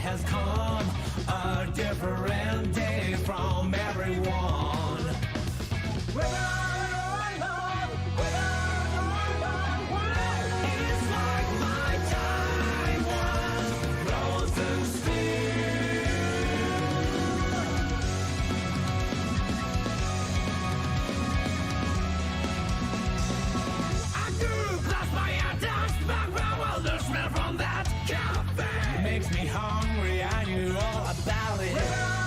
has come, a different day from everyone. It's like my time was frozen still. I grew past my attacks back well, the smell from that cafe makes me hungry. I knew all about it.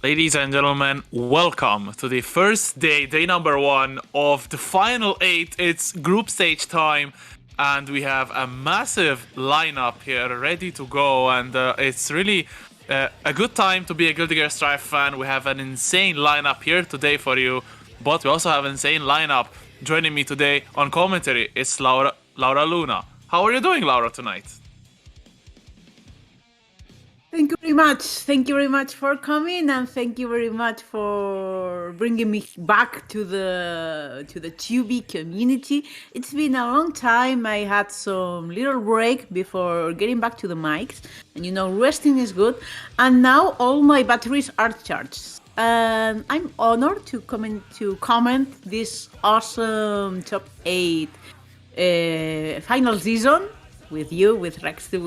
Ladies and gentlemen, welcome to the first day number 1 of the final 8. It's group stage time, and we have a massive lineup here ready to go, and it's really a good time to be a Guilty Gear Strive fan. We have an insane lineup here today for you, but we also have an insane lineup. Joining me today on commentary is Laura Luna. How are you doing, Laura, tonight? Thank you very much. Thank you very much for coming, and thank you very much for bringing me back to the Tubi community. It's been a long time. I had some little break before getting back to the mics, and resting is good. And now all my batteries are charged. And I'm honored to comment this awesome top 8 final season with you, with Rextu,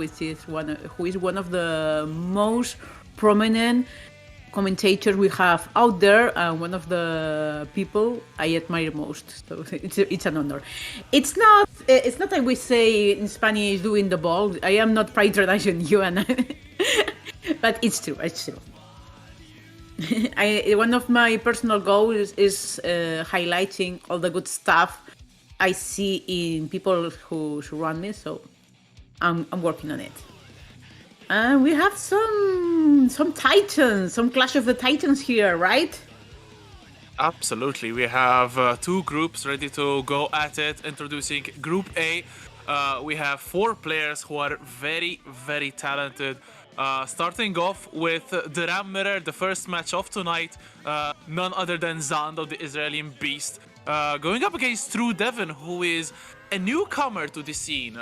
who is one of the most prominent commentators we have out there, and one of the people I admire most. So it's an honor. It's not like we say in Spanish, doing the ball. I am not patronizing you, but it's true. It's true. One of my personal goals is highlighting all the good stuff I see in people who surround me. So I'm working on it. And we have some Titans, some Clash of the Titans here, right? Absolutely. We have 2 groups ready to go at it. Introducing Group A. We have 4 players who are very, very talented. Starting off with the Ram Mirror, the first match of tonight. None other than Zando, the Israeli beast. Going up against TrueDevin, who is a newcomer to the scene.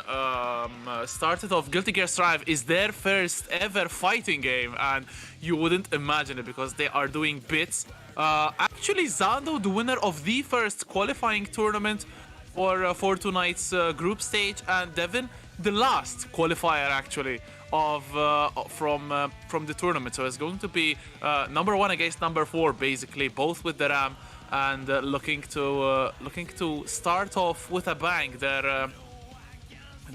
Started off Guilty Gear Strive, is their first ever fighting game, and you wouldn't imagine it because they are doing bits. Actually, Zando, the winner of the first qualifying tournament for tonight's group stage, and Devin, the last qualifier actually of from the tournament. So it's going to be number 1 against number 4, basically, both with the Ram. And looking to start off with a bang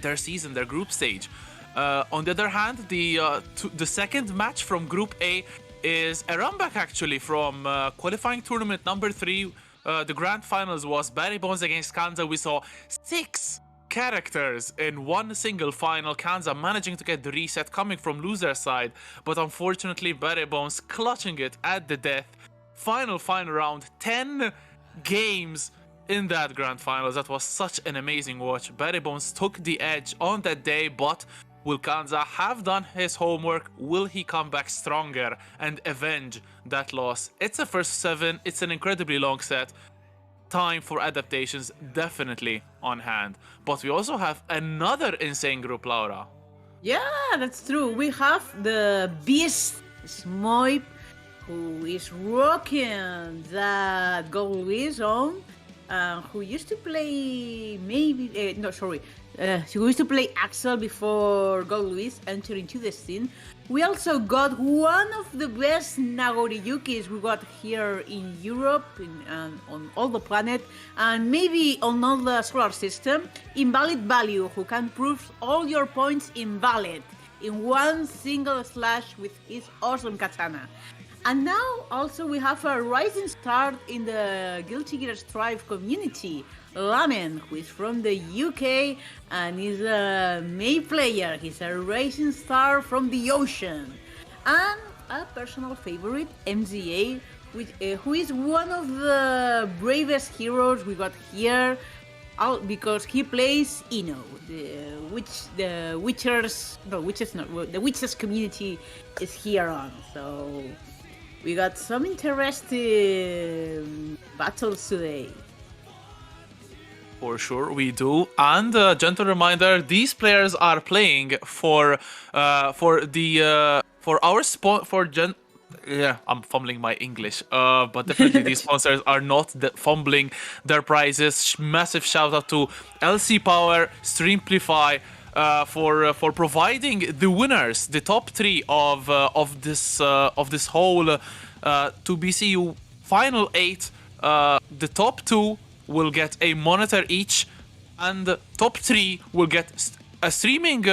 their season, their group stage. On the other hand, the second match from Group A is a runback actually from qualifying tournament number 3. The grand finals was Barrybones against Kanza. We saw 6 characters in one single final. Kanza managing to get the reset coming from loser side, but unfortunately Barrybones clutching it at the death. Final round, 10 games in that grand finals. That was such an amazing watch. Barrybones took the edge on that day, but will Kanza have done his homework? Will he come back stronger and avenge that loss? It's a first 7, it's an incredibly long set. Time for adaptations definitely on hand. But we also have another insane group, Laura. Yeah, that's true. We have the beast Smoib, who is rocking that Goldlewis on, who used to play who used to play Axel before Goldlewis entered into the scene. We also got one of the best Nagoriyukis we got here in Europe, on all the planet, and maybe on all the solar system. InvalidValue, who can prove all your points invalid in one single slash with his awesome katana. And now also we have a rising star in the Guilty Gear Strive community, Lament, who is from the UK and is a May player. He's a rising star from the ocean. And a personal favorite, MZA, who is one of the bravest heroes we got here, because he plays Ino, the Witchers community is here on. So we got some interesting battles today. For sure, we do. And gentle reminder: these players are playing for our spot for Gen. Yeah, I'm fumbling my English. But definitely these sponsors are not fumbling their prizes. Massive shout out to LC Power, Streamplify, for providing the winners, the top 3 of this whole 2BCU final 8. The top 2 will get a monitor each, and the top 3 will get a streaming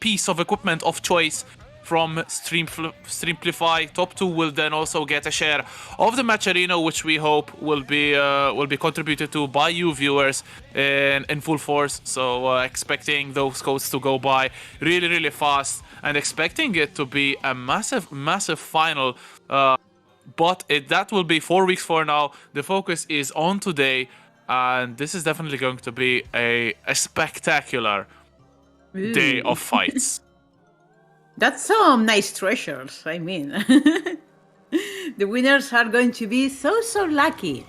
piece of equipment of choice from Streamplify. Top 2 will then also get a share of the match arena, which we hope will be contributed to by you viewers in full force. So expecting those codes to go by really, really fast, and expecting it to be a massive final. But that will be 4 weeks for now. The focus is on today, and this is definitely going to be a spectacular day of fights. That's some nice treasures. I mean, the winners are going to be so lucky.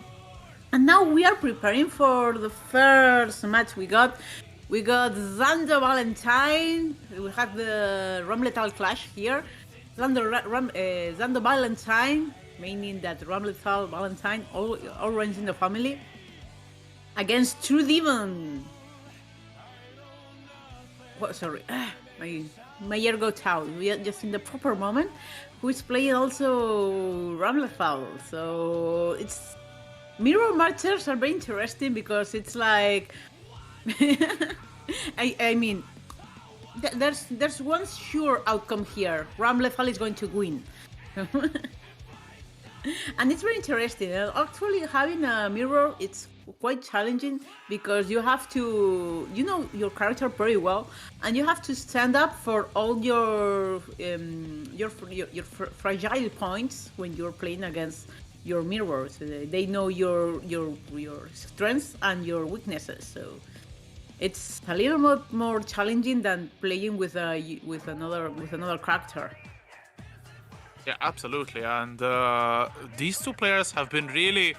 And now we are preparing for the first match we got. We got Zando Valentine. We have the Ramlethal clash here. Zando Valentine, meaning that Ramlethal Valentine all runs in the family, against TrueDevin. What? Sorry, my ear got out. We are just in the proper moment. Who is playing also Ramlethal? So it's mirror matches are very interesting because it's like, I mean, there's one sure outcome here. Ramlethal is going to win. And it's very interesting. Actually, having a mirror, it's quite challenging because you have to, your character very well, and you have to stand up for all your fragile points when you're playing against your mirrors. They know your strengths and your weaknesses. So it's a little more challenging than playing with another character. Yeah, absolutely. And these two players have been really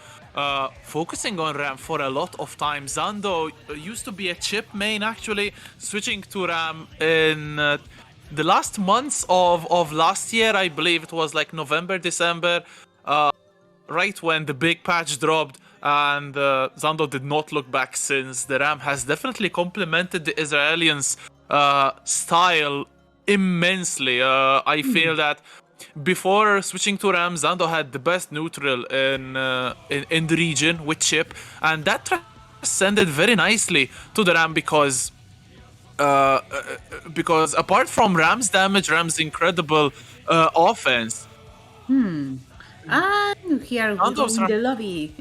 focusing on Ram for a lot of time. Zando used to be a chip main, actually, switching to Ram in the last months of last year. I believe it was like November, December, right when the big patch dropped. And Zando did not look back since. The Ram has definitely complemented the Israelis' style immensely. I feel that before switching to Ram, Zando had the best neutral in the region with chip, and that transcended very nicely to the Ram because apart from Ram's damage, Ram's incredible offense. And here we go in the lobby.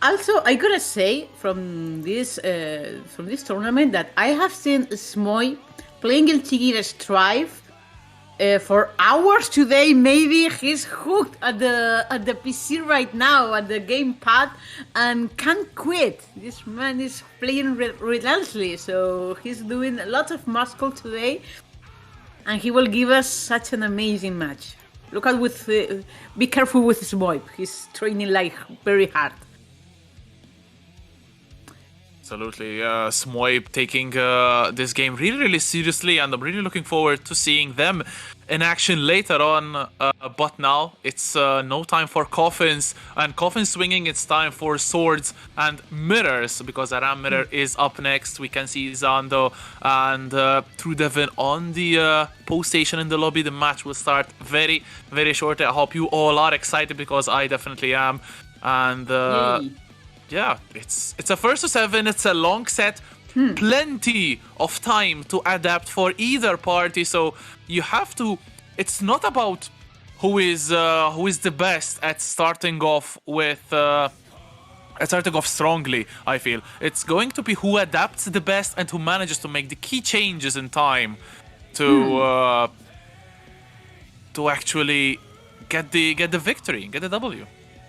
Also, I gotta say from this tournament that I have seen Smoib playing Guilty Gear Strive for hours today. Maybe he's hooked at the PC right now, at the gamepad, and can't quit. This man is playing relentlessly, so he's doing a lot of muscle today, and he will give us such an amazing match. Look out be careful with Smoib. He's training like very hard. Absolutely, Smoib taking this game really, really seriously, and I'm really looking forward to seeing them in action later on. But now it's no time for coffins and coffin swinging. It's time for swords and mirrors, because a Ram mirror is up next. We can see Zando and TrueDevin on the post station in the lobby. The match will start very, very shortly. I hope you all are excited, because I definitely am. And yeah, it's a first to 7. It's a long set. Plenty of time to adapt for either party. So you have to. It's not about who is the best at starting off strongly. I feel it's going to be who adapts the best and who manages to make the key changes in time to actually get the victory, get the W.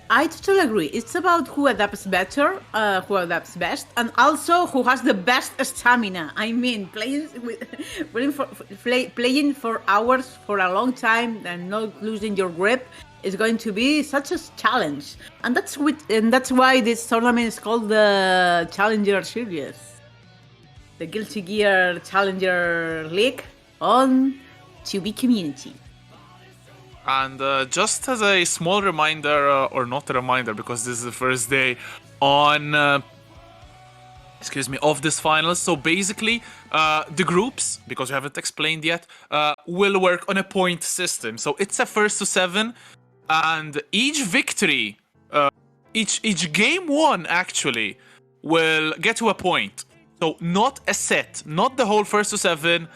I totally agree. It's about who adapts better, who adapts best, and also who has the best stamina. I mean, playing for hours for a long time and not losing your grip is going to be such a challenge. And that's why this tournament is called the Challenger Series, the Guilty Gear Challenger League on 2B Community. And just as a small reminder, or not a reminder, because this is the first day on, of this finals. So basically, the groups, because we haven't explained yet, will work on a point system. So it's a first to 7, and each victory, each game won actually, will get to a point. So not a set, not the whole first to 7.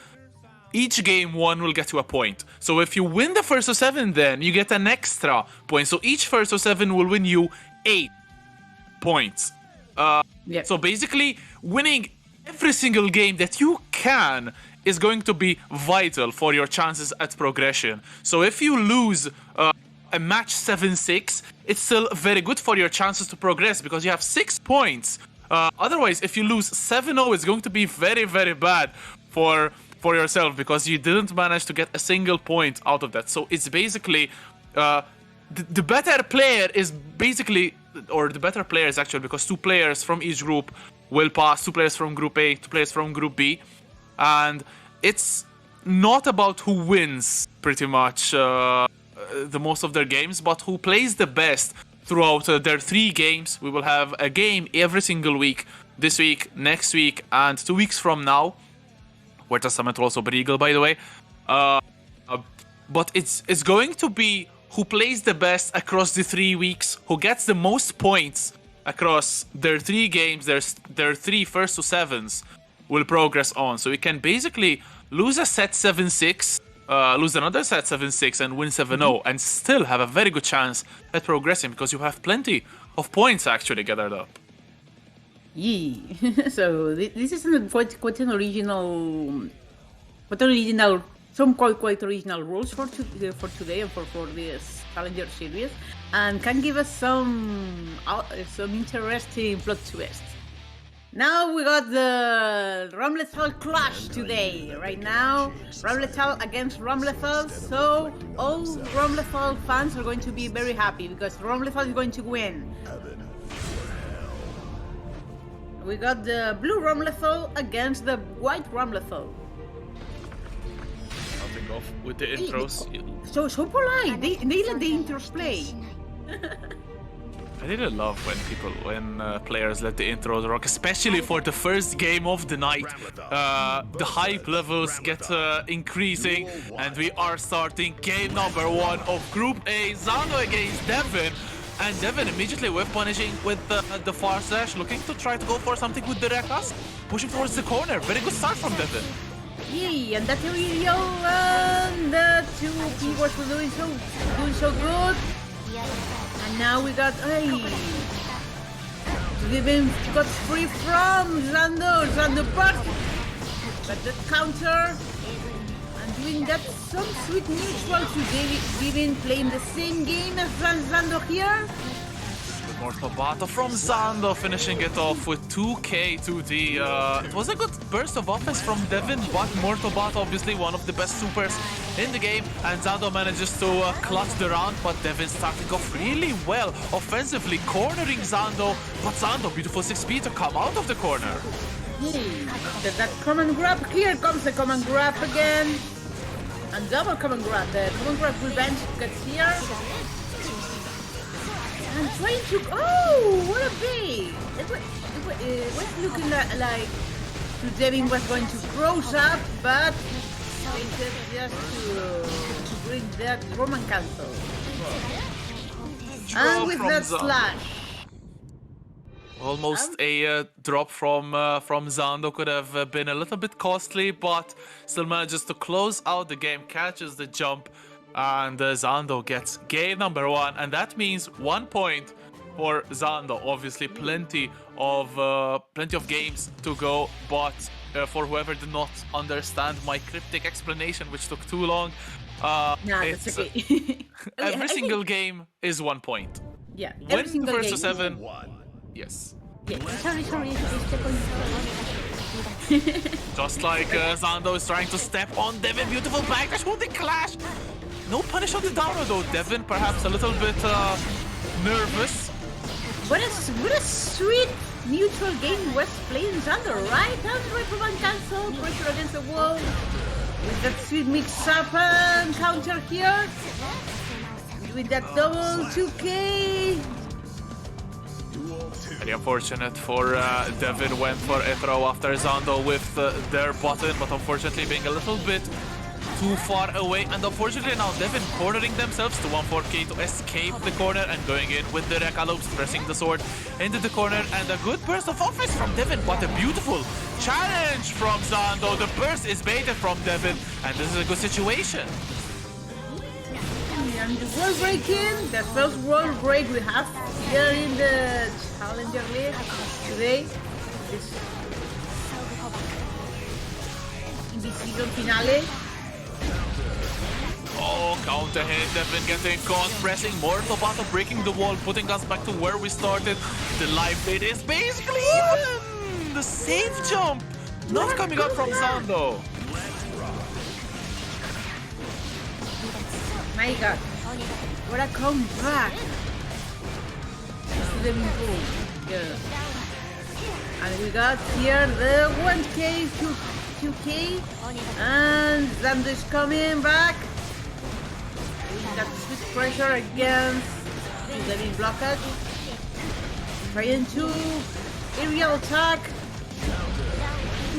each game won will get you a point. So if you win the first of 7, then you get an extra point. So each first of 7 will win you 8 points. Yep. So basically, winning every single game that you can is going to be vital for your chances at progression. So if you lose a match 7-6, it's still very good for your chances to progress because you have 6 points. Otherwise, if you lose 7-0, it's going to be very, very bad for yourself because you didn't manage to get a single point out of that. So it's basically the better player is basically, or the better players actually, because 2 players from each group will pass, 2 players from Group A, 2 players from Group B, and it's not about who wins pretty much the most of their games, but who plays the best throughout their 3 games. We will have a game every single week, this week, next week, and 2 weeks from now, where the summit will also be legal, by the way. But it's going to be who plays the best across the 3 weeks, who gets the most points across their 3 games, their 3 first to 7s will progress on. So you can basically lose a set 7-6, lose another set 7-6 and win 7-0 and still have a very good chance at progressing because you have plenty of points actually gathered up. Yeah. So this is quite an original, some quite original rules for today and for this Challenger series, and can give us some interesting plot twists. Now we got the Ramlethal clash today. Right now, Ramlethal against Ramlethal. So all Ramlethal fans are going to be very happy because Ramlethal is going to win. We got the blue Ramlethal against the white Ramlethal. Starting off with the intros. So polite. They let the intros play. I really love when players let the intros rock, especially for the first game of the night. The hype levels get increasing, and we are starting game number 1 of Group A, Zando against Devin. And Devin immediately whip punishing with the far slash, looking to try to go for something with the Rekas, pushing towards the corner. Very good start from Devin. Yeah, and that area and the 2 keyboards were doing so good. And now we got Devin got free from Zando. Zando back, but the counter and doing that some sweet neutral to Devin playing the same game as Zando here. Mortobato from Zando finishing it off with 2k 2D. It was a good burst of offense from Devin, but Mortobato obviously one of the best supers in the game, and Zando manages to clutch the round, but Devin starting off really well offensively, cornering Zando, but Zando, beautiful 6p to come out of the corner. That command grab, here comes the command grab again, and double command grab. The command grab revenge gets here. And trying to, what a bait! It was looking like TrueDevin was going to close up, but waited just to bring that Roman cancel. And with that slash. Almost a drop from Zando, could have been a little bit costly, but still manages to close out the game, catches the jump, and Zando gets game number 1, and that means 1 point for Zando. Obviously, plenty of games to go, but for whoever did not understand my cryptic explanation, which took too long, That's okay. every single game is 1 point. Yeah, Win every the single first game. to 7. Yes. Yeah, sorry. Just like Zando is trying to step on Devin, beautiful backdash, holding clash. No punish on the downer though. Devin perhaps a little bit nervous. What a sweet neutral game was playing Zando, right? And Roman cancel, pressure against the wall. With that sweet mix-up and counter here. With that double 2k. Very unfortunate for Devin, went for a throw after Zando with their button, but unfortunately being a little bit too far away, and unfortunately now Devin cornering themselves to 1-4K to escape the corner and going in with the Rekaloops, pressing the sword into the corner, and a good burst of offense from Devin. What a beautiful challenge from Zando. The burst is baited from Devin, and this is a good situation. And the wall break in, the first wall break we have here in the Challenger League today. This in the season finale. Oh, counter hit, Devin getting caught, pressing more to bottom, breaking the wall, putting us back to where we started. The life lead is basically even! The safe jump not coming out from Zando. My god, what a comeback! The goal. Yeah. And we got here the 1K, 2K, and Zando is coming back. We got swift pressure against the main blockade. Trying to aerial attack.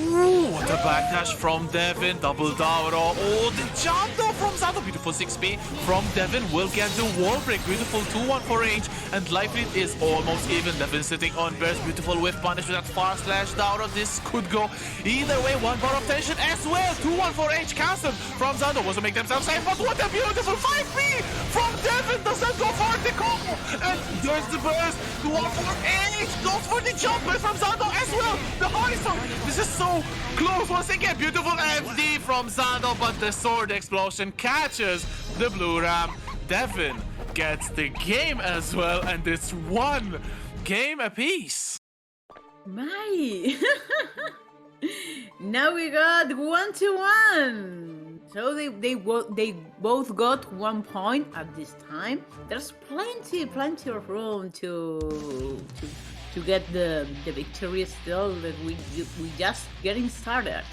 Ooh, what a backdash from Devin, double Dauro. Oh, the jump though from Zando, beautiful 6p from Devin will get the wall break, beautiful 2-1 for H, and life lead is almost even. Devin sitting on burst, beautiful whiff punish with that far slash Dauro. This could go either way, 1 bar of tension as well. 2-1 for H, cancelled from Zando, was to make themselves safe, but what a beautiful 5p from Devin. Does that go for the combo? And there's the burst, 2-1 for H, goes for the jump burst from Zando as well. The horizon, this is so close once again. Beautiful FD from Zando, but the sword explosion catches the blue ram. Devin gets the game as well, and it's 1 game apiece. My! Now we got 1-1. So they both got 1 point at this time. There's plenty of room to get the victory still, that we just getting started.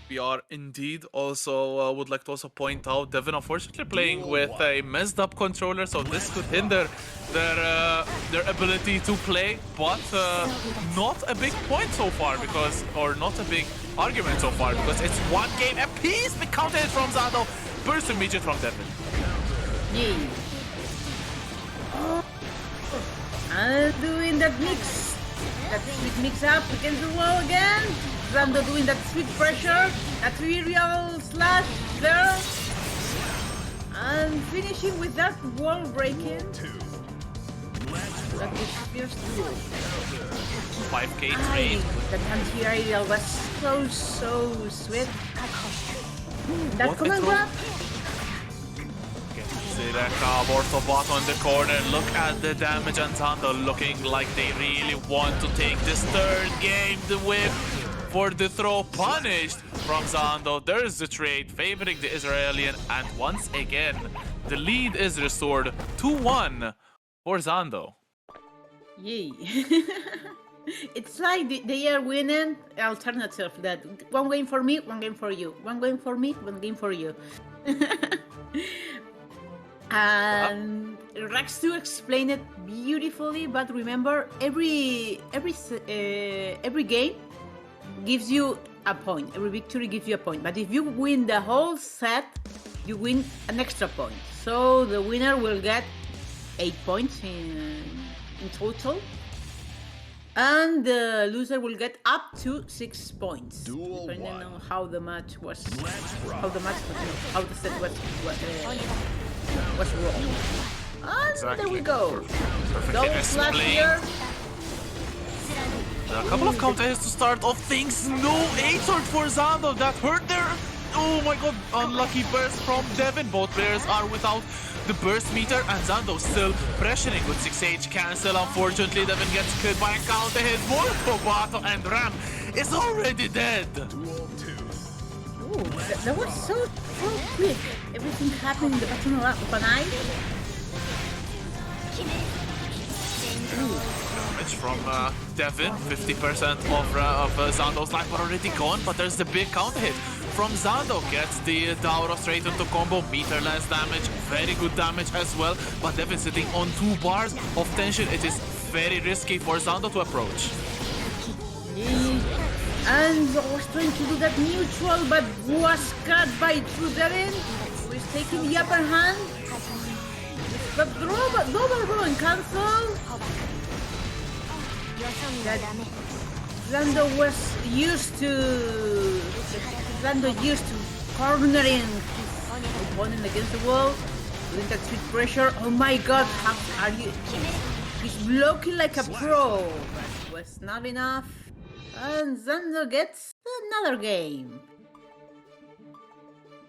We are indeed. Also would like to also point out Devin unfortunately playing with a messed up controller, so this could hinder their ability to play, but not a big point so far, because, or not a big argument so far, because it's 1 game apiece. The counter hit from Zando, burst immediate from Devin. Yay. And doing that mix, that sweet mix up against the wall again. Zando doing that sweet pressure, that real slash there, and finishing with that wall breaking. That is fierce duel. 5k trade. That anti-aerial was so sweet. That command grab. Zireka, Bortobot on the corner. Look at the damage, and Zando looking like they really want to take this 3rd game. The whip for the throw punished from Zando. There's the trade favoring the Israeli, and once again the lead is restored 2-1 for Zando. Yay. It's like they are winning alternative, that 1 game for me, 1 game for you, 1 game for me, 1 game for you. And Rex to explain it beautifully, but remember, every game gives you a point. Every victory gives you a point. But if you win the whole set, you win an extra point. So the winner will get 8 points in total, and the loser will get up to 6 points, depending on how the match was, how the set was wrong. And Exactly. there we go. Perfectly Double slash here. A couple of counters to start off things. No 8-sword for Zando. That hurt there. Oh my god. Unlucky burst from Devin. Both players are without the burst meter, and Zando still pressuring with 6H cancel. Unfortunately, Devin gets killed by a counter hit. Mortobato, and Ram is already dead. Ooh, that was so quick. Everything happened in the bottom of an eye. Damage from Devin. 50% of Zando's life are already gone, but there's the big counter hit from Zando. Gets the Dauro straight into combo. Meterless damage. Very good damage as well. But Devin sitting on 2 bars of tension. It is very risky for Zando to approach. And was trying to do that neutral, but was cut by TrueDevin, who is taking the upper hand. But double row and cancel. That Zando was used to cornering his opponent against the wall, doing that sweet pressure. Oh my god, how are you? He's blocking like a pro, but was not enough. And Zando gets another game.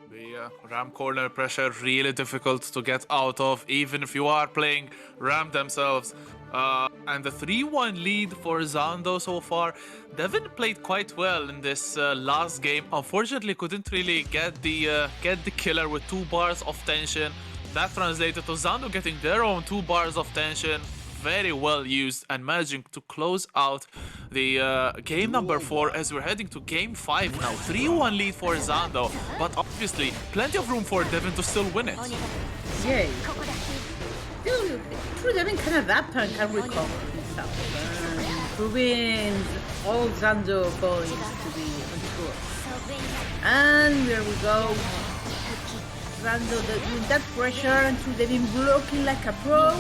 The Ram corner pressure really difficult to get out of, even if you are playing Ram themselves. And the 3-1 lead for Zando so far. Devin played quite well in this last game. Unfortunately, couldn't really get the killer with 2 bars of tension. That translated to Zando getting their own 2 bars of tension. Very well used and managing to close out the game number 4 as we're heading to game 5 now. 3-1 lead for Zando, but obviously plenty of room for Devin to still win it. Yay. Still, TrueDevin can adapt and can recover himself, proving all Zando points to be unsure. And there we go. Zando with that pressure and TrueDevin blocking like a pro.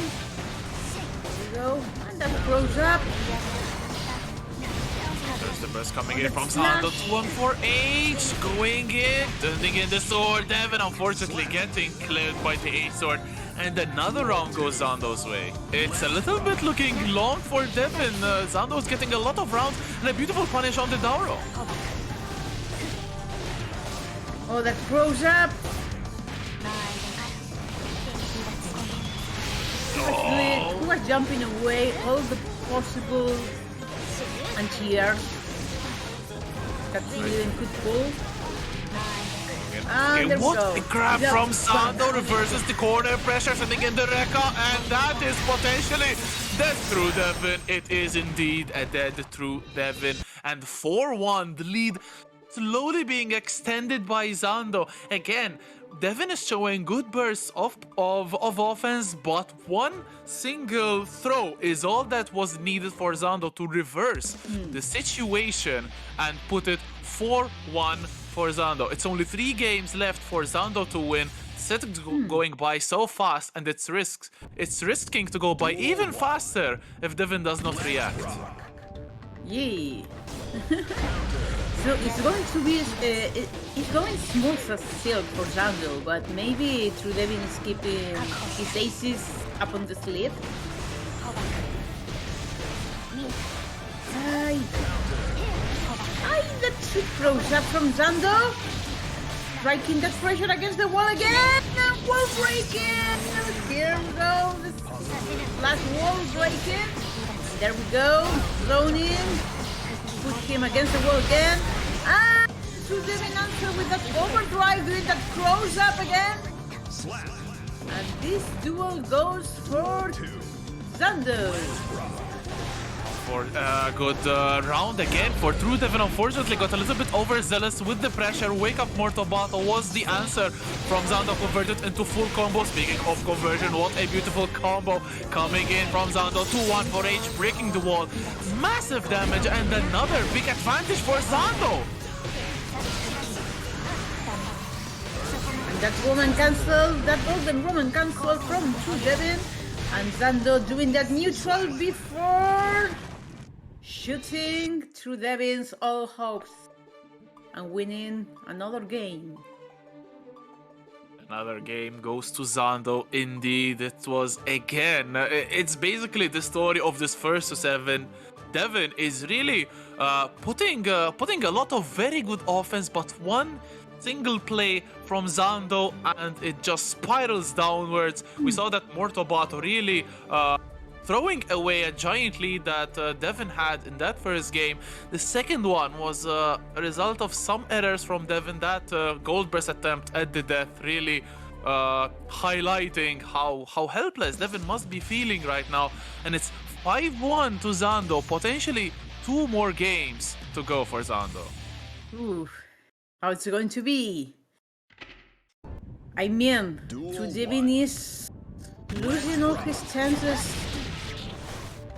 Go, and that throws up. There's the burst coming in from Zando. 2-1-4-H going in, turning in the sword. Devin unfortunately getting cleared by the H sword, and another round goes Zando's way. It's a little bit looking long for Devin. Zando's getting a lot of rounds and a beautiful punish on the Dauro. Oh, that throws up. He was jumping away all the possible anti-airs that TrueDevin could pull. And there we what go. a grab from Zando, reverses the corner pressure, sending in the Rekka, and that is potentially dead TrueDevin. It is indeed a dead TrueDevin, and 4-1, the lead slowly being extended by Zando. Again, Devin is showing good bursts of offense, but one single throw is all that was needed for Zando to reverse the situation and put it 4-1 for Zando. It's only 3 games left for Zando to win. Set going by so fast, and it's risking to go by even faster if Devin does not react. Yeah. So it's going to be it's going smooth as silk for Zando, but maybe TrueDevin is keeping his aces up on the sleeve. That shoot throws up from Zando, striking that pressure against the wall again, and wall breaking. Here we go, this last wall breaking. There we go, thrown in. Put him against the wall again, and TrueDevin answer with that overdrive, doing that cross up again. And this duel goes for Zando. For a good round again for TrueDevin. Unfortunately got a little bit overzealous with the pressure. Wake up Mortobato was the answer from Zando, converted into full combo. Speaking of conversion, what a beautiful combo coming in from Zando. 2-1 for H, breaking the wall. Massive damage and another big advantage for Zando. And that woman cancel, that golden woman cancel from TrueDevin. And Zando doing that neutral before shooting TrueDevin's all hopes and winning another game. Another game goes to Zando. Indeed, it was again. It's basically the story of this first to 7. Devin is really putting a lot of very good offense, but one single play from Zando and it just spirals downwards. We saw that Mortobato really throwing away a giant lead that Devin had in that first game. The second one was a result of some errors from Devin. That gold burst attempt at the death really highlighting how helpless Devin must be feeling right now. And it's 5-1 to Zando, potentially 2 more games to go for Zando. Ooh, how it's going to be? I mean, TrueDevin is losing all his chances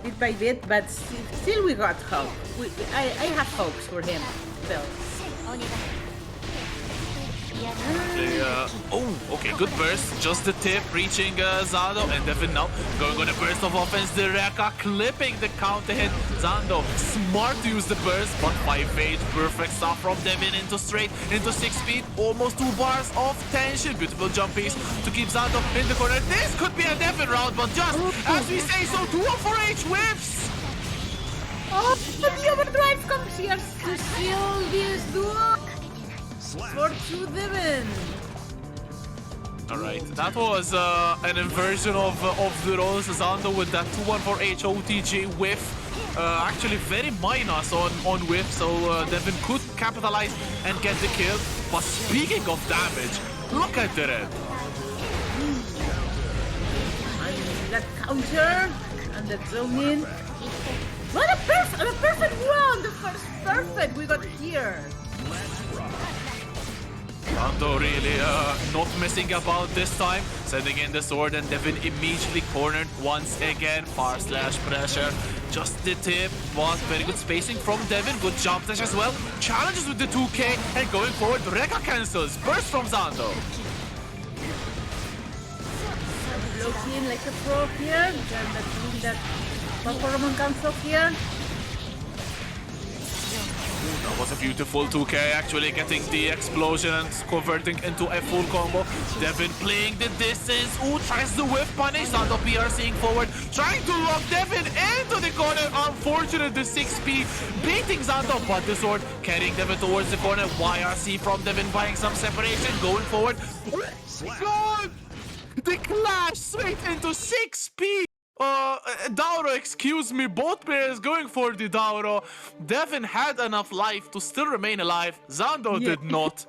bit by bit, but still we got hope. I have hopes for him still. Oh, okay, good burst. Just the tip reaching Zando, and Devin now going on a burst of offense. The Reka clipping the counter hit. Zando smart to use the burst, but 5-8, perfect stuff from Devin into straight, into 6 speed, almost 2 bars of tension. Beautiful jump piece to keep Zando in the corner. This could be a Devin round, but just as we say so, 2-4H whips. Oh, but the overdrive comes here to seal this duo. For TrueDevin. Alright, that was an inversion of the roles. Zando with that 2-1-4H OTG whiff. Actually very minus on whiff, so Devin could capitalize and get the kill. But speaking of damage, look at the red. And that counter and that zone in. What a perfect round! The first perfect we got here. Zando really not messing about this time, sending in the sword, and Devin immediately cornered once again. Far slash pressure, just the tip, but very good spacing from Devin. Good jump dash as well. Challenges with the 2K, and going forward, Reka cancels. Burst from Zando. Looking like a pro here. Then that Pokemon comes up here. That was a beautiful 2K, actually getting the explosion and converting into a full combo. Devin playing the distance. Ooh, tries the whip punish. Zando PRCing forward, trying to lock Devin into the corner. Unfortunate, the 6P beating Zando, but the sword carrying Devin towards the corner. YRC from Devin buying some separation, going forward. God! The clash straight into 6P. Dauro, excuse me, both players going for the Dauro. Devin had enough life to still remain alive. Zando did not.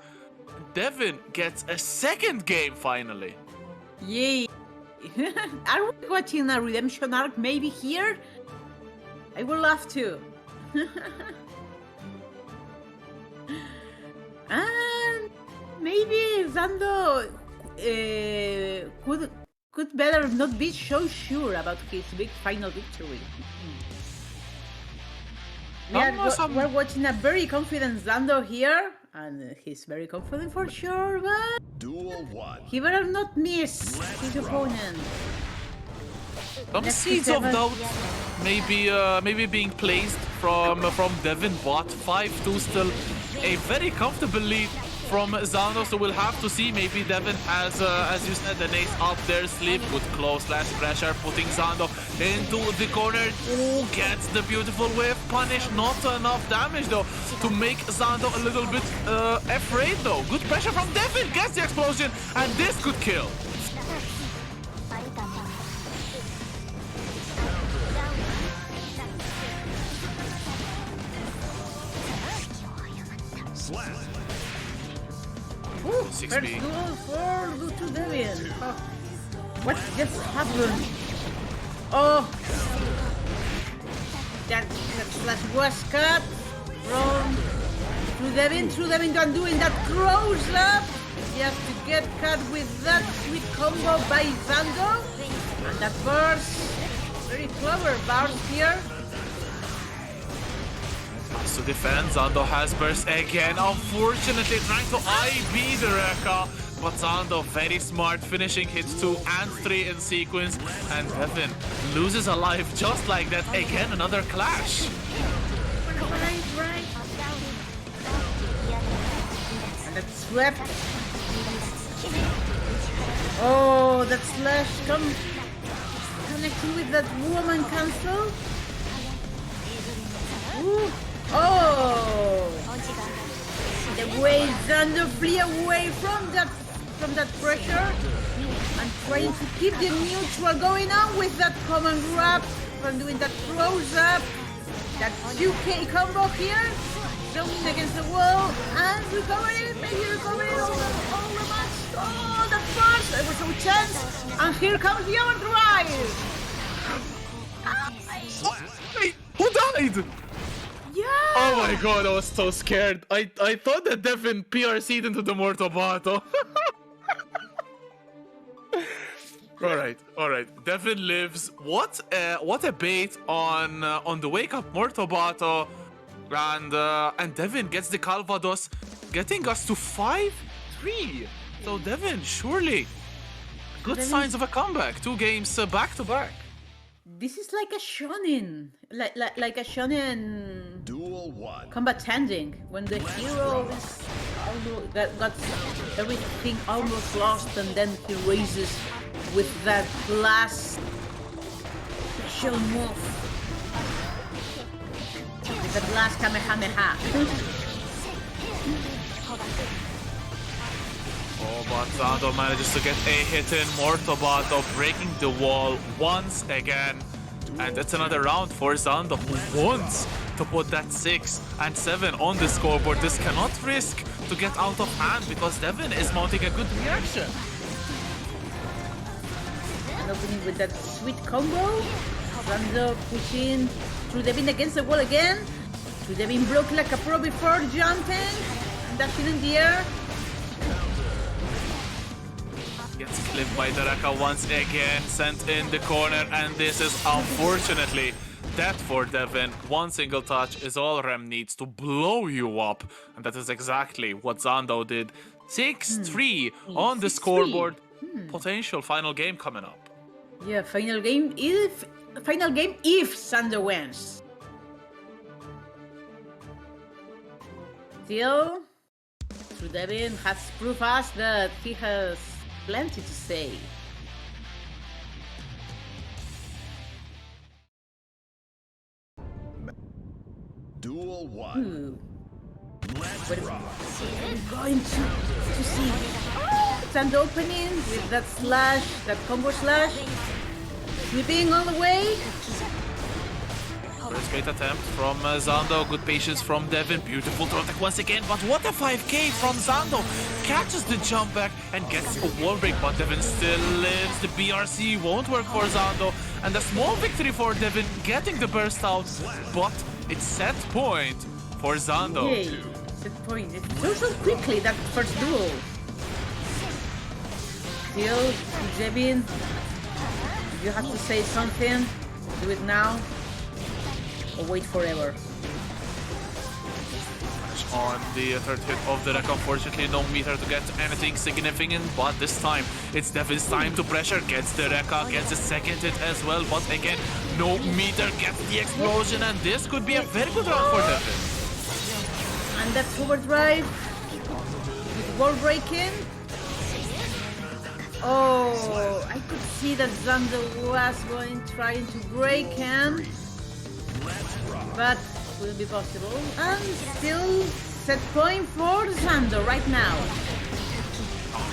Devin gets a second game finally. Yay! Are we watching a redemption arc maybe here? I would love to. And maybe Zando could better not be so sure about his big final victory. We're watching a very confident Zando here, and he's very confident for sure, but Duel 1. he better not miss his opponent. Some seeds of doubt maybe being placed from Devin, but 5-2 still a very comfortable lead from Zando, so we'll have to see. Maybe Devin has, as you said, an ace up their sleeve. Good close slash pressure, putting Zando into the corner. Ooh, gets the beautiful wave punish. Not enough damage though to make Zando a little bit afraid though. Good pressure from Devin, gets the explosion, and this could kill. Ooh, 6B. first duel for TrueDevin. Oh, what just happened? Oh, that slash was cut from TrueDevin. TrueDevin done doing that close up just to get cut with that sweet combo by Zando. And that burst, very clever burst here. To defend, Zando has burst again. Unfortunately, trying to IB the Reka, but Zando very smart, finishing hits 2 and 3 in sequence, and Devin loses a life just like that. Again, another clash. Right. And that swept. Oh, that slash connecting with that woman cancel. Ooh. Oh! The way Zando flee away from that pressure and trying to keep the neutral going on with that common grab from doing that close up, that 2K combo here, zooming against the wall and recovering, maybe recovering all the match. Oh, that first, there was no chance, and here comes the overdrive. Wait, who died? Yeah! Oh my god, I was so scared. I thought that Devin PRC'd into the Mortal Battle. All right. Devin lives. What a bait on the wake up Mortobato, and Devin gets the Calvados, getting us to 5-3. So Devin, surely good Devin- signs of a comeback. 2 games back to back. This is like a shonen, like a shonen Duel 1. combat ending when the hero is almost got everything almost lost, and then he raises with that last special move, with that last Kamehameha. Oh, but Zando manages to get a hit in. Mortobato breaking the wall once again. And it's another round for Zando, who wants to put that 6 and 7 on the scoreboard. This cannot risk to get out of hand because Devin is mounting a good reaction. And opening with that sweet combo. Zando pushing TrueDevin against the wall again. TrueDevin broke like a pro before jumping and dashing in the air. Gets clipped by the Reka once again, sent in the corner, and this is unfortunately death for Devin. One single touch is all Rem needs to blow you up, and that is exactly what Zando did. 6-3 on the 6-3. scoreboard. Potential final game coming up. Yeah, final game if Zando wins. Still, TrueDevin has proved us that he has plenty to say. Duel 1. What are we going to see? Zando opening with that slash, that combo slash, sweeping all the way. First great attempt from Zando. Good patience from Devin. Beautiful throw attack once again. But what a 5k from Zando. Catches the jump back and gets a wall break. But Devin still lives. The BRC won't work for Zando. And a small victory for Devin, getting the burst out. But it's set point for Zando. Yay, set point. It goes so quickly, that first duel. Still, Devin, you have to say something. Do it now. Or wait forever. On the third hit of the Reka, unfortunately no meter to get anything significant, but this time it's Devin's time to pressure. Gets the Reka, gets the second hit as well, but again no meter, gets the explosion, and this could be a very good round for Devin. And that's overdrive with wall breaking. Oh, I could see that Zando was trying to break him, but will be possible. And still set point for Zando right now.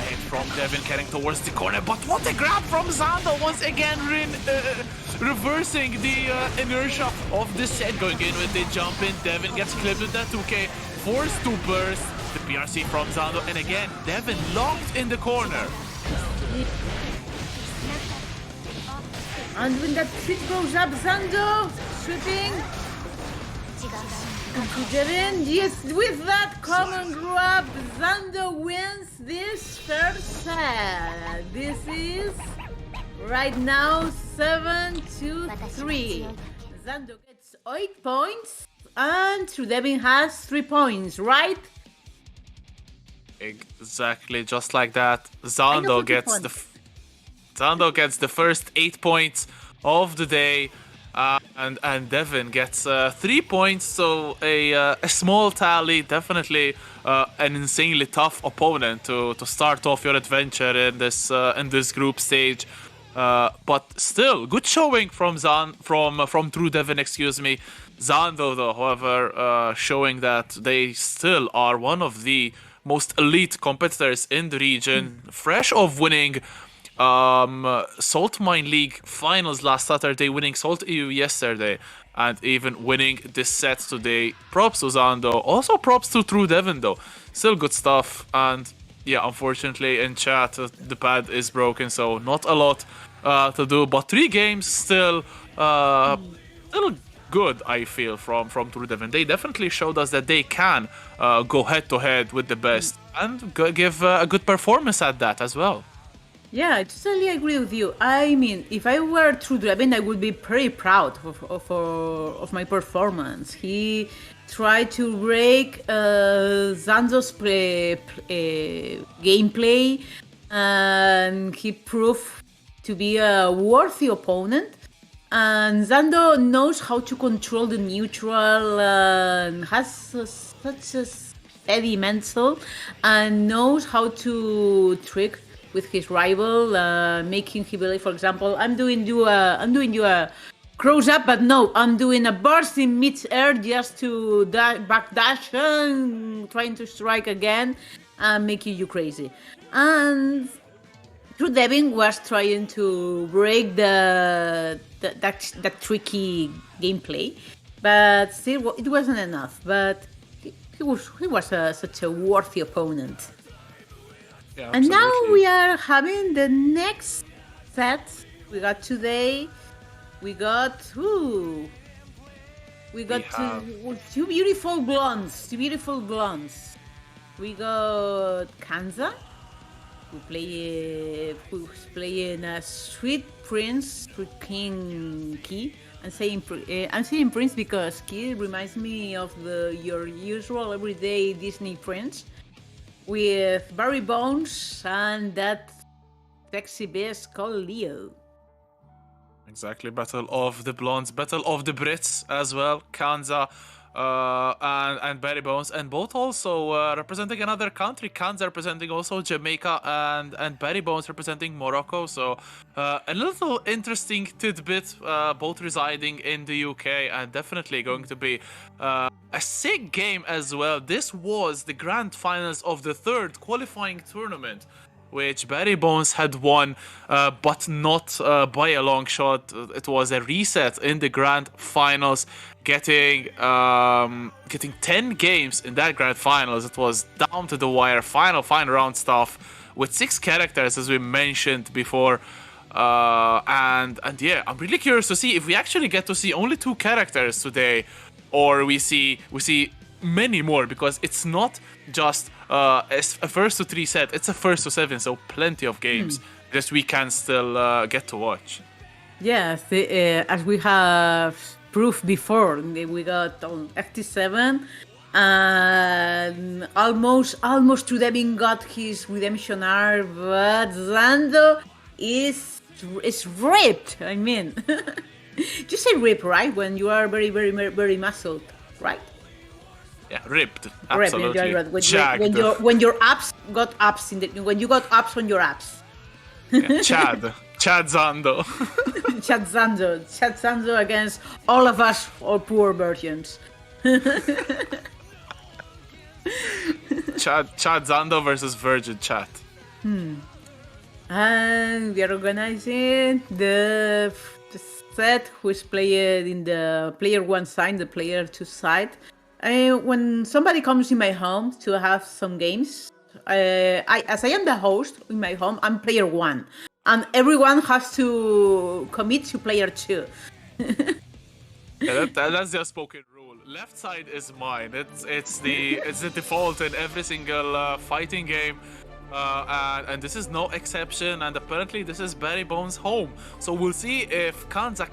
Hit from Devin carrying towards the corner, but what a grab from Zando once again, reversing the inertia of the set, going in with the jump in. Devin gets clipped with that 2k, forced to burst the PRC from Zando, and again Devin locked in the corner. And when that hit goes up, Zando sweeping. Devin, yes, with that common grab, Zando wins this first set. This is right now 7-3. Zando gets 8 points, and TrueDevin has 3 points, right? Exactly, just like that. Zando gets the first 8 points of the day. And Devin gets 3 points, so a small tally. Definitely an insanely tough opponent to start off your adventure in this group stage. But still, good showing from TrueDevin, excuse me. Zando, though, however, showing that they still are one of the most elite competitors in the region, fresh of winning Salt Mine League finals last Saturday, winning Salt EU yesterday, and even winning this set today. Props to Zando. Also props to TrueDevin, though. Still good stuff. And yeah, unfortunately in chat the pad is broken, so not a lot to do. But 3 games still good, I feel, from TrueDevin. They definitely showed us that they can go head to head with the best and give a good performance at that as well. Yeah, I totally agree with you. I mean, if I were TrueDevin, I would be pretty proud of my performance. He tried to break Zando's gameplay, and he proved to be a worthy opponent. And Zando knows how to control the neutral and has such a steady mental and knows how to trick with his rival, making him believe, for example, I'm doing you a cross up, but no, I'm doing a burst in mid-air just to backdash and trying to strike again and making you crazy. And TrueDevin was trying to break that tricky gameplay, but still it wasn't enough. But he was such a worthy opponent. Yeah, And now absolutely. we are having the next set. We got today. We got have- two beautiful blondes. Two beautiful blondes. We got Kanza, who's playing a sweet prince with King Key. I'm saying prince because Key reminds me of your usual everyday Disney prince with Barrybones and that sexy beast called Leo. Exactly, Battle of the Blondes, Battle of the Brits as well, Kanza and Barrybones, and both also representing another country. Kanza representing also Jamaica, and Barrybones representing Morocco. So a little interesting tidbit, both residing in the UK, and definitely going to be a sick game as well. This was the grand finals of the third qualifying tournament, which Barrybones had won, but not by a long shot. It was a reset in the grand finals, getting 10 games in that grand finals. It was down to the wire, final round stuff with 6 characters, as we mentioned before. And yeah, I'm really curious to see if we actually get to see only 2 characters today, or we see many more, because it's not just a first to 3 set, it's a first to 7, so plenty of games that we can still get to watch. Yes, as we have proved before, we got on FT7, and almost TrueDevin got his redemption arc, but Zando is ripped. I mean, you say ripped, right? When you are very, very, very muscled, right? Yeah, ripped, Ripped, absolutely. yeah, right. Jagged. When your abs got abs when you got abs on your abs. Yeah, Chad Zando. Chad Zando against all of us, all poor versions. Chad Zando versus Virgin Chat. And we are organizing the set who's played in the player 1 side, the player 2 side. When somebody comes in my home to have some games, as I am the host in my home, I'm player 1. And everyone has to commit to player 2. Yeah, that's the unspoken rule. Left side is mine. It's the default in every single fighting game, and this is no exception. And apparently, this is Barrybones' home. So we'll see if Kanza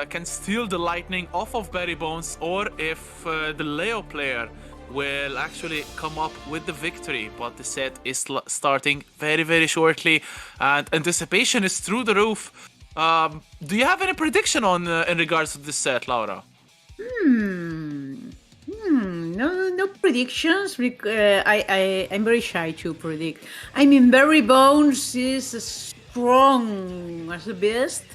can steal the lightning off of Barrybones, or if the Leo player will actually come up with the victory. But the set is starting very, very shortly, and anticipation is through the roof. Do you have any prediction on in regards to this set, Laura? No predictions. I'm very shy to predict. I mean, Barrybones is strong as a beast,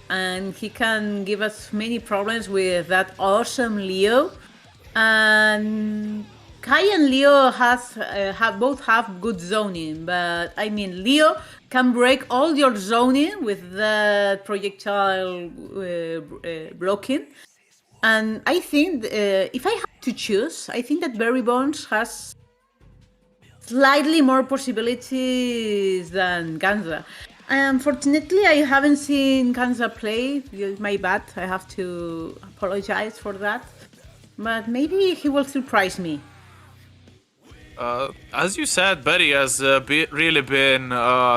and he can give us many problems with that awesome Leo. And Kai and Leo both have good zoning, but I mean, Leo can break all your zoning with the projectile blocking. And I think if I have to choose, I think that Barrybones has slightly more possibilities than Kanza. Unfortunately, I haven't seen Kanza play. My bad. I have to apologize for that. But maybe he will surprise me. As you said, Barry has really been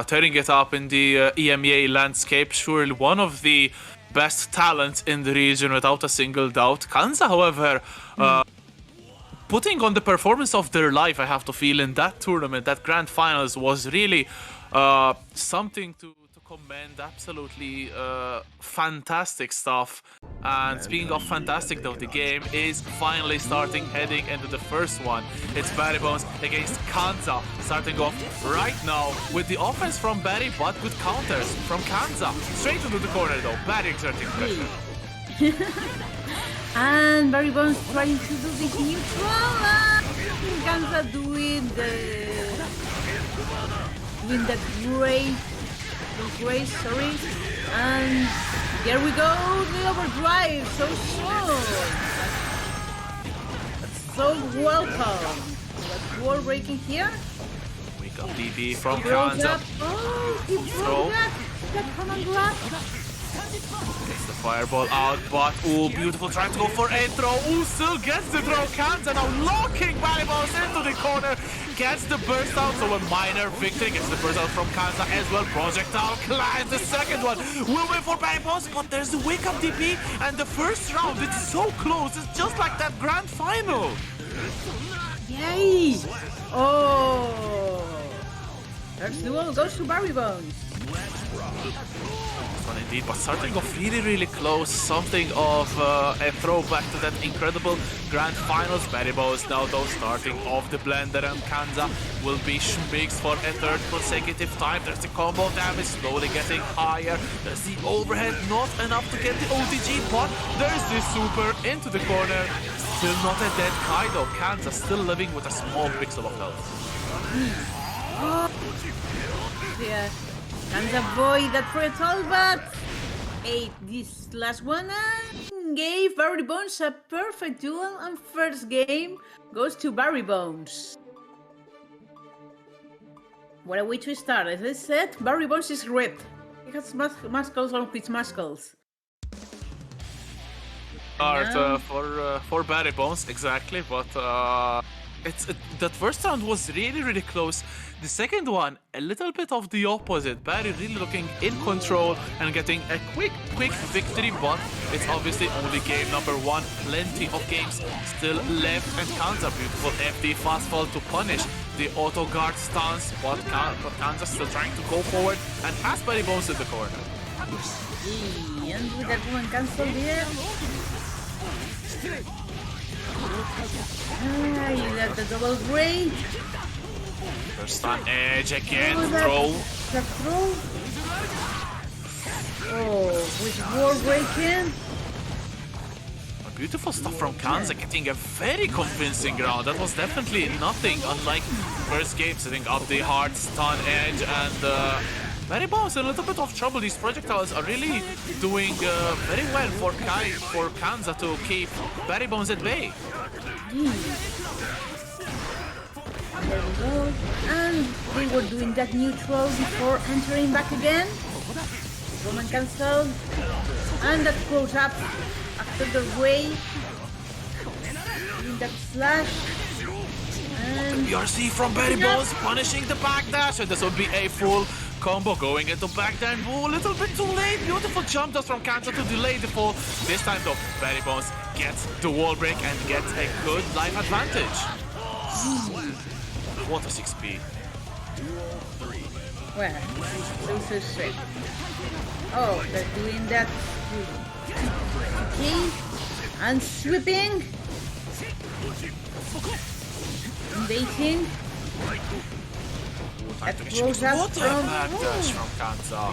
tearing it up in the EMEA landscape. Surely one of the best talents in the region, without a single doubt. Kanza, however, putting on the performance of their life, I have to feel, in that tournament, that grand finals, was really something to commend. Absolutely fantastic stuff. And speaking of fantastic, though, the game is finally starting, heading into the first one. It's Barrybones against Kanza, starting off right now with the offense from Barry, but with counters from Kanza. Straight into the corner, though. Barry exerting pressure. And Barrybones trying to do this neutral. Kanza doing that great, sorry. And here we go, the overdrive, so soon. That's so welcome. That's wall breaking here. We got DB from Kanza. Oh, he broke that command grab. Gets the fireball out, but beautiful, trying to go for a throw. Still gets the throw. Kanza now locking Barrybones into the corner. Gets the burst out, so a minor victory. Gets the burst out from Kanza as well. Projectile climbs the second one. Will wait for Barrybones, but there's the wake up DP. And the first round, it's so close. It's just like that grand final. Yay! Oh! First duel goes to Barrybones. One indeed, but starting off really close. Something of a throwback to that incredible grand finals. Barrybones now, though, starting off the blender, and Kanza will be schmixed for a third consecutive time. There's the combo damage slowly getting higher. There's the overhead, not enough to get the OTG, but there's the super into the corner. Still not a dead Kaido. Kanza still living with a small pixel of health. Yeah. Kanza avoid that projectile, but ate this last one and gave Barrybones a perfect duel, and first game goes to Barrybones. What a way to start. As I said, Barrybones is ripped. He has muscles on his muscles. For Barrybones, exactly, but that first round was really close. The second one, a little bit of the opposite. Barry really looking in control and getting a quick victory, but it's obviously only game number one. Plenty of games still left, and Kanza, beautiful FD fast fall to punish the auto guard stance, but Kanza still trying to go forward and has Barrybones in the corner. And with that one cancelled here. You got the double grade. First on edge again, That throw. Oh, with wall breaking. Beautiful stuff from Kanza, getting a very convincing round. That was definitely nothing unlike first game, setting up the hard stun edge, and Barrybones in a little bit of trouble. These projectiles are really doing very well for Kanza to keep Barrybones at bay. There we go. And we were doing that neutral before entering back again. Roman cancelled. And that goes up after the wave. Doing that slash. And BRC from Barrybones punishing the backdash, and this would be a full combo going into backdash. A little bit too late. Beautiful jump dust from Kanza to delay the fall. This time though, Barrybones gets the wall break and gets a good life advantage. What a 6P. well, so straight. Oh, they're doing that. Okay. And sweeping. Baiting. That goes up What a backdash from Kanza.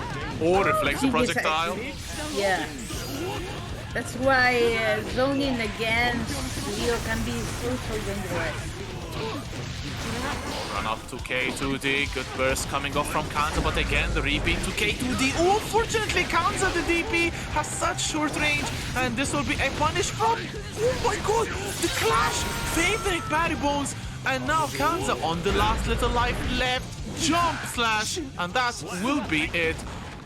Oh, reflects the projectile. Yeah. That's why zoning against Leo can be so dangerous. Run up to K2D. Good burst coming off from Kanza, but again the repeat to K2D. Oh, unfortunately, Kanza, the DP, has such short range, and this will be a punish from. Oh my god, the clash favoring Barrybones, and now Kanza on the last little life left. Jump slash, and that will be it.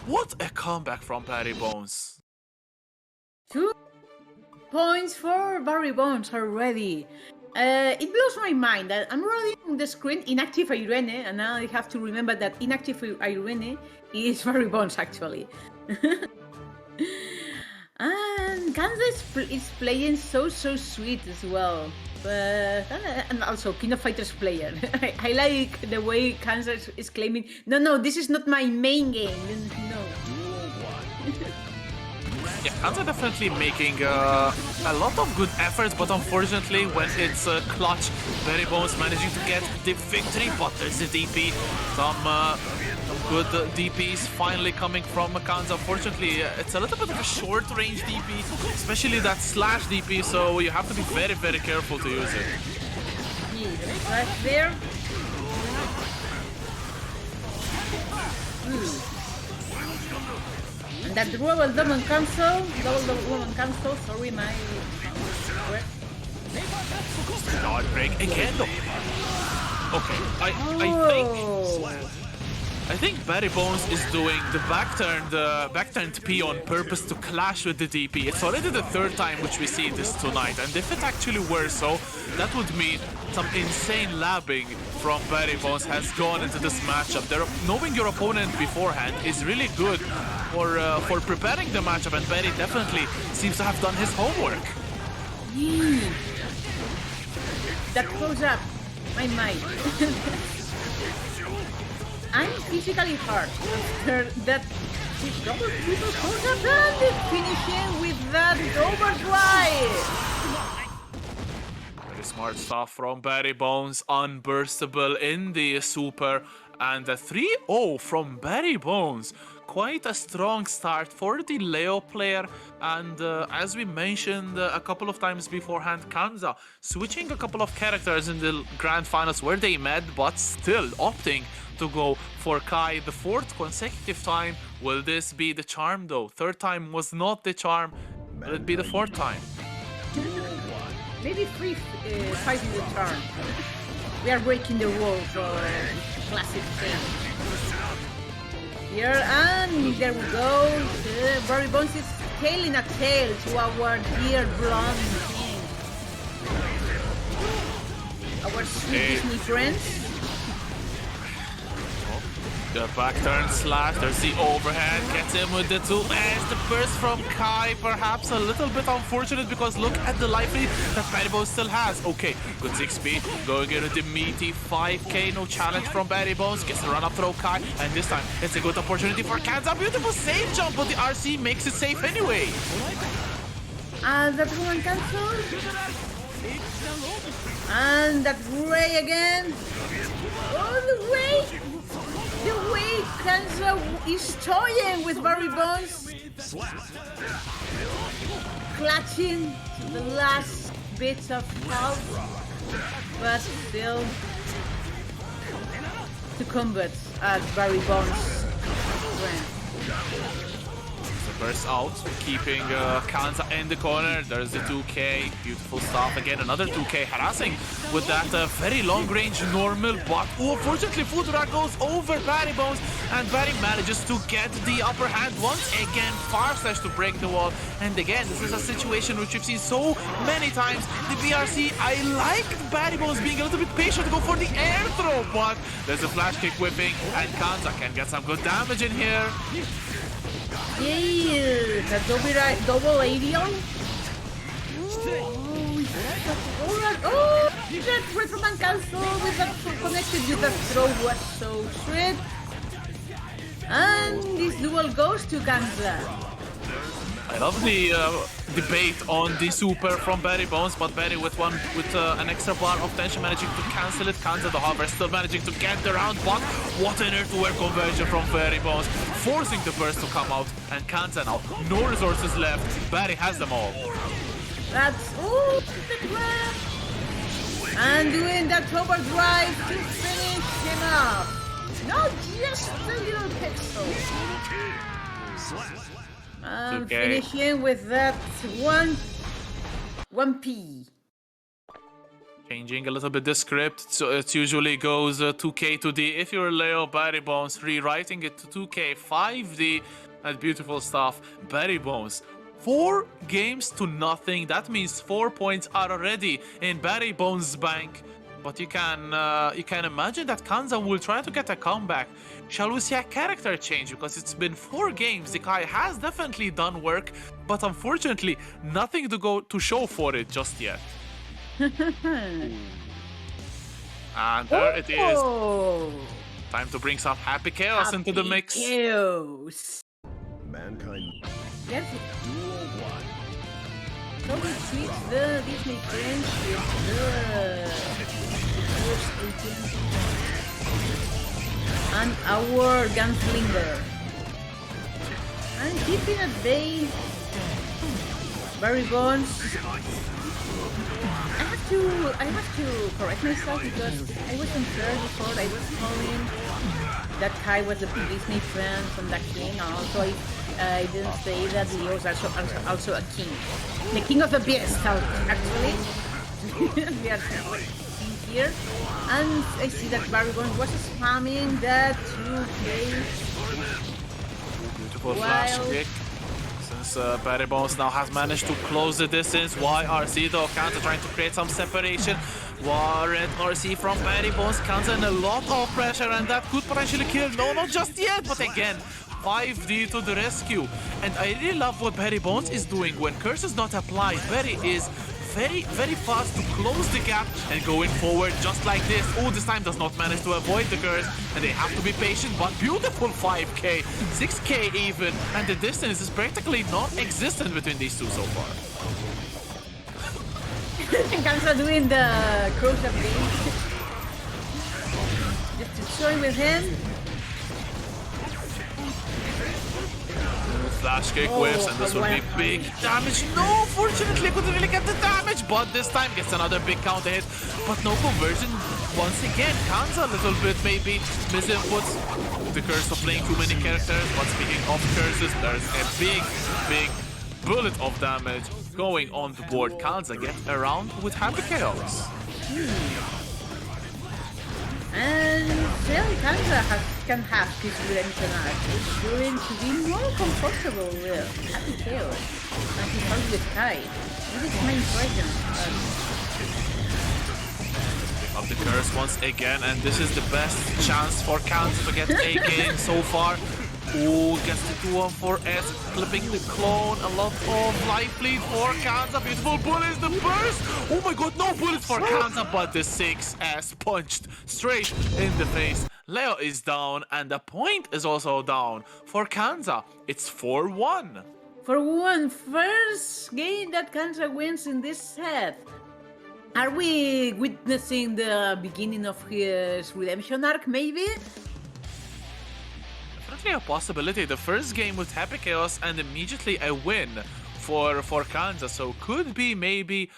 What a comeback from Barrybones. 2 points for Barrybones already. It blows my mind that I'm running on the screen inactive Irene, and now I have to remember that inactive Irene is Barrybones actually. And Kanza is playing so sweet as well. And also King of Fighters player. I like the way Kanza is claiming, no, this is not my main game. No. Yeah, Kanza definitely making a lot of good efforts, but unfortunately when it's clutch, Barrybones managing to get the victory, but there's the DP. Some good DPs finally coming from Kanza. Unfortunately, it's a little bit of a short-range DP, especially that slash DP, so you have to be very careful to use it. Right there. And that double woman cancel, sorry, my... Not break again though. Okay, I think Barrybones is doing the backturned P on purpose to clash with the DP. It's already the third time which we see this tonight, and if it actually were so, that would mean some insane labbing from Barrybones has gone into this matchup. Knowing your opponent beforehand is really good for preparing the matchup, and Barry definitely seems to have done his homework. That close up, my mind. I'm physically hurt after that double triple close up and finishing with that overdrive. Very smart stuff from Barrybones, unburstable in the super, and a 3-0 from Barrybones. Quite a strong start for the Leo player, and as we mentioned a couple of times beforehand, Kanza switching a couple of characters in the grand finals where they met, but still opting to go for Kai the fourth consecutive time. Will this be the charm though? Third time was not the charm. Will it be the fourth time? Maybe five is the charm. We are breaking the rules for classic thing. Here, and there we go. Barrybones is telling a tale to our dear blonde king. Our sweet Disney friends. The back turn slash, there's the overhand, gets him with the two, and the burst from Kai, perhaps a little bit unfortunate because look at the life lead that Barrybones still has. Okay, good 6-speed, going into the meaty 5k, no challenge from Barrybones, gets the run up throw Kai, and this time it's a good opportunity for Kanza. Beautiful safe jump, but the RC makes it safe anyway. And that one cancelled. And that Ray again. Oh, the Ray! The way Kanza is toying with Barrybones, clutching to the last bits of health, but still to combat at Barrybones' strength. Burst out, keeping Kanza in the corner. There's the 2k, beautiful stuff. Again, another 2k harassing with that very long range normal, but unfortunately Fudora goes over Barrybones, and Barry manages to get the upper hand once again. Far slash to break the wall, and again, this is a situation which we've seen so many times. The BRC, I like Barrybones being a little bit patient to go for the air throw, but there's a flash kick whipping, and Kanza can get some good damage in here. Yeah, that double aerial. Oh, that Retroman cancel with that connected with that throw was so sweet. And this duel goes to Kanza. I love the debate on the super from Barrybones, but Barry with an extra bar of tension managing to cancel it. Kanza, the hover, still managing to get the round, but what an air-to-air conversion from Barrybones, forcing the burst to come out, and Kanza now, no resources left. Barry has them all. That's the grab. And doing that overdrive to finish him off. Not just a little pixel. Finishing with that 1P. Changing a little bit the script, so it usually goes 2k to D if you're Leo. Barrybones rewriting it to 2k 5D. That beautiful stuff. Barrybones 4 games to nothing. That means 4 points are already in Barrybones' bank. But you can imagine that Kanza will try to get a comeback. Shall we see a character change? Because it's been 4 games. The guy has definitely done work, but unfortunately, nothing to show for it just yet. And there it is. Time to bring some happy chaos into the mix. Chaos. Mankind. Yes. Duel 1. So we treat the Disney French with the first agent and our gunslinger. And keeping at bay Barrybones. I have to correct myself because I was unfair before. I was calling that Kai was the Disney friend from the king, and also I didn't say that Leo is also a king. The king of the beast, actually. We are king here. And I see that Barrybones was spamming that 2K. Beautiful flash kick. Since Barrybones now has managed to close the distance, YRC though, Kanza trying to create some separation. Warren RC from Barrybones, Kanza in a lot of pressure, and that could potentially kill. No, not just yet, but again, 5D to the rescue. And I really love what Barrybones is doing. When curse is not applied, Barry is very fast to close the gap and going forward just like this. Oh, this time does not manage to avoid the curse, and they have to be patient, but beautiful 5k, 6k even, and the distance is practically non-existent between these two so far. Kanza doing the cross up game. Just to join with him. Flash kick whiffs, and this will be big damage. No, fortunately couldn't really get the damage, but this time gets another big counter hit, but no conversion once again. Kanza a little bit maybe misinputs the curse of playing too many characters, but speaking of curses, there's a big bullet of damage going on the board. Kanza get around with happy chaos. And still Kanza can have his redemption arc. It's going to be more comfortable with happy chaos and he found the sky. This is my impression. Of the curse once again, and this is the best chance for Kanza to get a game so far. Ooh, gets the 2-1-4S, flipping the clone, a lot of life lead for Kanza. Beautiful bullets, the burst! Oh my god, no bullets for Kanza, but the 6S punched straight in the face. Leo is down, and the point is also down for Kanza. It's 4-1. For one first game that Kanza wins in this set. Are we witnessing the beginning of his redemption arc, maybe? Definitely a possibility. The first game with Happy Chaos and immediately a win for Kanza. So could be maybe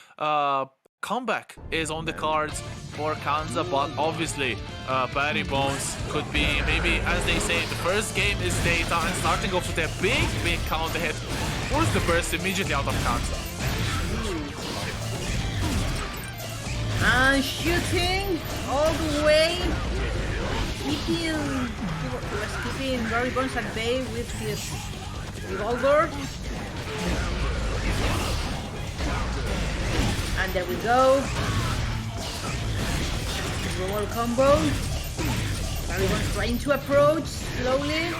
comeback is on the cards for Kanza, but obviously Barrybones could be maybe, as they say, the first game is data, and starting off with a big counter hit. Force the burst immediately out of Kanza. And shooting all the way, keeping Barrybones at bay with his revolver. And there we go. Roll combo. Barrybones trying to approach slowly.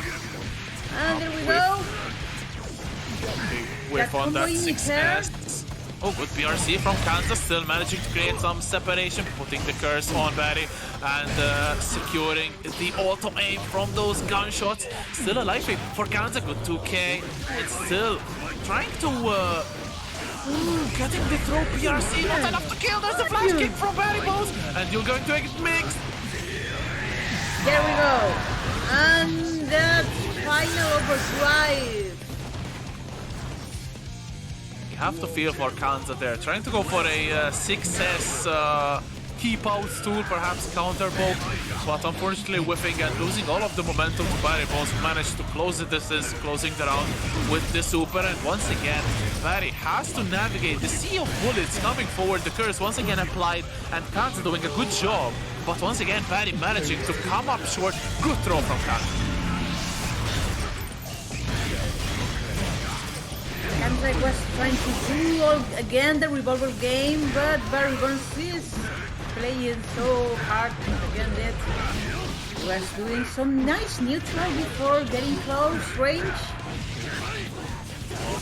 And there we go. Whiff on that 6S. Oh, good PRC from Kanza, still managing to create some separation, putting the curse on Barry and securing the auto aim from those gunshots. Still a life lead for Kanza, good 2k. It's still trying to getting the throw PRC, not enough to kill. There's a flash kick from Barrybones, and you're going to get mixed. There we go. And that final overdrive. You have to feel for Kanza there, trying to go for a 6S keep out tool, perhaps counter poke, but unfortunately whiffing and losing all of the momentum to Barrybones, who managed to close the distance, closing the round with the super. And once again, Barry has to navigate the sea of bullets coming forward. The curse once again applied, and Kanza doing a good job, but once again Barry managing to come up short. Good throw from Kanza. Kanza was trying to do again the revolver game, but Barrybones is playing so hard against it. He was doing some nice neutral before getting close range.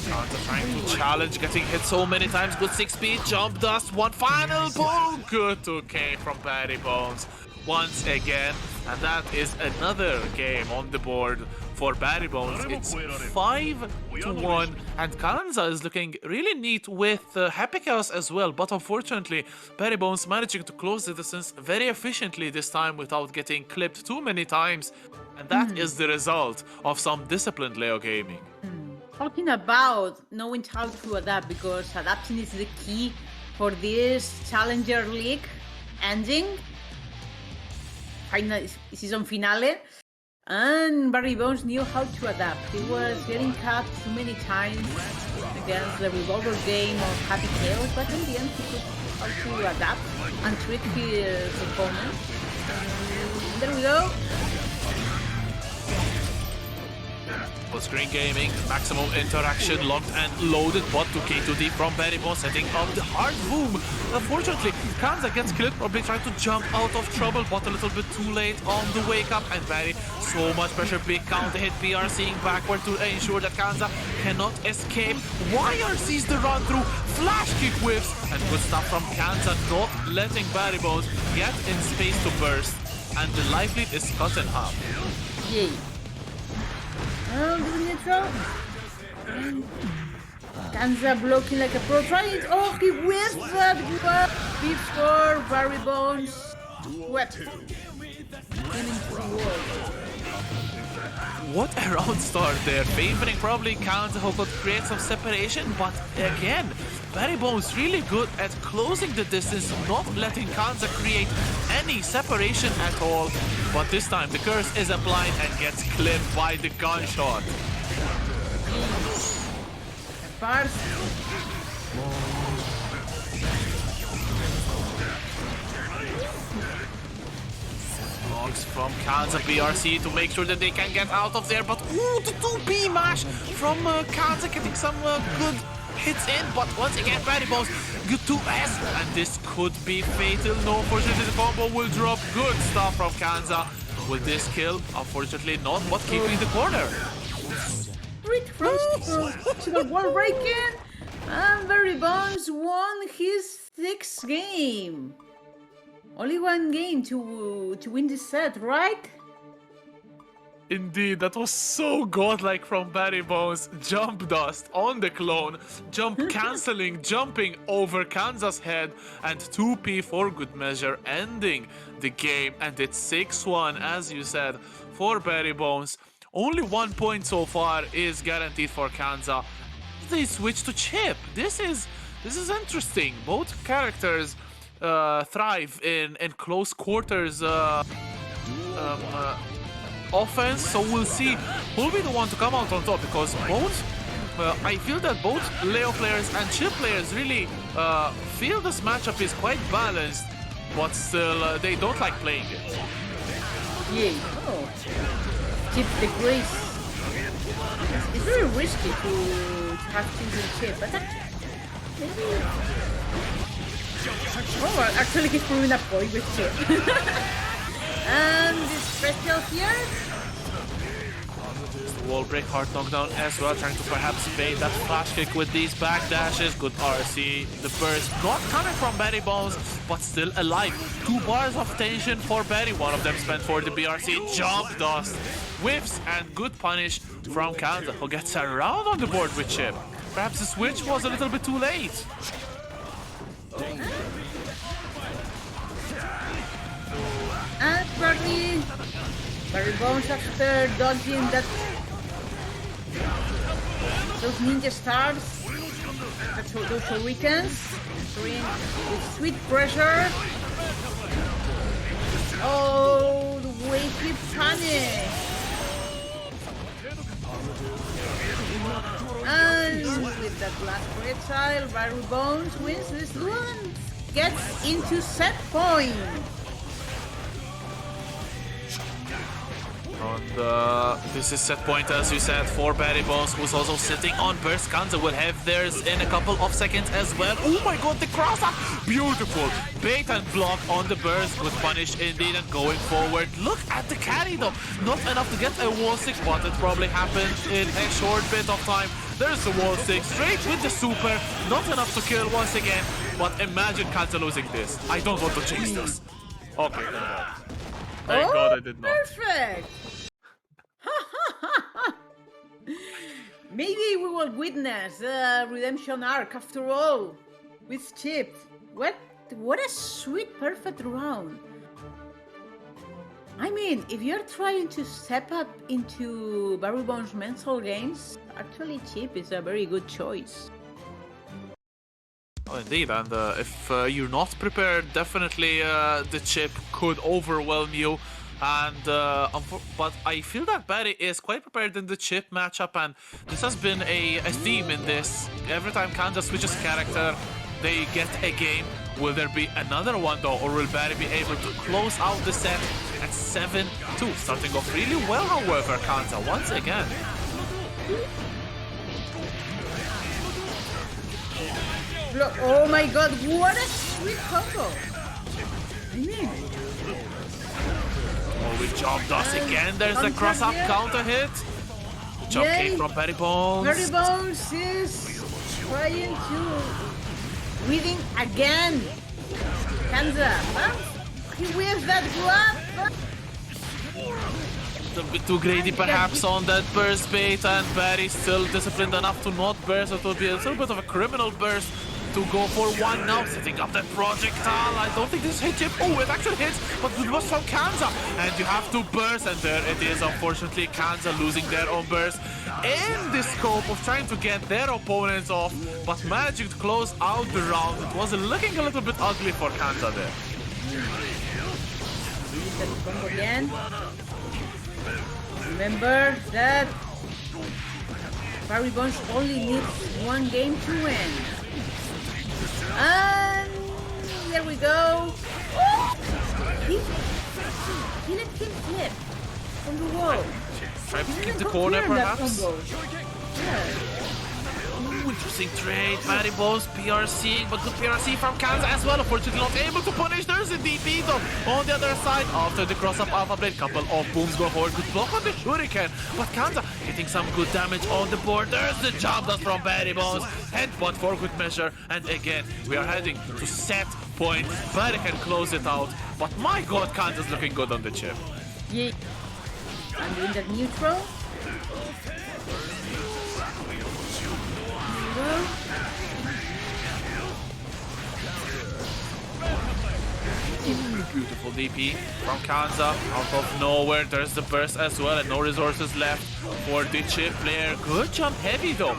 Kanza trying to challenge, getting hit so many times. Good 6-speed, jump dust, one final pull. Good 2K from Barrybones once again. And that is another game on the board for Barrybones. It's 5-1, and Kanza is looking really neat with Happy Chaos as well. But unfortunately, Barrybones managing to close the distance very efficiently this time without getting clipped too many times. And that is the result of some disciplined Leo gaming. Talking about knowing how to adapt, because adapting is the key for this Challenger League ending. Final season finale. And Barrybones knew how to adapt. He was getting cut too many times against the revolver game of Happy Chaos, but in the end he could how to adapt and trick his opponent. And there we go. Screen gaming, maximum interaction, locked and loaded, but 2K to deep from Barrybones, setting up the hard boom. Unfortunately, Kanza gets clipped, probably trying to jump out of trouble, but a little bit too late on the wake up. And Barry, so much pressure, big counter hit, BRCing backward to ensure that Kanza cannot escape. YRC's the run through, flash kick whiffs, and good stuff from Kanza, not letting Barrybones get in space to burst. And the life lead is cut in half. Yay. Oh, the neutral. Kanza blocking like a pro. Trying. Oh, he whiffed that one before Barrybones swept him into the wall. What a round start there, favoring probably Kanza, who could create some separation, but again, Barrybones really good at closing the distance, not letting Kanza create any separation at all. But this time the curse is applied and gets clipped by the gunshot. First. Blocks from Kanza BRC to make sure that they can get out of there, but ooh, the 2P mash from Kanza getting some good hits in, but once again Barrybones, good 2S, and this could be fatal. No, unfortunately the combo will drop. Good stuff from Kanza with this kill. Unfortunately not, but keeping the corner. Great first wall breaking, and Barrybones won his 6th game. Only one game to win this set, right? Indeed, that was so godlike from Barrybones. Jump dust on the clone, jump cancelling, jumping over Kanza's head, and 2P for good measure, ending the game. And it's 6-1, as you said, for Barrybones. Only 1 point so far is guaranteed for Kanza. They switch to Chip. This is interesting. Both characters thrive in close quarters offense, so we'll see who'll be the one to come out on top, because both I feel that both Leo players and Chip players really feel this matchup is quite balanced, but still they don't like playing it. Yay. Oh. Chip the Grace. It's very risky to have chosen Chip, but maybe. Oh, actually he's proving a point with Chip. And the special here. Wall break, hard knockdown as well, trying to perhaps bait that flash kick with these back dashes. Good RC, the burst not coming from Barrybones, but still alive. 2 bars of tension for Barry, one of them spent for the BRC. Jump dust, whiffs, and good punish from Kanza, who gets around on the board with Chip. Perhaps the switch was a little bit too late. And Barrybones after dodging those ninja stars, those shurikens, with sweet pressure. Oh, the way he punished. And with that last projectile, Barrybones wins this one, gets into set point. And this is set point, as you said, for Barrybones, who's also sitting on burst. Kanza will have theirs in a couple of seconds as well. Oh my god, the cross up! Beautiful! Bait and block on the burst with punish indeed, and going forward. Look at the carry though! Not enough to get a wall 6, but it probably happened in a short bit of time. There's the wall 6, straight with the super. Not enough to kill once again, but imagine Kanza losing this. I don't want to jinx this. Okay, thank God I did not. Perfect! Maybe we will witness a redemption arc after all with Chip. What a sweet, perfect round. I mean, if you're trying to step up into Barrybones' mental games, actually Chip is a very good choice. Oh, indeed, and if you're not prepared, definitely the Chip could overwhelm you. And but I feel that Barry is quite prepared in the Chip matchup, and this has been a theme in this. Every time Kanza switches character, they get a game. Will there be another one though, or will Barry be able to close out the set at 7-2? Starting off really well, however, Kanza once again. Look, oh my god, what a sweet combo! I mean, Oh, we jumped us again. There's the cross-up counter hit. Jump kick from Barrybones. Barrybones is trying to reading again. Kanza, he wears that glove. A bit too greedy perhaps on that burst bait, and Barry still disciplined enough to not burst. It will be a little bit of a criminal burst to go for one now, setting up that projectile. I don't think this hit him. Oh, it actually hits, but it was from Kanza. And you have to burst, and there it is. Unfortunately, Kanza losing their own burst in the scope of trying to get their opponents off, but managing to close out the round. It was looking a little bit ugly for Kanza there. Again. Remember that Barrybones only needs one game to win. And there we go. He let him flip from the wall. Try to keep the corner perhaps. Ooh, interesting trade. Barrybones PRC, but good PRC from Kanza as well. Unfortunately not able to punish. There's a DP though on the other side. After the cross up Alpha Blade, couple of booms go forward. Good block on the Shuriken, but Kanza getting some good damage on the board. There's the jump dust from Barrybones. Headbutt for good measure. And again, we are heading to set point. Barry can close it out. But my god, Kanza's looking good on the chip. Yeah. I'm doing that neutral. Beautiful DP from Kanza out of nowhere. There's the burst as well, and no resources left for the chip player. Good jump heavy though.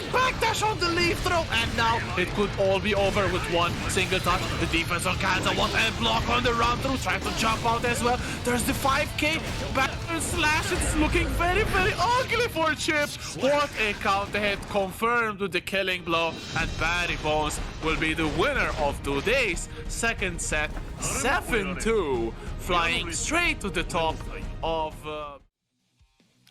Backdash on the leaf throw, and now it could all be over with one single touch. The defense on Kanza, what a block on the run through, trying to jump out as well. There's the 5k back slash. It's looking very, very ugly for Chip. What a counter hit, confirmed with the killing blow, and Barrybones will be the winner of today's second set, 7-2, flying straight to the top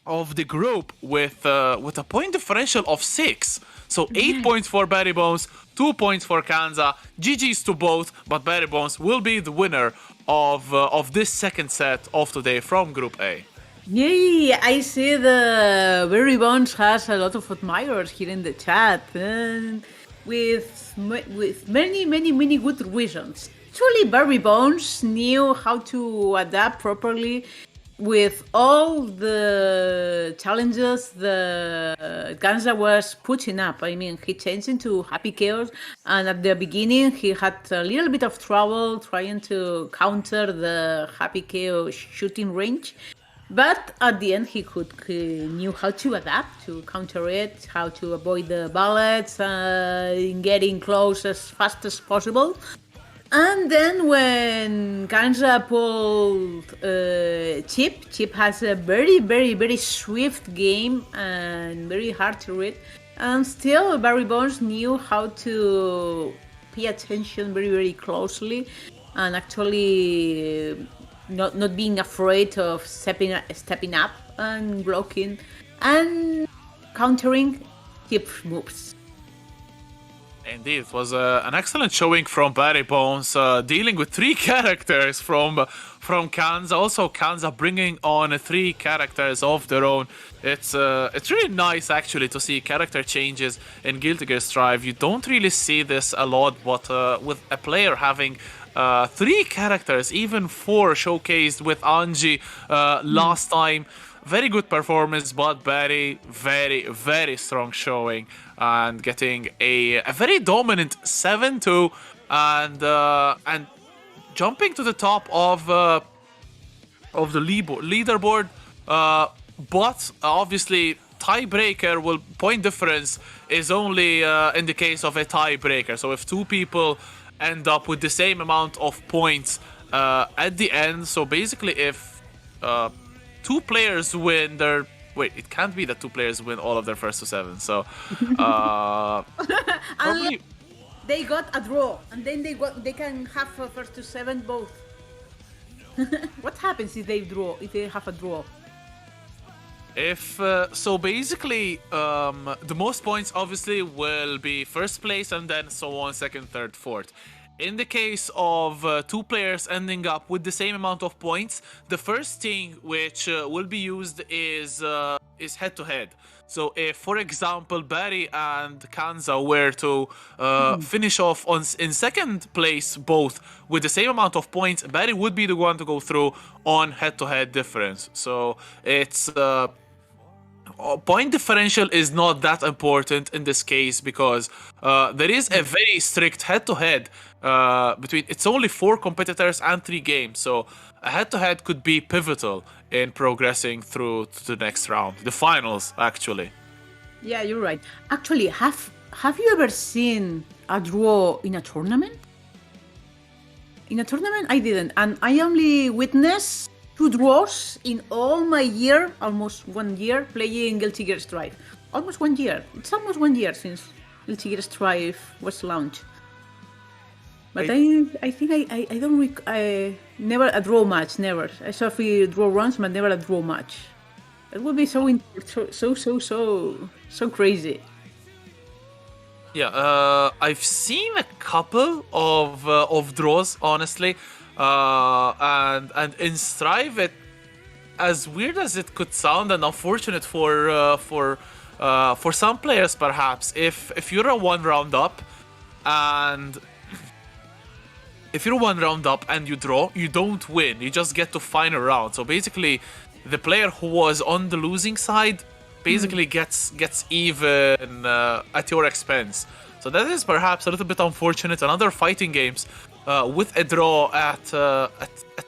of the group with a point differential of 6. So 8 points for Barrybones, 2 points for Kanza. GG's to both, but Barrybones will be the winner of this second set of today from Group A. Yay! I see the Barrybones has a lot of admirers here in the chat, and with many good reasons. Actually, Barrybones knew how to adapt properly with all the challenges the Kanza was putting up. I mean, he changed into Happy Chaos, and at the beginning he had a little bit of trouble trying to counter the Happy Chaos shooting range. But at the end, he knew how to adapt, to counter it, how to avoid the bullets, getting close as fast as possible. And then when Kanza pulled Chip has a very swift game and very hard to read. And still, Barrybones knew how to pay attention very closely and actually not being afraid of stepping up and blocking and countering hip moves. Indeed, it was an excellent showing from Barrybones, dealing with 3 characters from Kanza. Also, Kanza bringing on 3 characters of their own. It's really nice actually to see character changes in Guilty Gear Strive. You don't really see this a lot, but with a player having 3 characters, even 4 showcased with Anji last time. Very good performance, but very, very strong showing, and getting a very dominant 7-2, and jumping to the top of the leaderboard. But obviously, tiebreaker point difference is only in the case of a tiebreaker. So if 2 people end up with the same amount of points at the end, so basically if 2 players win their... Wait, it can't be that 2 players win all of their first to 7. So, probably... They got a draw, and then they can have a first to 7 both. What happens if they have a draw? If so, basically, the most points obviously will be first place, and then so on, second, third, fourth. In the case of 2 players ending up with the same amount of points, the first thing which will be used is head-to-head. So if, for example, Barry and Kanza were to finish off in second place both with the same amount of points, Barry would be the one to go through on head-to-head difference. So it's... point differential is not that important in this case, because there is a very strict head-to-head between... It's only 4 competitors and 3 games, so a head-to-head could be pivotal in progressing through to the next round, the finals, actually. Yeah, you're right. Actually, have you ever seen a draw in a tournament? In a tournament, I didn't, and I only witnessed 2 draws in all my year, almost 1 year, playing Guilty Gear Strive. Almost 1 year. It's almost 1 year since Guilty Gear Strive was launched. But I think I don't never a draw match, never. I saw a few draw runs, but never a draw match. It would be so crazy. Yeah, I've seen a couple of draws, honestly. And in Strive, it, as weird as it could sound and unfortunate for some players perhaps, if you're a 1 round up and you draw, you don't win, you just get to final round. So basically the player who was on the losing side basically gets even at your expense. So that is perhaps a little bit unfortunate. In other fighting games, with a draw at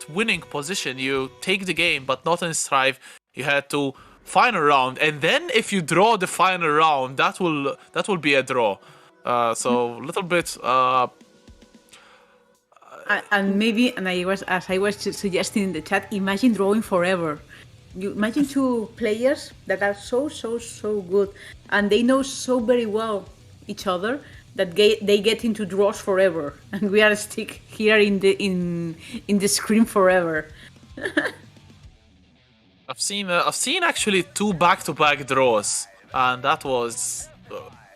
winning position, you take the game, but not in Strive. You had to final round, and then if you draw the final round, that will be a draw. So a little bit. And as I was suggesting in the chat, imagine drawing forever. You imagine 2 players that are so good, and they know so very well each other, that they get into draws forever, and we are stuck here in the screen forever. I've seen actually 2 back-to-back draws, and that was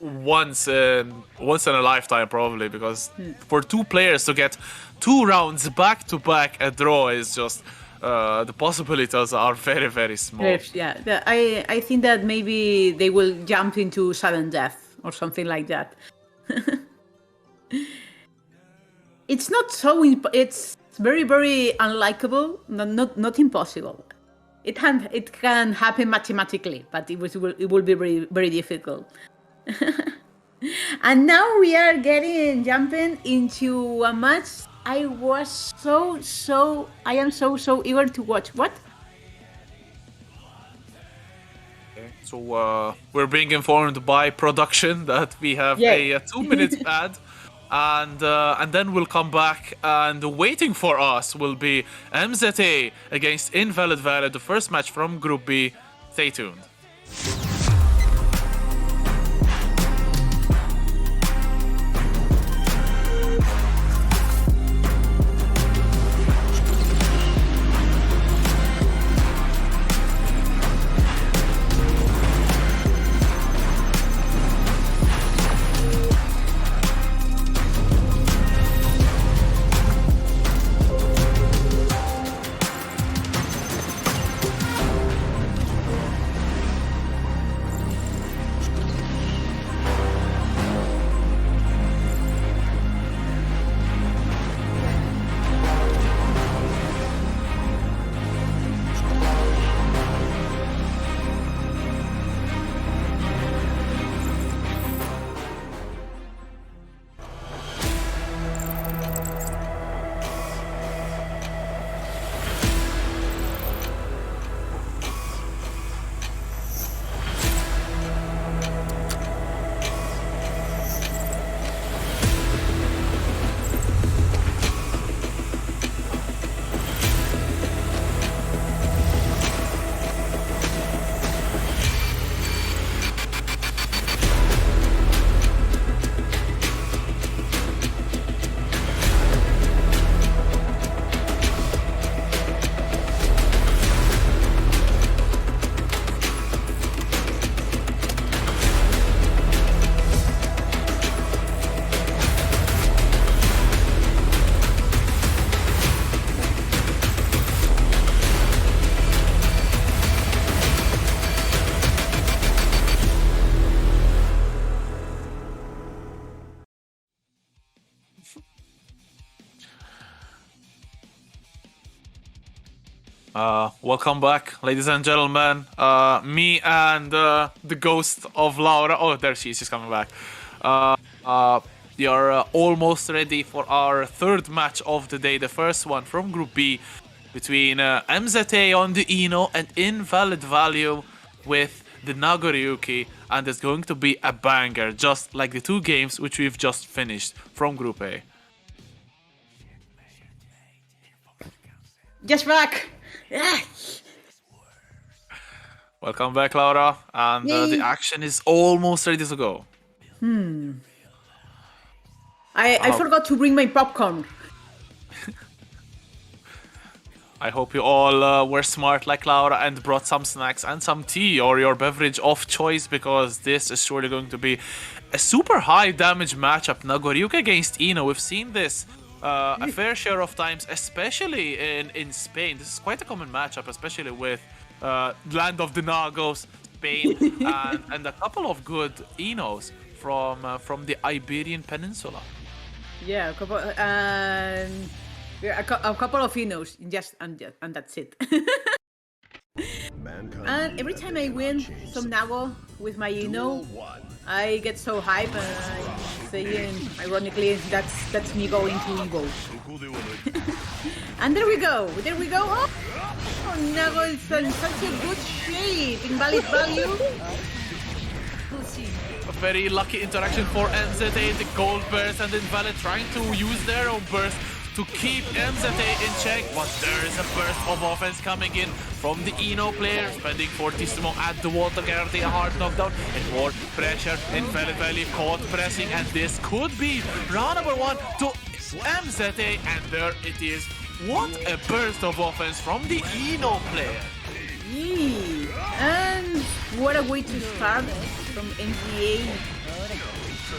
once in a lifetime probably, because for 2 players to get 2 rounds back-to-back a draw is just the possibilities are very, very small. Yeah, I think that maybe they will jump into sudden death or something like that. It's not so. It's very, very unlikable. Not impossible. It can happen mathematically, but it will be very, very difficult. And now we are jumping into a match. I am so eager to watch. What? So we're being informed by production that we have a 2-minute ad, and then we'll come back, and waiting for us will be MZA against InvalidValue, the first match from Group B. Stay tuned. Welcome back, ladies and gentlemen. Me and the ghost of Laura. Oh, there she is. She's coming back. We are almost ready for our third match of the day. The first one from Group B between MZA on the Ino and InvalidValue with the Nagoriyuki. And it's going to be a banger, just like the two games which we've just finished from Group A. Just back. Ah. Welcome back, Laura. And the action is almost ready to go. I forgot to bring my popcorn. I hope you all were smart like Laura and brought some snacks and some tea or your beverage of choice, because this is surely going to be a super high damage matchup. Nagoriyuki against Ino. We've seen this a fair share of times, especially in Spain. This is quite a common matchup, especially with Land of the Nagos, Spain, and a couple of good Inos from the Iberian Peninsula. Yeah, a couple of Inos, and that's it. Mankind And every time I win some Nago with my Ino, I get so hype, and I'm saying, ironically, that's me going to Evo. And there we go. Oh, Nago is in such a good shape. InvalidValue. A very lucky interaction for MZA, the gold burst, and Invalid trying to use their own burst to keep MZA in check, but there is a burst of offense coming in from the Ino player, spending Fortissimo at the wall to guarantee a hard knockdown, and more pressure. InvalidValue caught pressing, and this could be round number one to MZA, and there it is. What a burst of offense from the Ino player. And what a way to start from NGA.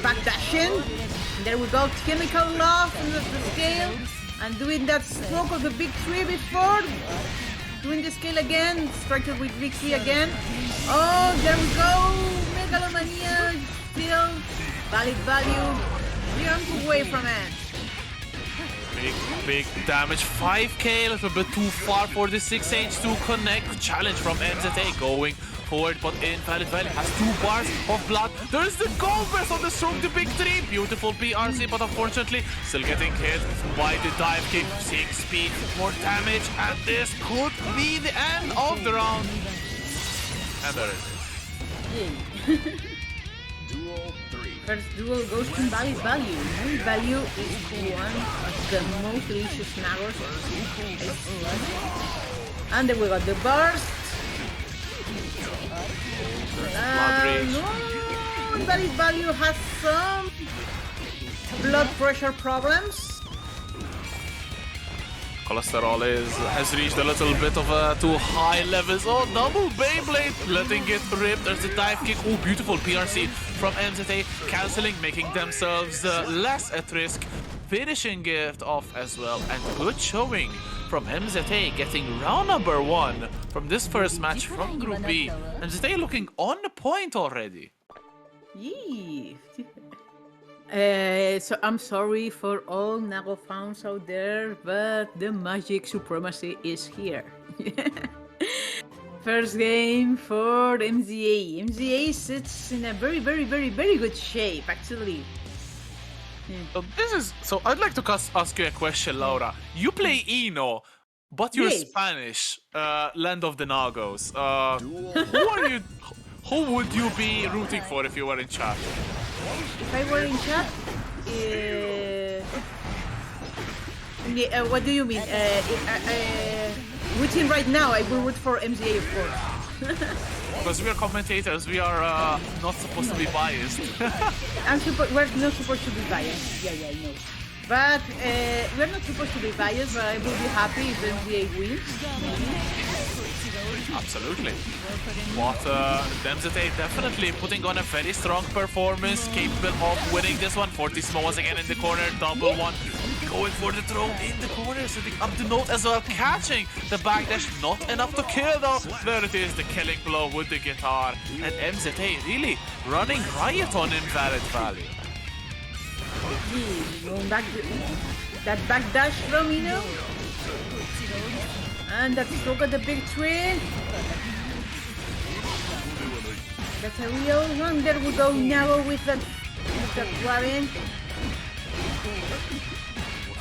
Backdashing. There we go. Chemical love on the scale. And doing that stroke of the big three before. Doing the scale again. Striker with victory again. Oh, there we go. Megalomania. Still. InvalidValue. 3 away from it. Big damage, 5k, a little bit too far for the 6H to connect. Challenge from MZA going forward, but InvalidValue has 2 bars of blood. There's the gold burst on the stroke, the big 3. Beautiful PRC, but unfortunately still getting hit by the dive kick. 6 speed, more damage, and this could be the end of the round. And there it is. Duel 3. First duel goes to InvalidValue. InvalidValue is one of the most delicious Nagos. And then we got the burst. InvalidValue has some blood pressure problems. Cholesterol has reached a little bit of too high levels. Oh, double Beyblade, letting it rip. There's the dive kick. Oh, beautiful PRC from MZA, cancelling, making themselves less at risk. Finishing it off as well, and good showing from MZA, getting round number 1 from this first match from Group B. MZA looking on the point already. Yee. So I'm sorry for all Nago fans out there, but the magic supremacy is here. First game for MZA. MZA sits in a very good shape, actually. So I'd like to ask you a question, Laura. You play Ino, but you're Yes. Spanish, Land of the Nagos. Who would you be rooting for if you were in chat? If I were in chat, what do you mean? Which team right now? I will root for MZA, of course. Because we are commentators, we are not supposed to be biased. We're not supposed to be biased. Yeah, I know. But we're not supposed to be biased, but I will be happy if MZA wins. Absolutely. But MZA definitely putting on a very strong performance, capable of winning this one. Fortissimo once again in the corner, double one. Going for the throw in the corner, setting up the note as well, catching the backdash. Not enough to kill though. There it is, the killing blow with the guitar. And MZA really running riot on InvalidValue. Going back that backdash from Ino. And let's look at the big tree. That's a real one. There we go now with that Robin.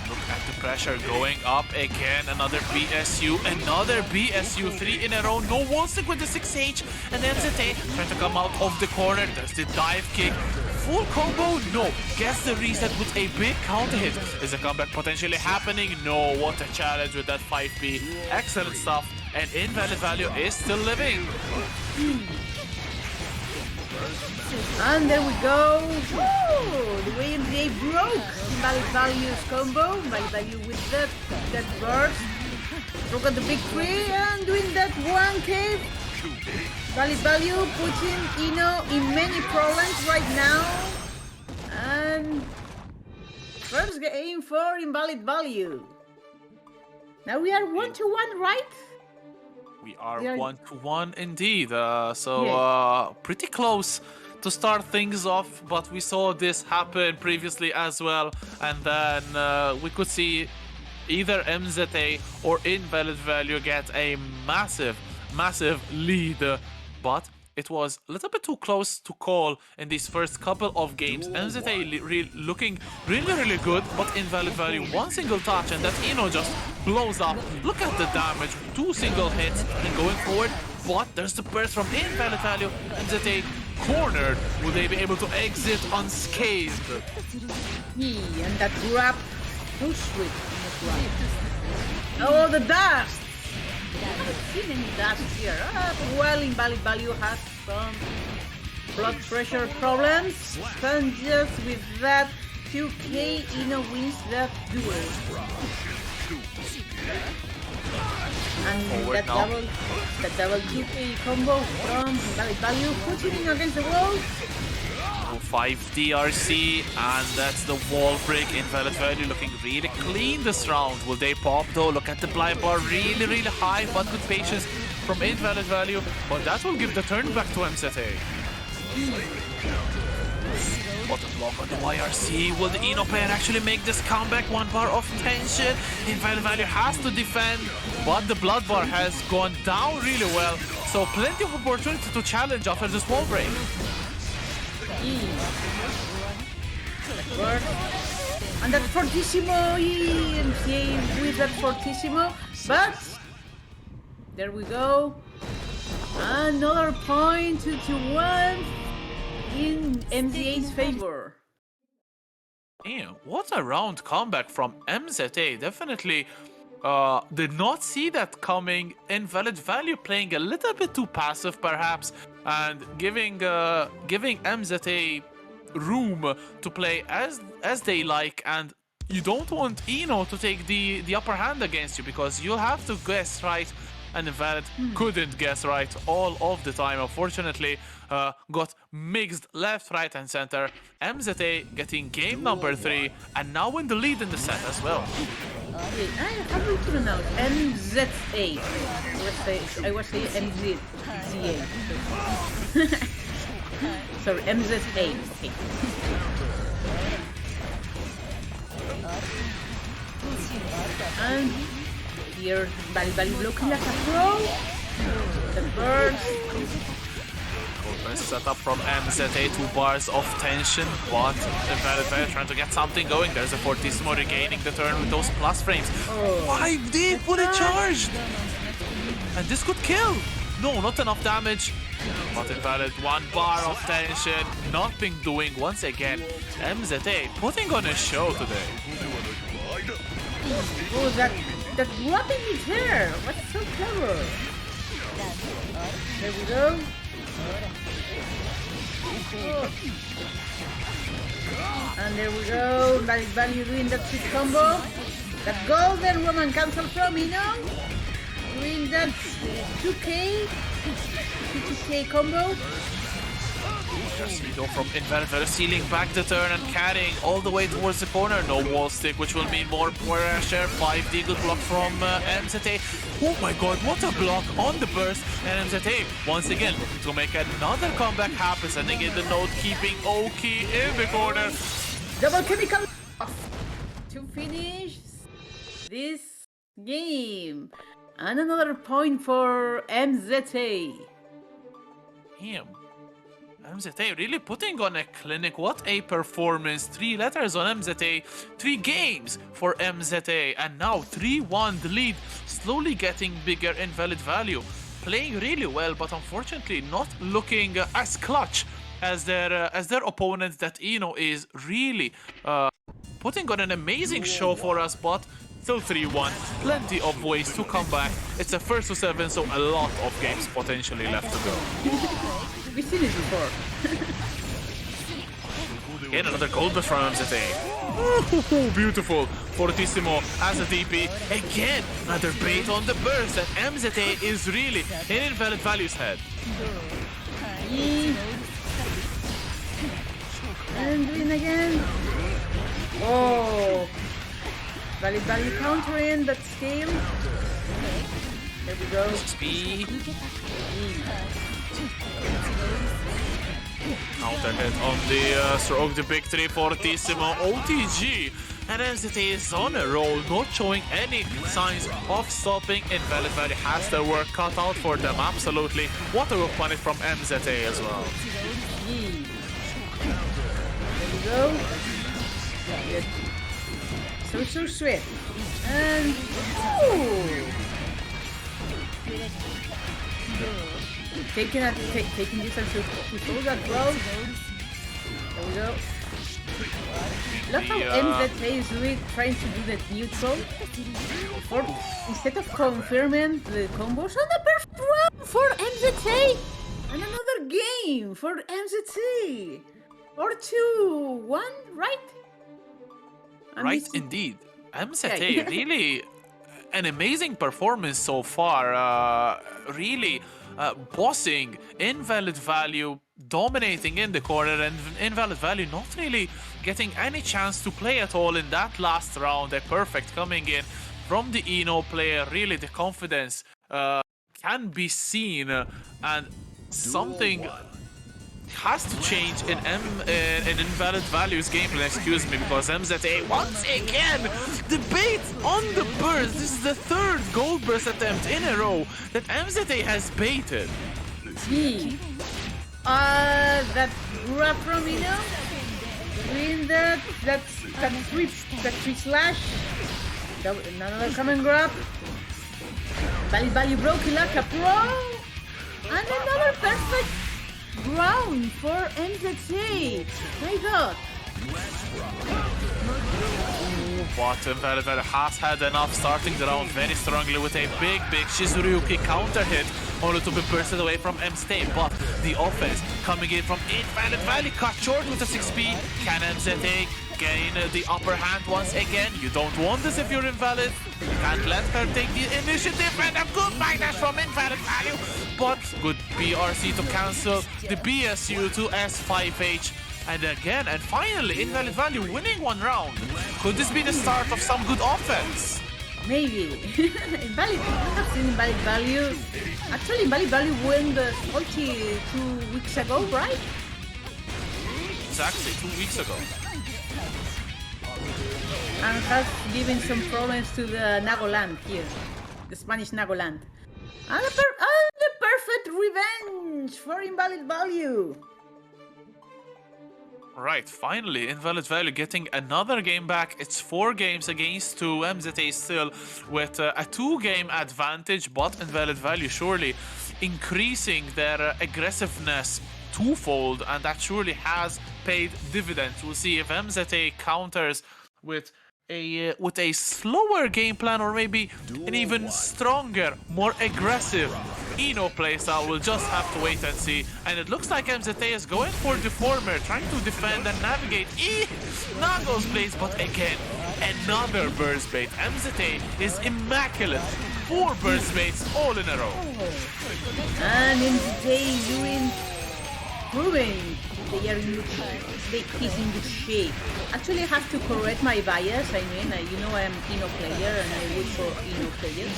Look at the pressure going up again. Another BSU, another BSU, 3 in a row. No wall stick with the 6H, and MZA trying to come out of the corner. There's the dive kick. Full combo? No. Gets the reset with a big counter hit. Is the comeback potentially happening? No. What a challenge with that 5B. Excellent stuff. And InvalidValue is still living. And there we go. Woo! The way MZA broke InvalidValue's combo. InvalidValue with that burst. Look at the big tree and doing that 1K. InvalidValue putting Ino in many problems right now. And first game for InvalidValue. Now we are 1-1, right? We are Yeah. 1-1 indeed. Pretty close to start things off, but we saw this happen previously as well. And then we could see either MZA or InvalidValue get a massive lead. But it was a little bit too close to call in these first couple of games. MZA looking really good, but InvalidValue one single touch and that Ino just blows up. Look at the damage, 2 single hits and going forward. But there's the burst from InvalidValue. MZA cornered. Will they be able to exit unscathed? And that grab, too sweet. Oh, the dust! I haven't seen any dust here. Well, InvalidValue has some blood pressure problems. And just with that 2K, Ino wins that duel. And Forward now. that double 2K combo from InvalidValue puts it in against the wall. 5 DRC, and that's the wall break. InvalidValue looking really clean this round. Will they pop though? Look at the blind bar, really high, but good patience from InvalidValue. But that will give the turn back to MZA. What a block on the YRC. Will the Ino player actually make this comeback? 1 bar of tension. InvalidValue has to defend, but the blood bar has gone down really well. So plenty of opportunity to challenge after this wall break. And that Fortissimo, MZA with that Fortissimo, but there we go. Another point, 2-1 in MZA's favor. Damn, what a round comeback from MZA. Definitely did not see that coming. InvalidValue playing a little bit too passive perhaps, and giving MZA room to play as they like, and you don't want Ino to take the upper hand against you because you'll have to guess right, and Invalid couldn't guess right all of the time. Unfortunately, got mixed left, right and center. MZA getting game number 3 and now in the lead in the set as well. How do you pronounce MZA? I was saying MZA. Sorry, MZA. Okay. And here, InvalidValue blocking like a pro. The burst. Nice setup from MZA, 2 bars of tension, but InvalidValue trying to get something going. There's a Fortissimo regaining the turn with those plus frames. 5D fully charged! And this could kill! No, not enough damage. But Invalid, 1 bar of tension, nothing doing once again. MZA putting on a show today. Oh, that wrapping his hair. What's so clever? There we go. And there we go. InvalidValue doing that sweet combo. That golden Roman cancel from Ino. Doing that 2K combo. Just go from InvalidValue sealing back the turn and carrying all the way towards the corner. No wall stick, which will mean more pressure. 5D good block from MZA. Oh my god, what a block on the burst. And MZA once again looking to make another comeback happen, sending in the note, keeping Oki in the corner. Double chemical to finish this game. And another point for MZA. Damn. MZA really putting on a clinic. What a performance. 3 letters on MZA. 3 games for MZA. And now 3-1 the lead. Slowly getting bigger in valid value. Playing really well, but unfortunately not looking as clutch as their opponent that is really putting on an amazing show for us, but still 3-1. Plenty of ways to come back. It's a first to 7, so a lot of games potentially left to go. We've seen it before. Again, another gold burst from MZA. Ooh, beautiful. Fortissimo as a DP. Again, another bait on the burst, and MZA is really in invalid value's head. And win again. Oh. Valid value countering that scale. There we go. XP. Counter hit on the stroke, the big 3 Fortissimo OTG. And MZA is on a roll, not showing any signs of stopping. Invalid Value has their work cut out for them, absolutely. What a work punish from MZA as well. There we go. Good. So sweet. And taking this and to throw that road. There we go. Look how MZA is doing, trying to do that neutral. Instead of confirming the combos, and the perfect run for MZA. And another game for MZA. 4-2-1, right? Right, indeed. MZA really an amazing performance so far. Really bossing invalid value, dominating in the corner, and invalid value not really getting any chance to play at all in that last round. A perfect coming in from the player. Really, the confidence can be seen, and something has to change in invalid values gameplay, excuse me, because MZA once again the bait on the burst. This is the 3rd gold burst attempt in a row that MZA has baited. That grab from doing that three slash. Another common grab. Valid value broken like a pro, and another perfect round for MZA. My God. But invalid value has had enough, starting the round very strongly with a big Shizuriyuki counter hit, only to be bursted away from MZA. But the offense coming in from invalid value, cut short with a 6P. Can MZA gain the upper hand once again? You don't want this if you're invalid. You can't let her take the initiative, and a good minus from invalid value. But good BRC to cancel the BSU to S5H. And again, and finally, invalid value winning one round. Could this be the start of some good offense? Maybe. Invalid. I have seen invalid value. Actually, invalid value won the ulti 2 weeks ago, right? Exactly, 2 weeks ago. And has given some problems to the Nagoland here, the Spanish Nagoland. And the perfect revenge for invalid value. Right, finally, invalid value getting another game back. It's 4 games against 2. MZA still with a 2-game advantage, but invalid value surely increasing their aggressiveness twofold, and that surely has paid dividends. We'll see if MZA counters with a slower game plan, or maybe an even stronger, more aggressive playstyle. We'll just have to wait and see. And it looks like MZA is going for the former, trying to defend and navigate Nago's plays, but again, another burst bait. MZA is immaculate. 4 burst baits all in a row. And MZA doing proving they are in good shape. He's in good shape. Actually, I have to correct my bias. I mean, you know, I am Ino player and I root for Ino players.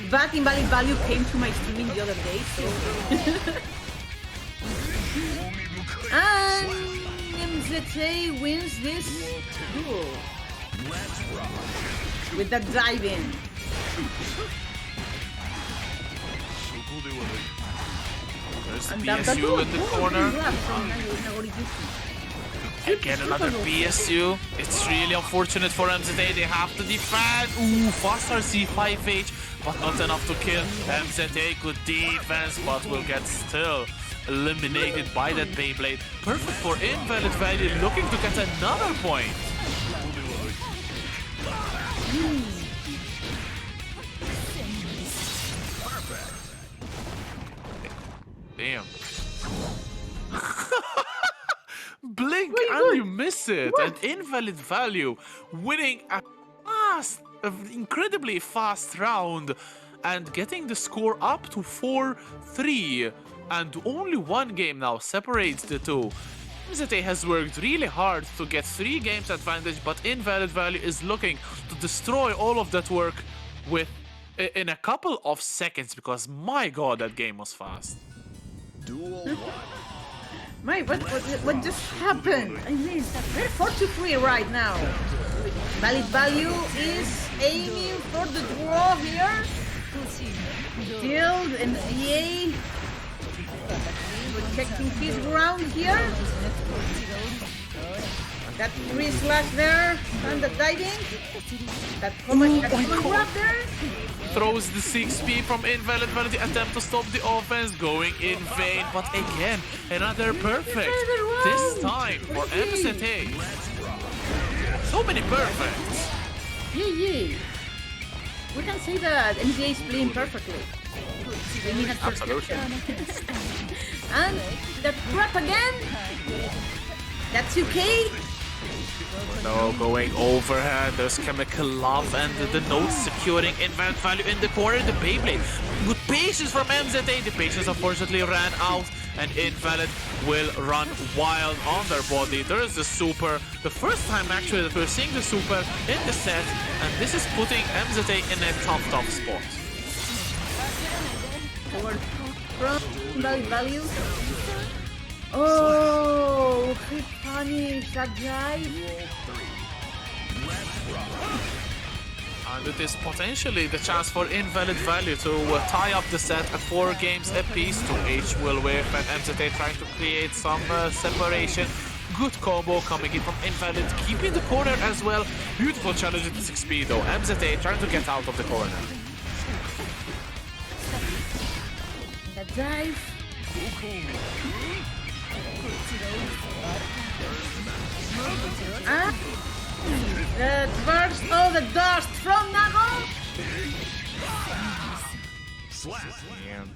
But invalid value came to my streaming the other day, so. And MZA wins this duel with that dive in. There's the And BSU in the corner. Nagoriyuki. Again, another BSU. It's really unfortunate for MZA. They have to defend. Ooh, fast RC 5H, but not enough to kill. MZA, good defense, but will get still eliminated by that Beyblade. Perfect for InvalidValue, looking to get another point. Damn. Blink and you miss it. What? And InvalidValue winning a incredibly fast round and getting the score up to 4-3. And only one game now separates the two. MZA has worked really hard to get 3 games advantage, but InvalidValue is looking to destroy all of that work in a couple of seconds, because my god, that game was fast. Duel 1. Mate, what just happened? I mean, we're 4-3 right now. InvalidValue is aiming for the draw here. Build and EA protecting his ground here. That 3 there, and the diving. That common grab there. Throws the 6P from InvalidValue, attempt to stop the offense, going in vain, but again, another perfect. This time for MZA. So many perfects. Yeah. We can say that MZA is playing perfectly. They need a Absolutely. And that grab again. That's okay. No, going overhead, there's Chemical Love and the notes securing InvalidValue in the corner, the Beyblade. Good patience from MZA, the patience unfortunately ran out, and Invalid will run wild on their body. There's the super, the first time actually that we're seeing the super in the set, and this is putting MZA in a tough spot. Forward from InvalidValue. Oh, he punished that guy. And it is potentially the chance for InvalidValue to tie up the set at 4 games apiece. 2H will whip, and MZA trying to create some separation. Good combo coming in from Invalid, keeping the corner as well. Beautiful challenge at 6 speed though. MZA trying to get out of the corner. The dive. Ah, the burst of the dust from Nago. And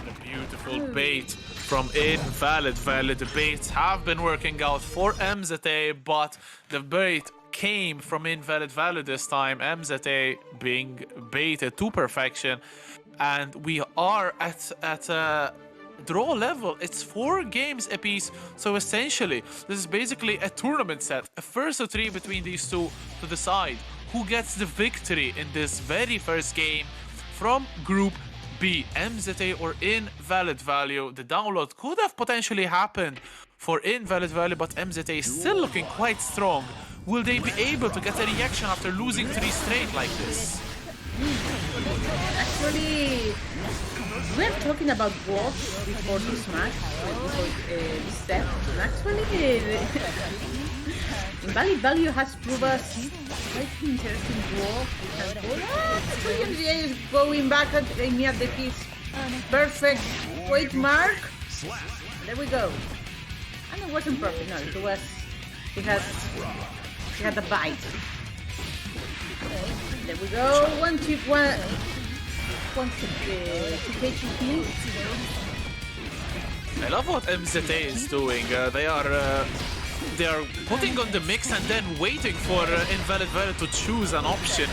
a beautiful bait from InvalidValue. The baits have been working out for MZA, but the bait came from InvalidValue this time. MZA being baited to perfection, and we are at a draw level. It's 4 games apiece, so essentially this is basically a tournament set, a first of 3 between these two to decide who gets the victory in this very first game from Group B, MZA or InvalidValue. The download could have potentially happened for InvalidValue, but MZA is still looking quite strong. Will they be able to get a reaction after losing 3 straight like this? Actually, we're talking about blocks before this match, before this set. And actually, InvalidValue has proved us quite interesting block. Actually, MZA is going back at me at the his perfect weight mark. There we go. And it wasn't perfect. No, it was. He had a bite. There we go. One to KTP. I love what MZA is doing. They are putting on the mix and then waiting for InvalidValue to choose an option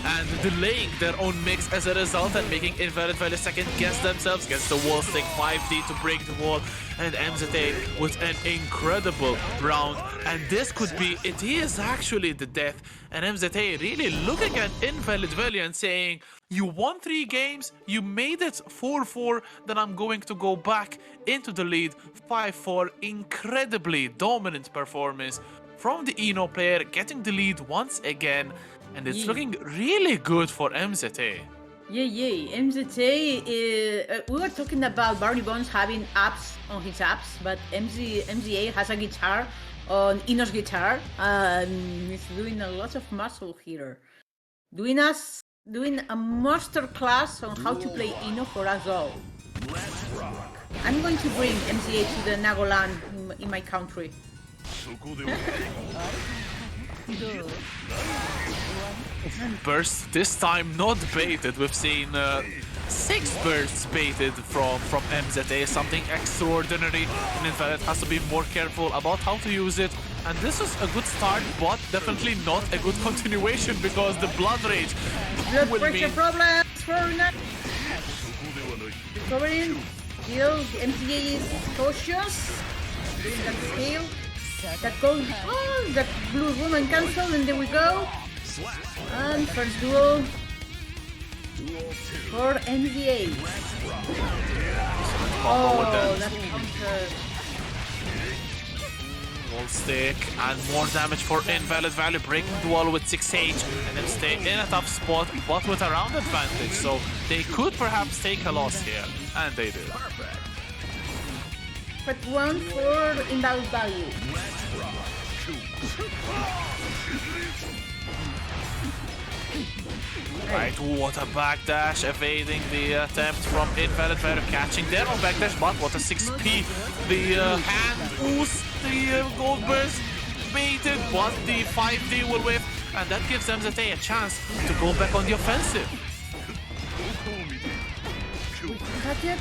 and delaying their own mix as a result, and making InvalidValue second guess themselves, gets the wall stick 5D to break the wall, and MZA with an incredible round. And this could be, it is actually the death, and MZA really looking at InvalidValue and saying, you won 3 games, you made it 4-4, then I'm going to go back into the lead 5-4. Incredibly dominant performance from the Eno player, getting the lead once again, and it's looking really good for MZA. Yeah. MZA, we were talking about Barrybones having apps on his apps, but MZA has a guitar on Ino's guitar, and he's doing a lot of muscle here. Doing a master class on how to play Ino for us all. I'm going to bring MZA to the Nagoland in my country. Burst this time not baited. We've seen 6 bursts baited from MZA, something extraordinary. And Invalid has to be more careful about how to use it. And this is a good start, but definitely not a good continuation because the Blood Rage Blood will pressure mean problems for Nag. Recovering. Still, MZA is cautious. Doing that skill. That goes. Oh, that blue woman cancel, and there we go. And first duel for MZA. Oh, that counter. wall stick and more damage for InvalidValue, breaking the wall with 6H and then stay in a tough spot, but with a round advantage. So they could perhaps take a loss here, and they did. But one for InvalidValue. Right, what a backdash, evading the attempt from InvalidValue, catching there on backdash, but what a 6P. The hand boost, the gold burst, baited, but the 5D will whip, and that gives MZA a chance to go back on the offensive. Cut it.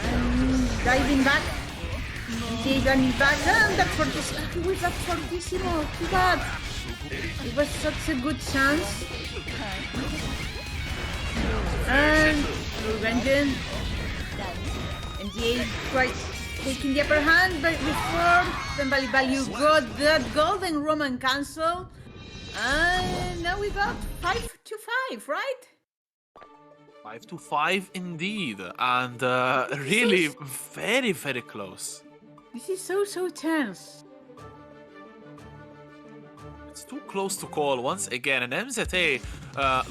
And diving back. Diving back, and that fortissimo. With that fortissimo, too bad. It was such a good chance. And Revenging. MZA tried taking the upper hand, but before InvalidValue got that golden Roman cancel. And now we got 5-5, right? 5-5 indeed, and really very, very close. This is so tense. It's too close to call once again, and MZA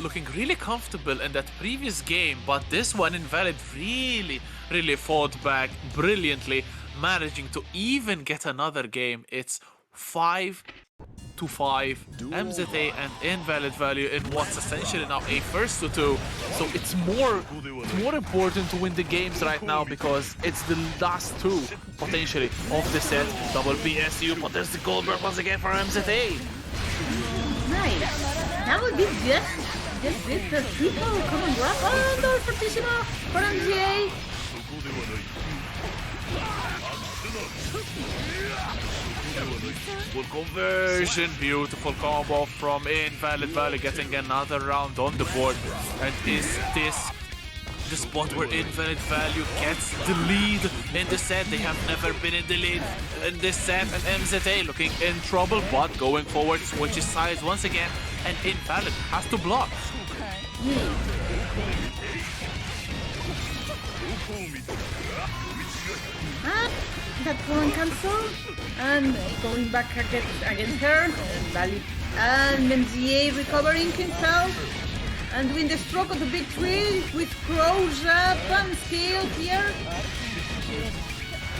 looking really comfortable in that previous game, but this one Invalid really fought back brilliantly, managing to even get another game. It's 5-5, MZA and InvalidValue in what's essentially now a first to two. So it's more important to win the games right now because it's the last two potentially of the set. Double PSU, but there's the Goldberg once again for MZA. Nice. That would be just the people come and grab. Oh no, fortissimo for MZA. Full conversion, beautiful combo from InvalidValue, getting another round on the board. And is this the spot where InvalidValue gets the lead in the set? They have never been in the lead in this set, and MZA looking in trouble, but going forward, switches sides once again, and Invalid has to block. That one cancel, and going back against her, and MZA recovering himself, and doing the stroke of the big tree with crows up and still here.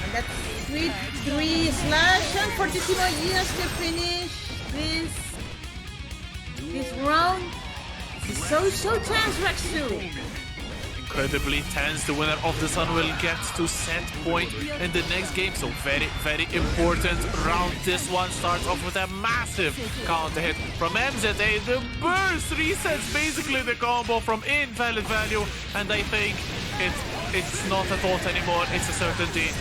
And that's 3 slash, and fortissimo just to finish this round. This is so tense, Rexu. Incredibly tense. The winner of the Sun will get to set point in the next game. So very important round. This one starts off with a massive counter hit from MZA. The burst resets basically the combo from InvalidValue, and I think it's not a thought anymore. It's a certainty.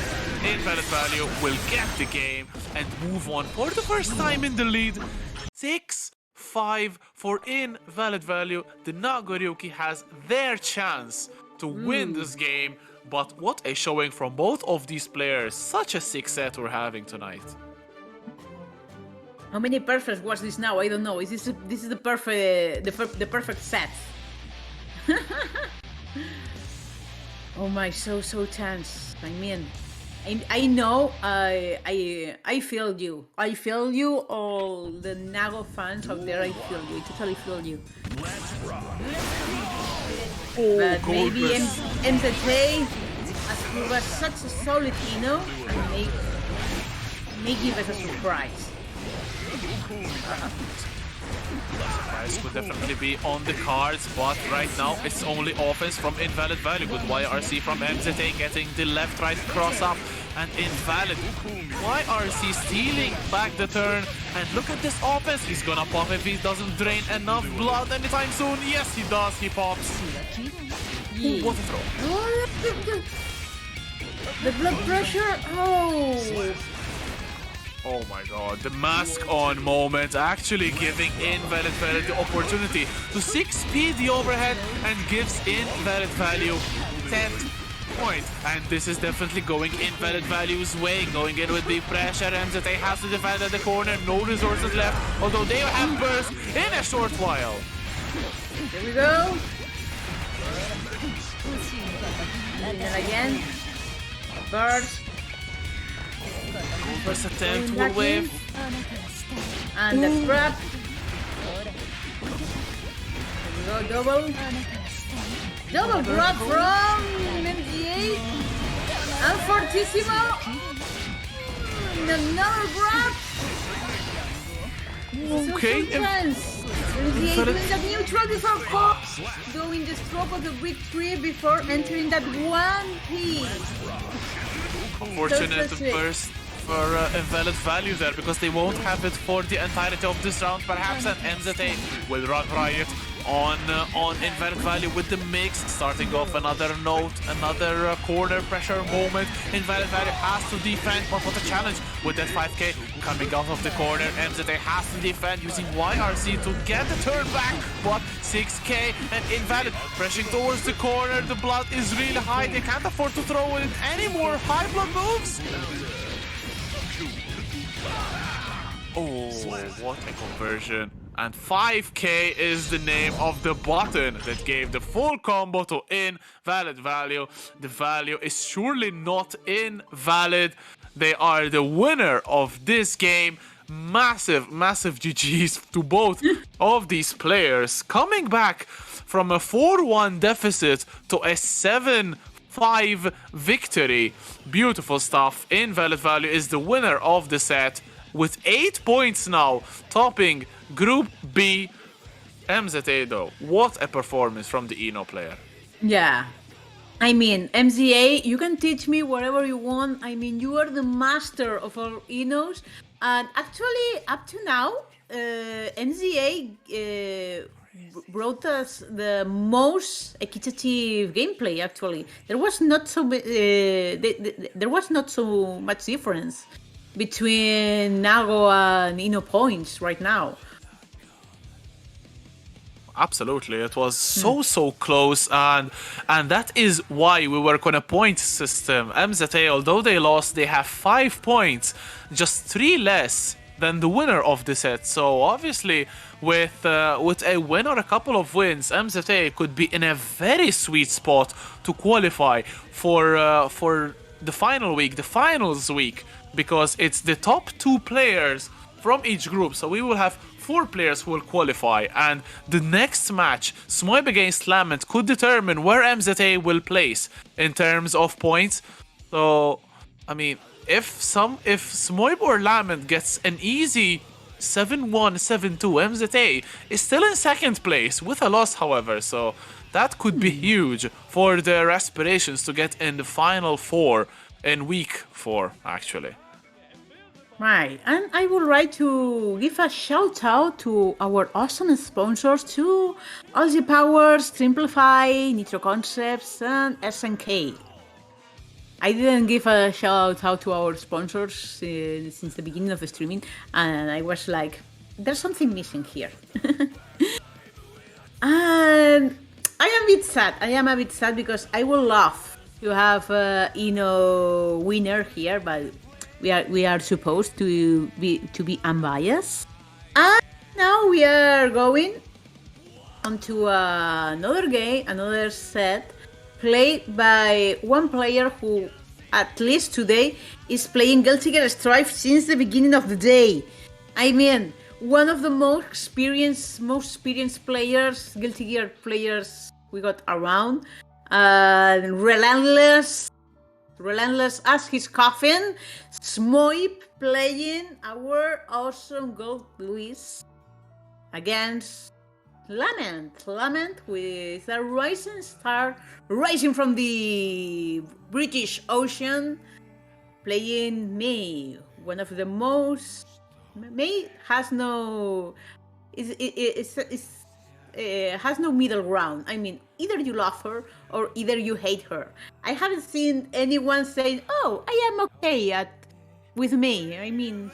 InvalidValue will get the game and move on for the first time in the lead. 6-5 for InvalidValue. The Nagoriyuki has their chance to win this game, but what a showing from both of these players. Such a sick set we're having tonight. How many perfects was this now? I don't know. Is this is the perfect set? Oh my, so tense. I mean, I know. I feel you. I feel you. All the Nago fans out there. I feel you. I totally feel you. Oh, But maybe Goldlewis. MZT, as he was such a solid Ino, may give us a surprise. Surprise could definitely be on the cards, but right now it's only offense from InvalidValue with YRC from MZA getting the left-right cross-up and Invalid. YRC stealing back the turn, and look at this offense. He's gonna pop if he doesn't drain enough blood anytime soon. Yes, he does. He pops. Ooh, what a throw. Oh, the blood pressure. Oh. Oh my god, the mask on moment actually giving InvalidValue the opportunity to 6-speed the overhead and gives InvalidValue 10th point. And this is definitely going InvalidValue's way, going in with the pressure. MZA has to defend at the corner, no resources left, although they have burst in a short while. Here we go. And then again. Burst. First attempt will wave. And the grab. There we go, double. Double grab from MGA. And Fortissimo. And another grab. Okay. So chance. MGA doing that neutral before Cop. Doing the stroke of the victory before entering that one piece. Unfortunate So burst for InvalidValue there because they won't have it for the entirety of this round perhaps, and MZA will run riot on InvalidValue with the mix, starting off another note, another corner pressure moment. InvalidValue has to defend, but what a challenge with that 5k coming out of the corner. MZA has to defend using YRC to get the turn back, but 6k and Invalid pressing towards the corner. The blood is really high, they can't afford to throw in any more high blood moves. Oh, what a conversion. And 5k is the name of the button that gave the full combo to InvalidValue. The value is surely not invalid. They are the winner of this game. Massive, massive GG's to both of these players. Coming back from a 4-1 deficit to a 7-5 victory. Beautiful stuff. InvalidValue is the winner of the set with 8 points now, topping Group B. MZA though, what a performance from the Eno player. Yeah. I mean, MZA, you can teach me whatever you want. I mean, you are the master of all Enos. And actually, up to now, MZA brought us the most equitative gameplay, actually. There was not so much difference between Nago and Eno points right now. Absolutely, it was so close, and that is why we work on a point system. MZA, although they lost, they have 5 points, just 3 less than the winner of the set. So obviously, with a win or a couple of wins, MZA could be in a very sweet spot to qualify for the final week, the finals week, because it's the top 2 players from each group. So we will have 4 players who will qualify, and the next match, Smoib against Lament, could determine where MZA will place in terms of points. So, I mean, if Smoib or Lament gets an easy 7-1, 7-2, MZA is still in second place with a loss, however. So that could be huge for their aspirations to get in the final 4 in week 4, actually. Right, and I would like to give a shout out to our awesome sponsors, to Aussie Powers, Simplify, Nitro Concepts, and SNK. I didn't give a shout out to our sponsors since the beginning of the streaming, and I was like, there's something missing here. And I am a bit sad because I would love to have Eno winner here, but we are supposed to be unbiased. And now we are going onto another game, another set played by one player who at least today, is playing Guilty Gear Strive since the beginning of the day. I mean, one of the most experienced players, Guilty Gear players we got around. Relentless as his coffin. Smoib playing our awesome Goldlewis against Lament with a rising star rising from the British Ocean, playing May, one of the most. May has no has no middle ground. I mean, either you love her or either you hate her. I haven't seen anyone saying, "Oh, I am okay with May." I mean,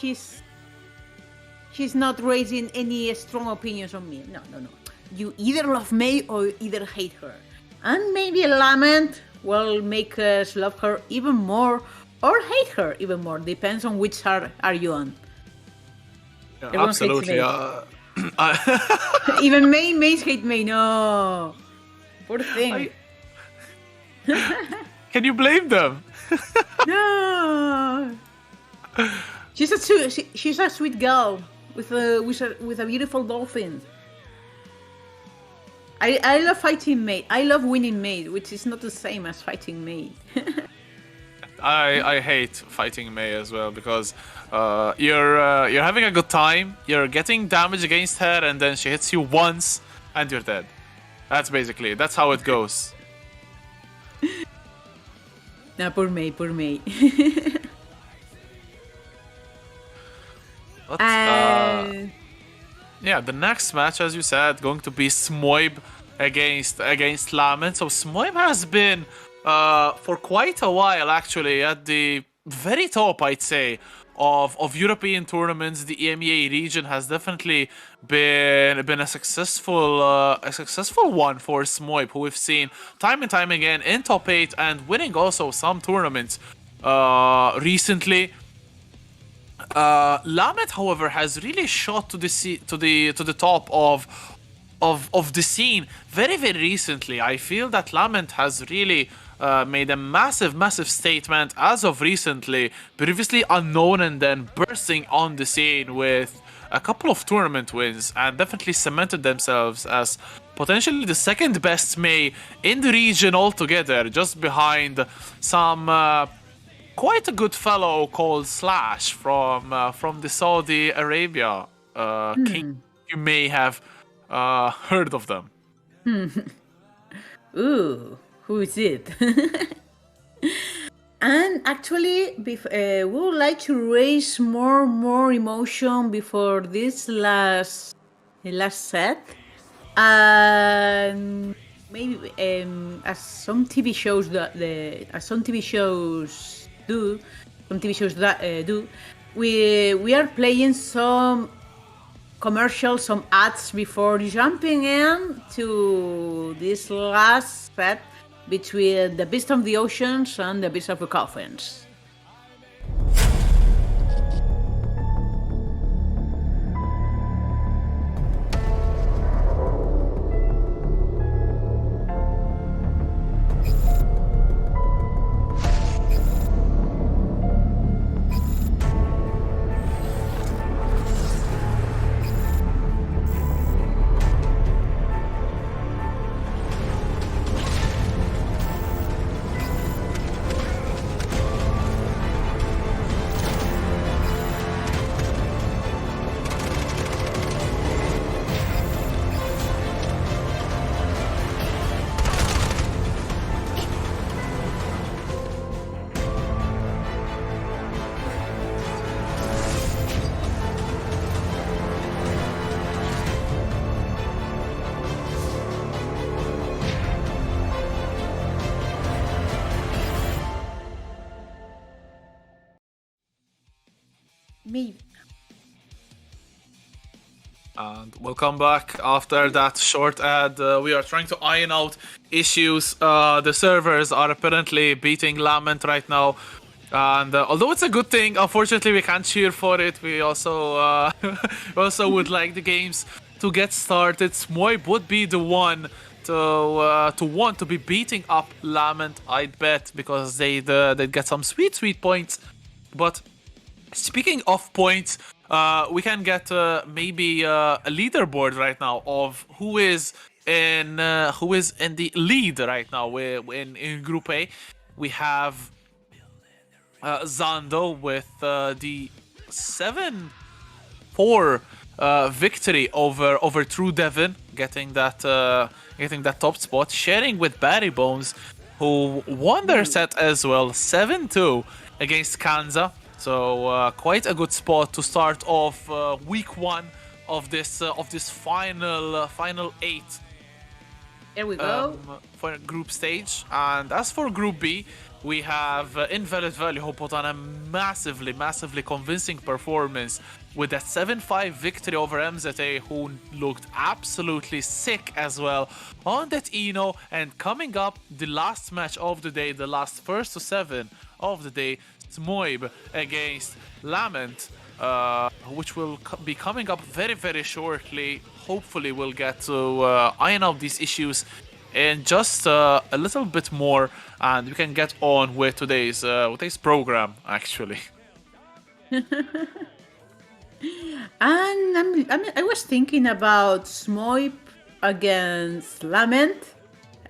she's not raising any strong opinions on me. No. You either love May or either hate her. And maybe Lament will make us love her even more or hate her even more. Depends on which side are you on. Yeah, Everyone absolutely. Even Mays hate May. No. Poor thing. Can you blame them? No. She's a sweet girl with a beautiful dolphin. I love fighting Maid. I love winning Maid, which is not the same as fighting Maid. I hate fighting May as well because you're having a good time, you're getting damage against her, and then she hits you once and you're dead. That's how it goes. Nah, poor May. But, yeah, the next match, as you said, going to be Smoib against Lament. So Smoib has been for quite a while actually at the very top, I'd say, of European tournaments. The EMEA region has definitely been a successful one for Smoib, who we've seen time and time again in top 8 and winning also some tournaments recently. Lament, however, has really shot to the top of the scene very recently. I feel that Lament has really made a massive statement as of recently, previously unknown and then bursting on the scene with a couple of tournament wins and definitely cemented themselves as potentially the second best May in the region altogether, just behind some quite a good fellow called Slash from the Saudi Arabia king. You may have heard of them. Ooh, who is it? And actually, we would like to raise more emotion before this last set. And maybe as some TV shows do, we are playing some commercials, some ads before jumping in to this last set between the Beast of the Oceans and the Beast of the Coffins. Maybe. And welcome back after that short ad. We are trying to iron out issues. The servers are apparently beating Lament right now. And although it's a good thing, unfortunately we can't cheer for it. We also would like the games to get started. Smoib would be the one to want to be beating up Lament, I'd bet, because they'd get some sweet points. But speaking of points, we can get maybe a leaderboard right now of who is in the lead right now. We're in Group A. We have Zando with the 7-4 victory over TrueDevin, getting that top spot, sharing with Barrybones, who won their set as well, 7-2 against Kanza. So quite a good spot to start off week 1 of this final 8. Here we go. For group stage. And as for Group B, we have InvalidValue, who put on a massively convincing performance with that 7-5 victory over MZA, who looked absolutely sick as well on that Eno. And coming up, the last match of the day, the last first to 7 of the day, Smoib against Lament, which will be coming up very shortly. Hopefully we'll get to iron out these issues in just a little bit more, and we can get on with today's program, actually. And I was thinking about Smoib against Lament,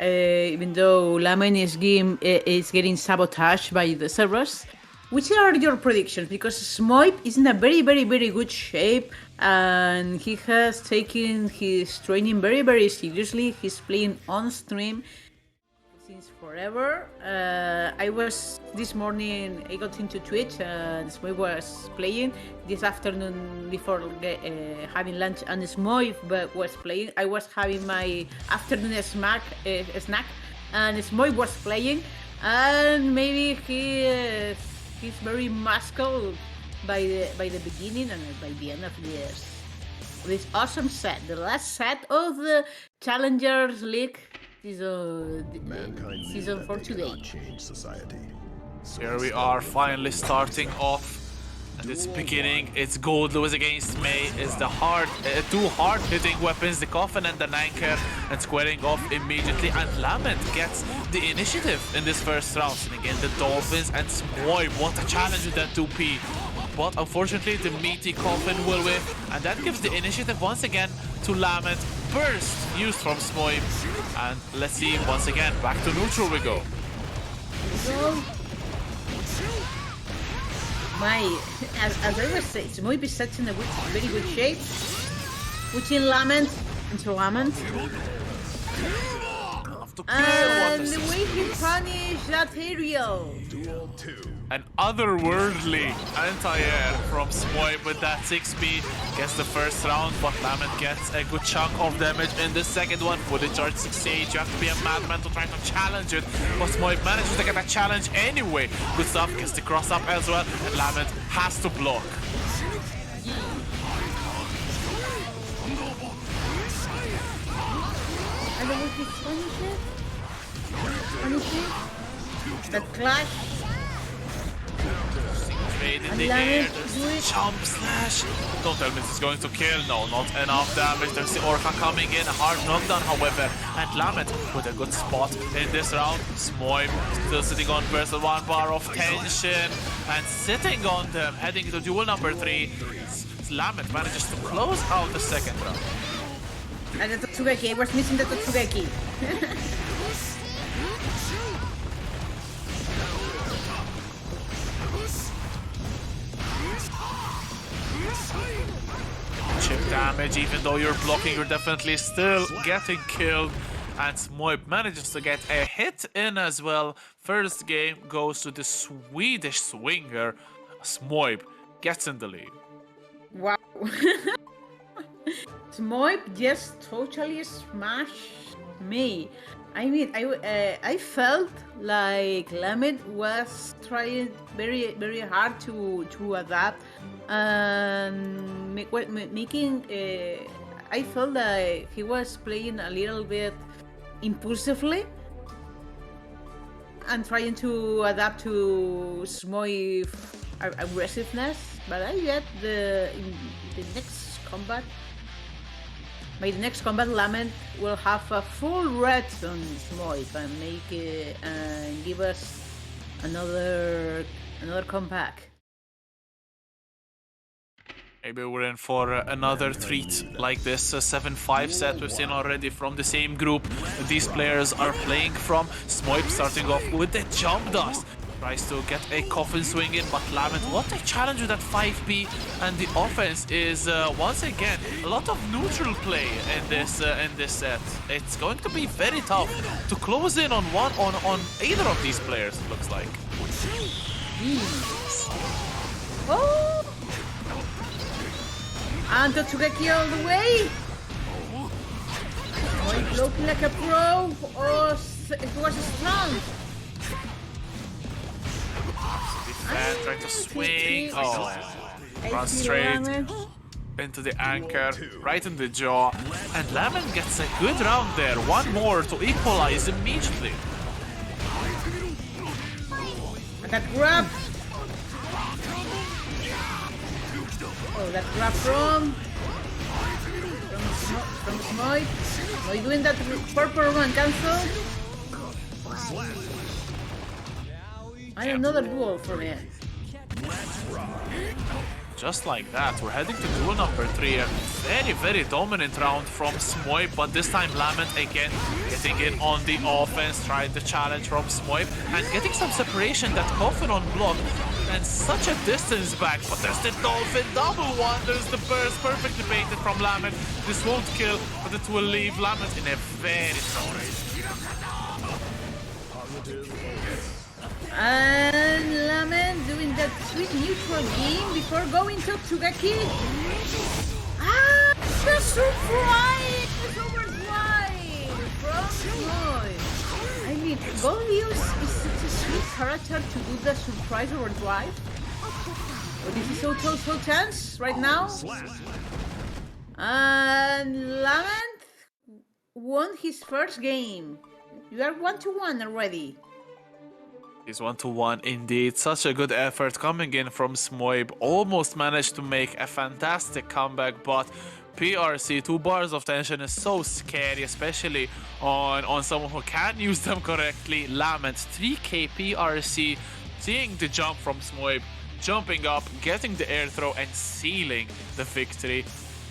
even though Lament is getting sabotaged by the servers. Which are your predictions? Because Smoib is in a very good shape, and he has taken his training very seriously. He's playing on stream since forever. I was this morning, I got into Twitch and Smoib was playing. This afternoon before having lunch, and Smoib was playing. I was having my afternoon snack, and Smoib was playing, and maybe he's very muscular by the beginning and by the end of this awesome set, the last set of the Challengers League season for today. Here we are, finally starting off. And it's beginning. It's Goldlewis against May. It's the two hard-hitting weapons, the Coffin and the Nanker, and squaring off immediately. And Lament gets the initiative in this first round. And again, the Dolphins and Smoib. What a challenge with that 2P. But unfortunately, the meaty Coffin will win, and that gives the initiative once again to Lament. Burst used from Smoib. And let's see, once again, back to neutral we go. As I was saying, Smoib is such in a very good shape. Which in Lament, into Lament. And the way he punished that aerial. An otherworldly anti-air from Smoib with that 6p. Gets the first round, but Lament gets a good chunk of damage in the second one. Fully charged 6H, you have to be a madman to try to challenge it. But Smoib manages to get a challenge anyway. Good stuff, gets the cross up as well, and Lament has to block. And the way he punishes that clash. In the air, there's jump slash. Don't tell me this is going to kill. No, not enough damage. There's the Orca coming in. A hard knockdown, however. And Lament with a good spot in this round. Smoib still sitting on versus 1 bar of tension and sitting on them, heading to duel number 3. Lament manages to close out the second round. And the Totsugeki, I was missing the Totsugeki. Chip damage, even though you're blocking, you're definitely still getting killed. And Smoib manages to get a hit in as well. First game goes to the Swedish swinger. Smoib gets in the lead. Wow. Smoib just totally smashed me. I mean, I felt like Lament was trying very hard to adapt and making. I felt like he was playing a little bit impulsively and trying to adapt to Smoib aggressiveness. But I get in the next combat. By the next combat, Lament will have a full red on Smoib and make and give us another comeback. Maybe we're in for another treat like this 7-5 set we've seen already from the same group these players are playing from. Smoib starting off with the jump dust. Tries to get a coffin swing in, but Lament, what a challenge with that 5P, and the offense is once again a lot of neutral play in this set. It's going to be very tough to close in on either of these players, it looks like. Oh! And Totsugeki all the way! Smoib looking like a pro, or it was a stunt. Trying to swing. Oh, run straight into the anchor, right in the jaw. And Lament gets a good round there. One more to equalize immediately. That grab. Oh, that grab from Smoib. Are you doing that purple run cancel? And another duel for me. Just like that, we're heading to duel number 3. A very, very dominant round from Smoib, but this time Lament again getting in on the offense, trying the challenge from Smoib and getting some separation. That coffin on block and such a distance back, but there's the dolphin double one. There's the burst perfectly baited from Lament. This won't kill, but it will leave Lament in a very tough. And Lament doing that sweet neutral game before going to Tsugeki. Ah, the surprise! Overdrive from Smoib. I mean, Goldlewis is such a sweet character to do the surprise overdrive. But this is so tense right now. And Lament won his first game. You are 1-1 already. He's 1-1 indeed. Such a good effort coming in from Smoib. Almost managed to make a fantastic comeback, but PRC, 2 bars of tension is so scary, especially on someone who can use them correctly. Lament, 3k PRC, seeing the jump from Smoib, jumping up, getting the air throw and sealing the victory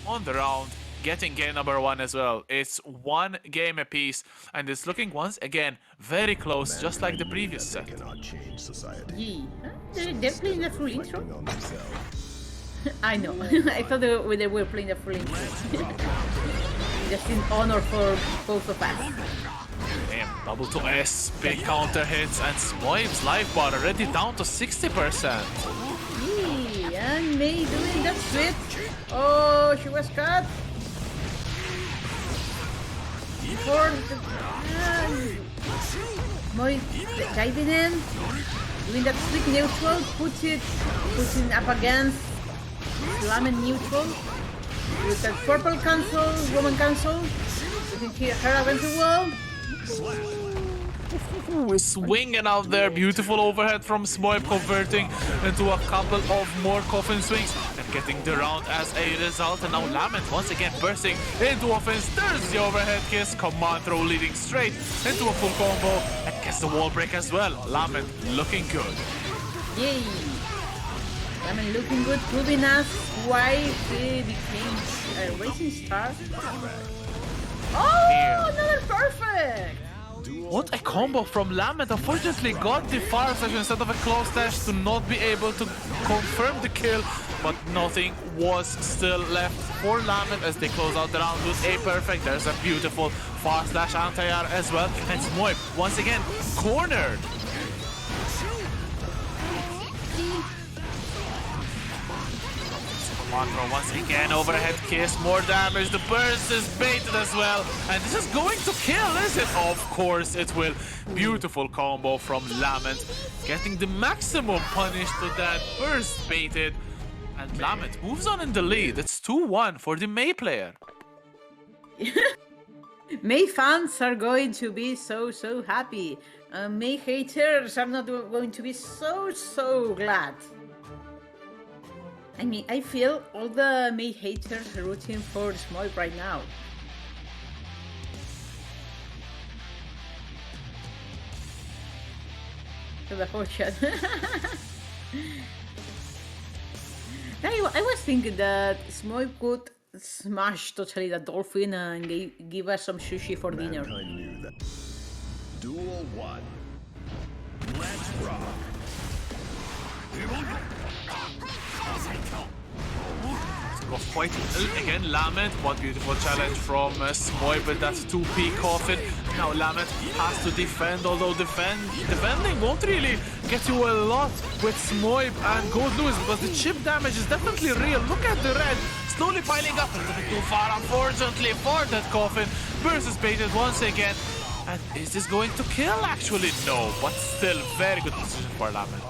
on the round. Getting game number 1 as well. It's 1 game apiece, and it's looking once again very close, just like the previous set. Yeah, they're playing the full intro. I know. I thought they were playing the full intro. Just in honor for both of us. Damn, double to S, big counter hits, and Smoib's life bar already down to 60%. Yeah, and May doing that switch. Oh, she was cut. For the Smoib diving in, doing that sweet neutral, pushing up against Lament neutral with that purple cancel, Roman cancel, putting her against the wall. We're swinging out there, beautiful overhead from Smoib, converting into a couple of more coffin swings and getting the round as a result. And now Lament once again bursting into offense. There's the overhead kiss, command throw leading straight into a full combo and gets the wall break as well. Lament looking good. Yay! Lament looking good, proving us why he became a racing star. Oh, another perfect! What a combo from Lament. Unfortunately got the far session instead of a close dash to not be able to confirm the kill, but nothing was still left for Lament as they close out the round with a perfect. There's a beautiful far slash anti-air as well, and Smoib once again cornered. Once again, overhead kiss, more damage, the burst is baited as well, and this is going to kill, is it? Of course it will. Beautiful combo from Lament, getting the maximum punish to that burst baited, and Lament moves on in the lead. It's 2-1 for the May player. May fans are going to be so happy. May haters are not going to be so glad. I mean, I feel all the May haters are rooting for Smoib right now. to the whole chat. I was thinking that Smoib could smash totally the dolphin and give us some sushi for dinner. Mankind knew that. Duel 1. Let's rock. Got quite again, Lament. What beautiful challenge from Smoib with that 2P coffin. Now Lament has to defend, although defending won't really get you a lot with Smoib and Goldlewis because the chip damage is definitely real. Look at the red slowly piling up a little bit too far, unfortunately, for that coffin. Burst is baited once again. And is this going to kill? Actually, no, but still very good decision for Lament.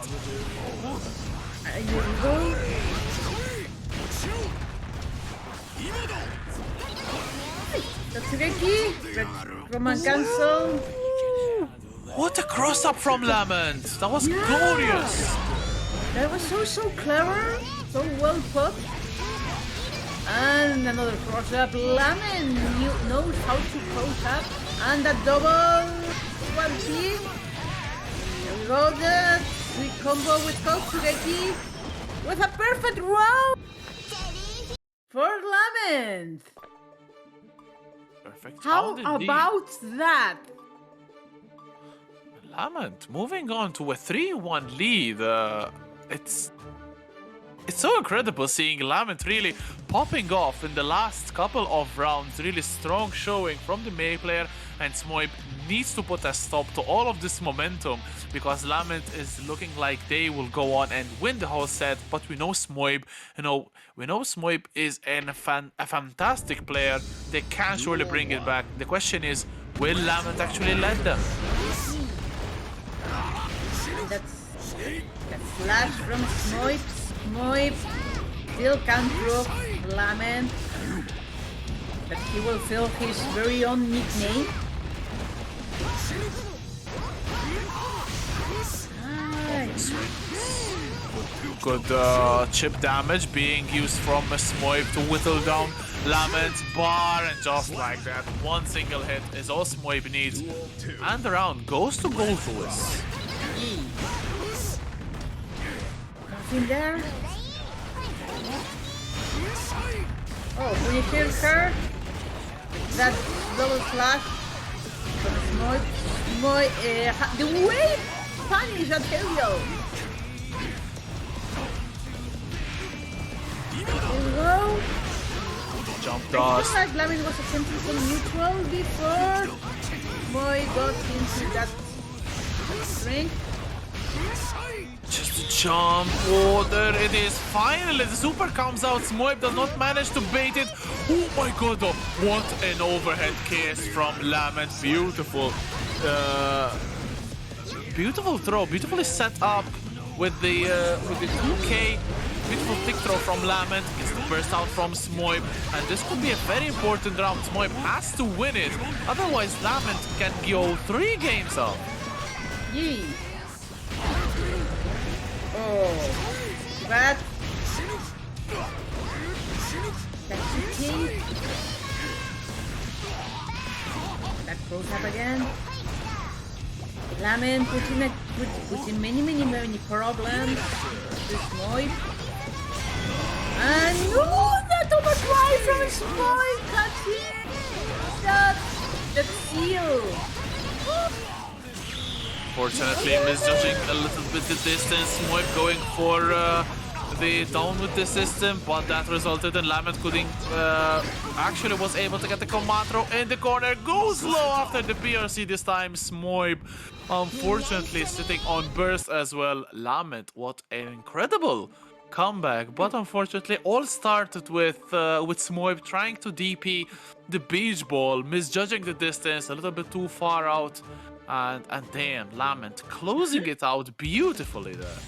Nagoriyuki, Roman cancel. What a cross up from Lament! That was glorious! That was so clever, so well put. And another cross up. Lament knows how to cross up. And a double 1P. We go the sweet combo with Nagoriyuki with a perfect round for Lament. Perfect. How round indeed. about that? Lament moving on to a 3-1 lead. It's so incredible seeing Lament really popping off in the last couple of rounds. Really strong showing from the May player, and Smoib needs to put a stop to all of this momentum because Lament is looking like they will go on and win the whole set. But we know Smoib, we know Smoib is a fantastic player. They can surely bring it back. The question is, will Lament actually let them? That's flash from Smoib. Smoib still can't prove Lament that he will fill his very own nickname. Good chip damage being used from Smoib to whittle down Lament's bar, and just like that, one single hit is all Smoib needs. And the round goes to Goldlewis. Nothing there. Oh, when you hear her, that double flash from Smoib, the way punish that Helio. Hello. Jump dust. Like Lament was attempting some neutral before Smoib got into that string. Just a jump. Oh, there it is. Finally, the super comes out. Smoib does not manage to bait it. Oh my god, though. What an overhead kiss from Lament. Beautiful. Beautiful throw. Beautifully set up with the 2K. Beautiful pick throw from Lament. Gets the burst out from Smoib. And this could be a very important round. Smoib has to win it. Otherwise, Lament can go 3 games up. Yee. Oh, but that's okay. That goes up again. Lament putting many problems to Smoib. And no, that overdrive from Smoib catching that seal. Fortunately, misjudging a little bit the distance. Smoib going for the down with the system, but that resulted in Lament couldn't actually was able to get the command in the corner. Goes low after the PRC this time. Smoib unfortunately sitting on burst as well. Lament, what an incredible comeback, but unfortunately all started with Smoib trying to DP the beach ball, misjudging the distance a little bit too far out. And then Lament closing it out beautifully there.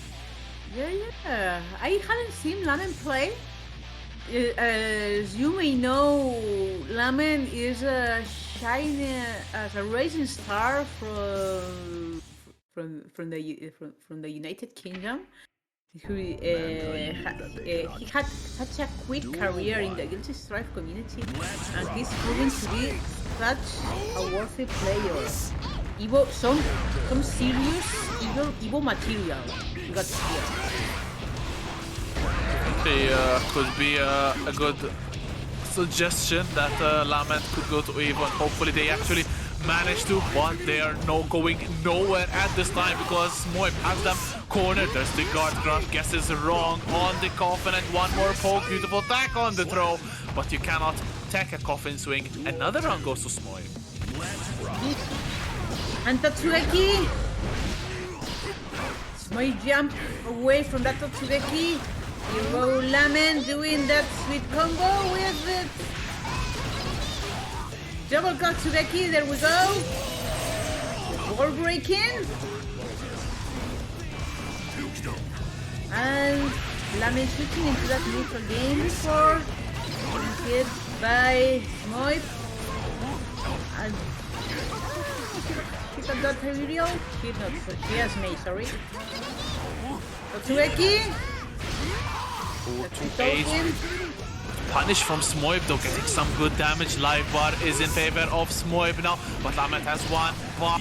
Yeah. I haven't seen Lament play. As you may know, Lament is a shining as a rising star from the United Kingdom. He had such a quick career in the Guilty Strife community, and he's proven to be such a worthy player. some serious Evo material we got here. Could be a good suggestion that Lament could go to Evo, and hopefully they actually manage to, but they are going nowhere at this time because Smoib has them cornered. There's the guard crush, guesses wrong on the coffin, and one more poke, beautiful attack on the throw, but you cannot take a coffin swing. Another round goes to Smoib. And Tatsugeki! Smoib jump away from that Tatsugeki. You go Lament doing that sweet combo with it. Double Tatsugeki, there we go. Wall breaking. And Lament switching into that neutral game before getting hit by Smoib. And she got that aerial. She has May, sorry. Tatsugeki. Punish from Smoib, though, getting some good damage. Live bar is in favor of Smoib now, but Lament has one bar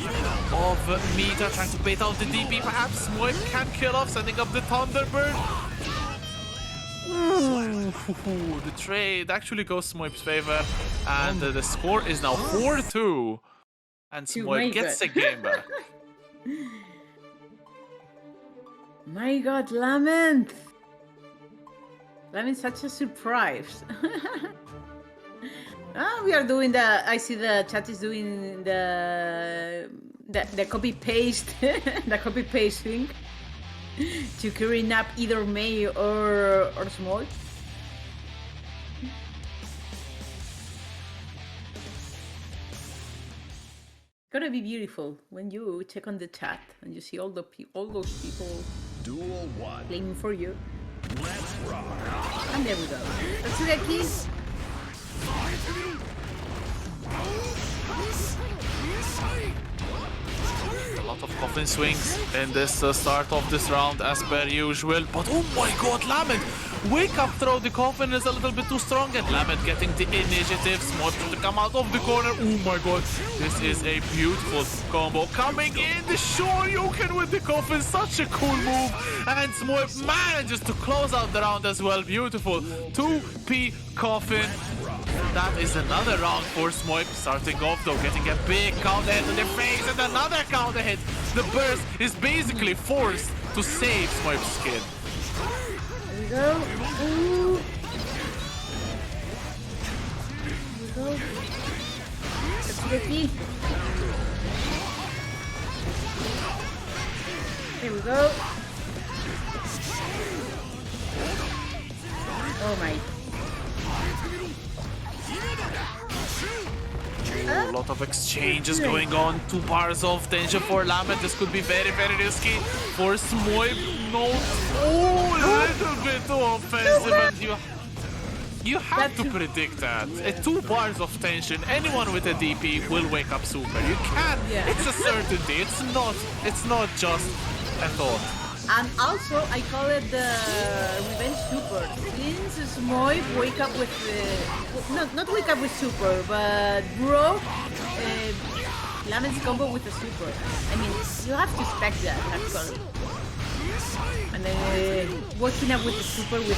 of meter, trying to bait out the DP. Perhaps Smoib can kill off, sending up the Thunderbird. Ooh, the trade actually goes Smoib's favor, and the score is now 4-2, and Smoib gets the game back. My God, Lament! Lament's such a surprise. We are doing I see the chat is doing the copy paste, the copy pasting to clean up either May or Smoib. It's gonna be beautiful when you check on the chat and you see all those people Duel 1. playing for you. Let's rock. And there we go. Tatsugeki. A lot of coffin swings in this start of this round as per usual, but oh my God, Lament! Wake up throw, the coffin is a little bit too strong, and Lament getting the initiative. Smoib to come out of the corner. Oh my God, this is a beautiful combo. Coming in, the Shoryuken with the coffin, such a cool move. And Smoib manages to close out the round as well. Beautiful 2P coffin. That is another round for Smoib. Starting off though, getting a big counter hit to the face and another counter hit. The burst is basically forced to save Smoib's skin. There we go. Ooh. There we go. Tatsugeki. There we go. Oh my. A lot of exchanges going on. 2 bars of tension for Lament. This could be very, very risky for Smoib. No, a little bit too offensive, and you have to predict that. 2 bars of tension. Anyone with a DP will wake up super. You can. Yeah. It's a certainty. It's not just a thought. And also, I call it the revenge super. Since Smoib wake up with not wake up with super, but broke Lament's combo with the super. I mean, you have to expect that actually. And then waking up with the super with 2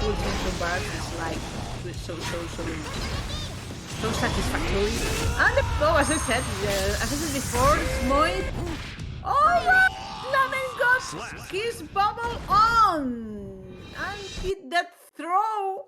full tension bars is like so satisfactory. And as I said before, Smoib. Oh my! Lament got his bubble on and hit that throw.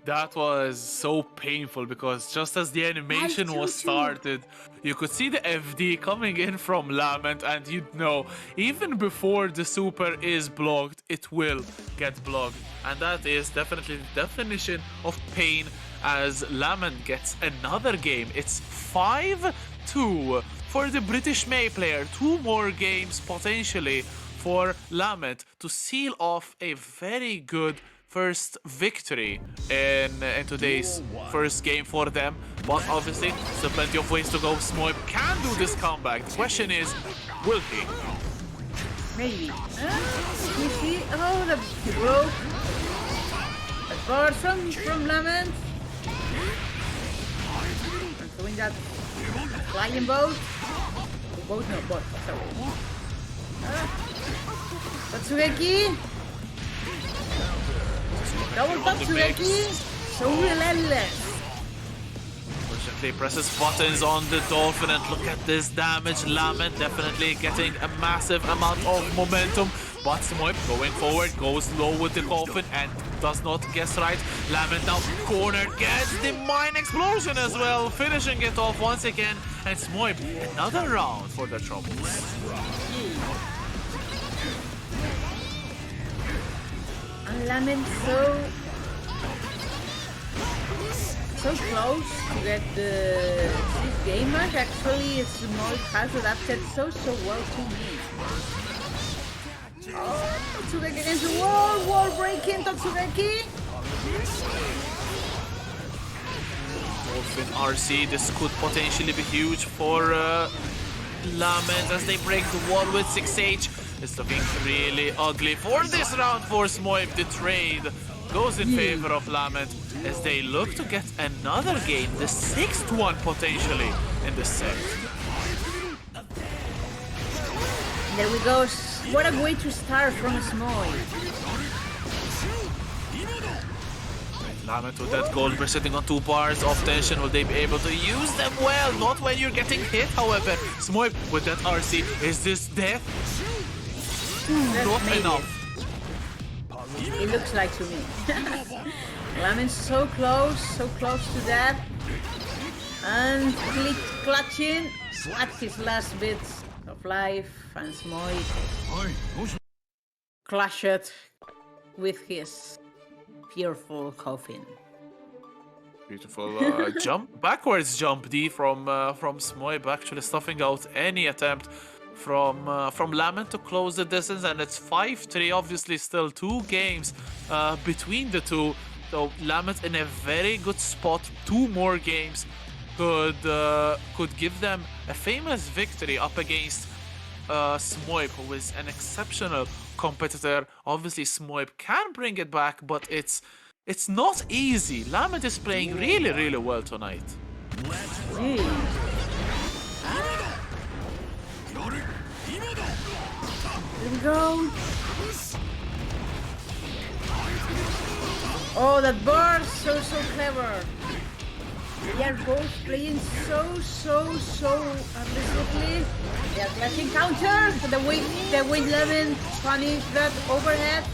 That was so painful because just as the animation was started, you could see the FD coming in from Lament, and you'd know even before the super is blocked, it will get blocked, and that is definitely the definition of pain as Lament gets another game. It's 5-2 for the British May player. 2 more games potentially for Lament to seal off a very good first victory in today's first game for them. But obviously, still plenty of ways to go. Smoib can do this comeback. The question is, will he? Maybe. You see? Oh, the broke. The bar from Lament. Doing that flying boat. Boat, no, boat, sorry. Tatsugeki. Double Tatsugeki. So relentless. Unfortunately, presses buttons on the Dolphin, and look at this damage. Lament definitely getting a massive amount of momentum. But Smoib going forward, goes low with the Dolphin and does not guess right. Lament now cornered, gets the mine explosion as well, finishing it off once again. And Smoib, another round for the troubles. And Lament so close to get the game mark. Actually, Smoib has adapted so well to me. Oh, Tatsugeki against the wall breaking Tatsugeki. Dolphin RC, this could potentially be huge for Lament as they break the wall with 6H. It's looking really ugly for this round for Smoib. The trade goes in favor of Lament as they look to get another game, the 6th one potentially in the set. There we go. What a way to start from Smoib. Lament with that gold, we're sitting on 2 bars of tension. Will they be able to use them well? Not when you're getting hit, however. Smoib with that RC. Is this death? Not enough. It looks like to me. Lament's so close to that. And clutching at his last bits of life, and Smoib clashed with his fearful coffin. Beautiful jump, backwards jump D from Smoib, actually stuffing out any attempt from Lament to close the distance, and it's 5-3. Obviously, still 2 games between the two. So Lament in a very good spot. 2 more games could give them a famous victory up against Smoib, who is an exceptional competitor. Obviously, Smoib can bring it back, but it's not easy. Lament is playing really well tonight. Here we go. Oh, that bird, so clever. They are both playing so aggressively. They are clashing counter. The way Lament punish that overhead.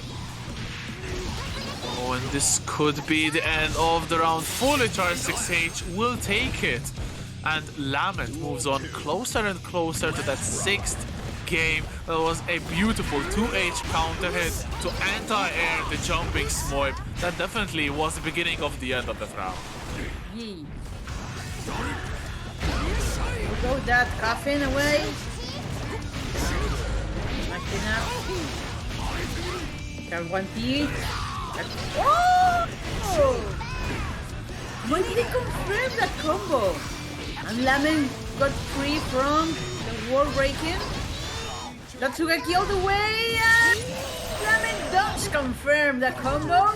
Oh, and this could be the end of the round. Fully charged 6H will take it. And Lament moves on closer and closer to that 6th game. That was a beautiful 2H counter hit to anti-air the jumping Smoib. That definitely was the beginning of the end of that round. Yee. We go that coffin away. Mashing up. Got 1P. Oh! When did he confirm that combo? And Lament got free from the wall breaking. Tatsugeki all the way, and Lament does confirm the combo.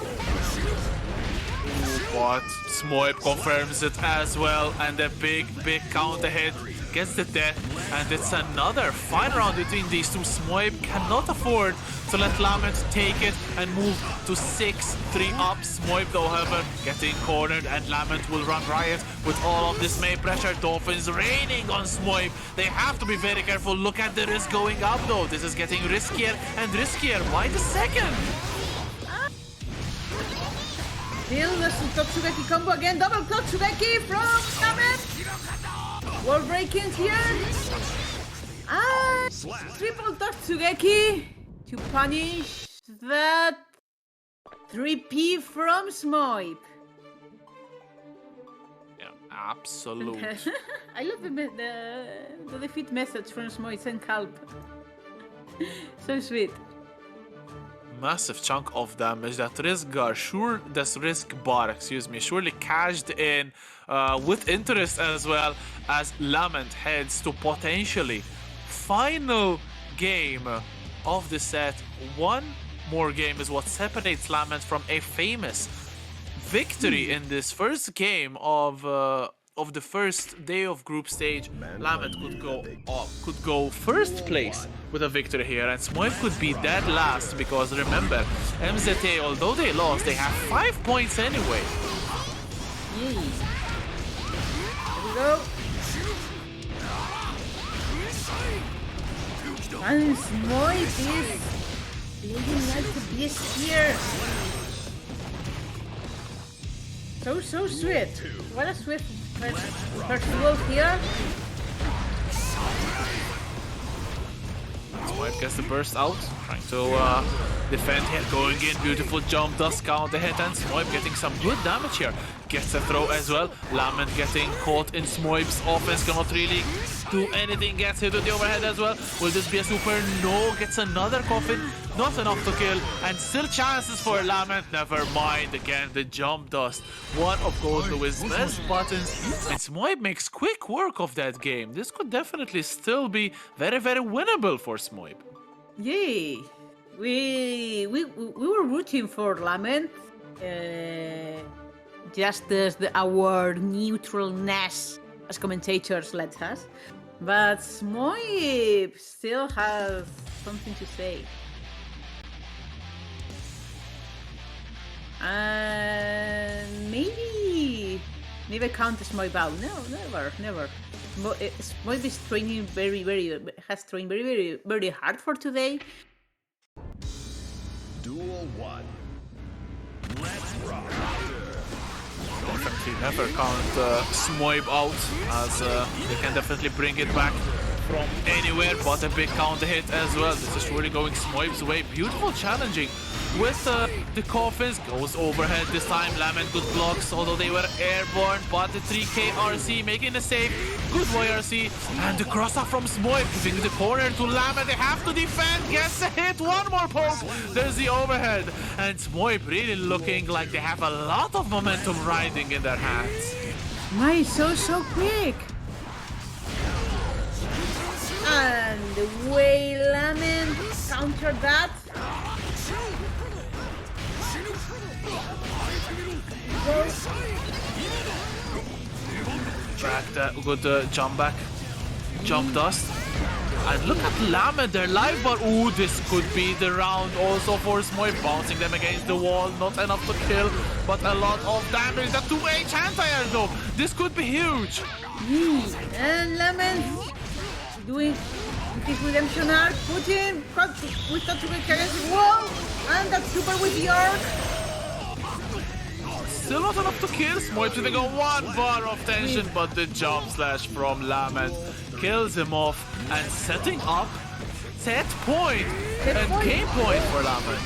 But Smoib confirms it as well, and a big counter hit gets the death, and it's another final round between these two. Smoib cannot afford to let Lament take it and move to 6-3 up. Smoib, though, however, getting cornered, and Lament will run riot with all of this May pressure. Dolphins raining on Smoib. They have to be very careful. Look at the risk going up, though. This is getting riskier and riskier by the second. Still the Tatsugeki combo again. Double Tatsugeki from Lament. Wall breaking here. And triple Tatsugeki to punish that 3P from Smoib. Yeah, absolutely. I love the defeat message from Smoib and Kalp. So sweet. Massive chunk of damage that risk bar, surely cashed in with interest, as well as Lament heads to potentially final game of the set. One more game is what separates Lament from a famous victory in this first game of of the first day of group stage, Lament could go first place with a victory here, and Smoib could be dead last because remember, MZA, although they lost, they have 5 points anyway. Yay. There we go. And Smoib is playing like the best here. So sweet. What a swift first goal here. Smoib gets the burst out, trying to defend here, going in, beautiful jump, does count the hit, and Smoib getting some good damage here. Gets a throw as well. Lament getting caught in Smoib's offense, cannot really do anything, gets hit with the overhead as well. Will this be a super? No, gets another coffin, not enough to kill, and still chances for Lament. Never mind, again the jump dust, one of Goldlewis' best buttons, and Smoib makes quick work of that game. This could definitely still be very, very winnable for Smoib. Yay! We were rooting for Lament, just as our neutralness as commentators let us, but Smoib still has something to say. And maybe count Smoib out. No, never. Smoib is training has trained very hard for today. Duel 1. Let's rock. Definitely never count Smoib out, as they can definitely bring it back from anywhere, but a big counter hit as well. This is really going Smoib's way. Beautiful challenging with the coffins, goes overhead this time. Lament good blocks, although they were airborne, but the 3k RC making the save. Good YRC, and the cross up from Smoib, giving the corner to Lament. They have to defend, gets a hit, one more poke. There's the overhead, and Smoib really looking like they have a lot of momentum riding in their hands. Nice, so quick. And the way Lament countered that. Track that good jump back, jump dust, and look at Lament, their life bar. Ooh, this could be the round also for Smoib, bouncing them against the wall. Not enough to kill, but a lot of damage. That 2H anti-air though, this could be huge. And Lament doing his redemption arc, put in, with that super against the wall, and that super with the arc. Still not enough to kill. Smoib to go one bar of tension, but the jump slash from Lament kills him off, and setting up set point and game point for Lament.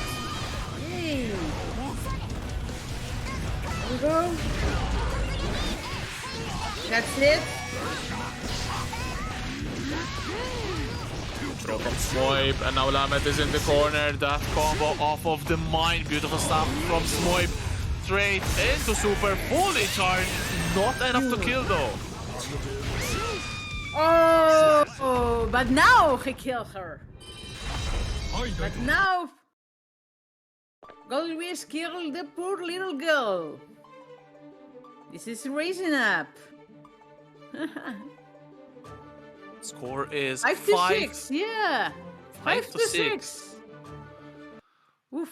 Yay. There we go. That's it. Throw from Smoib, and now Lament is in the corner. That combo off of the mine. Beautiful stuff from Smoib. Straight into super, fully charged. Not enough to kill though. Oh, but now he killed her. But now Goldlewis killed the poor little girl. This is raising up. Score is 5 to 6. Yeah. 5 to 6.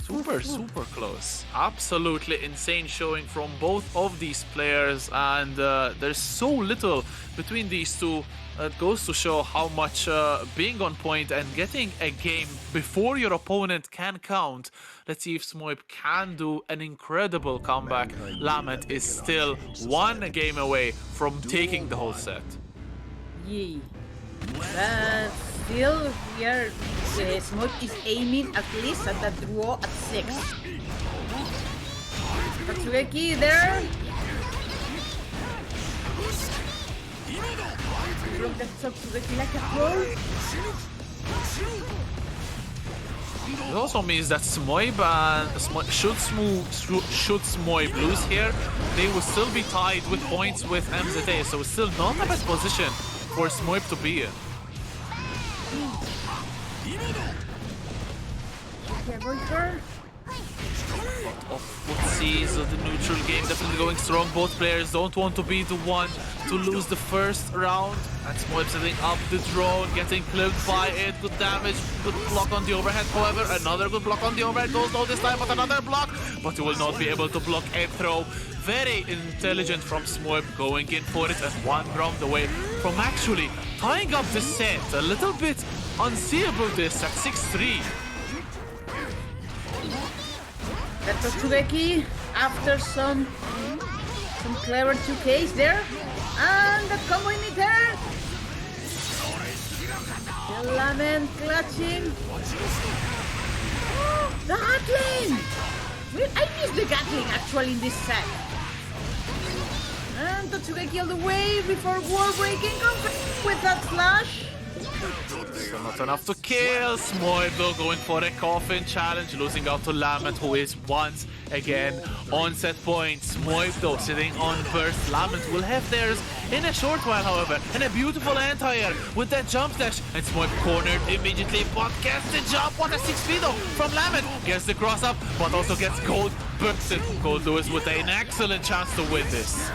Super close. Absolutely insane showing from both of these players, and there's so little between these two. It goes to show how much being on point and getting a game before your opponent can count. Let's see if Smoib can do an incredible comeback. Lament is still one game away from taking the whole set. Yay. But still, here, Smoib is aiming at least at that draw at 6. Tatsugeki there. Look, that's Tatsugeki like a pro. It also means that Smoib should Smoib lose here, they will still be tied with points with MZA, so it's still not the best position for Smoib to be in. of footsies of the neutral game, definitely going strong. Both players don't want to be the one to lose the first round. And Smoib setting up the drone, getting clipped by it. Good damage, good block on the overhead. However, another good block on the overhead. Goes low this time, but another block. But he will not be able to block a throw. Very intelligent from Smoib, going in for it, and one round away from actually tying up the set. A little bit unseeable this at 6-3. That's Totsugeki after some clever 2Ks there. And the combo in return. The Lament clutching. The Gatling! I missed the Gatling actually in this set. And Totsugeki all the way before wall breaking with that flash. So not enough to kill. Smoib though going for a coffin challenge, losing out to Lament, who is once again on set point. Smoib though sitting on burst. Lament will have theirs in a short while, however, and a beautiful anti-air with that jump dash. And Smoib cornered immediately, but gets the jump. What a 6 feet though from Lament. Gets the cross up, but also gets gold bursted. Goldlewis with an excellent chance to win this.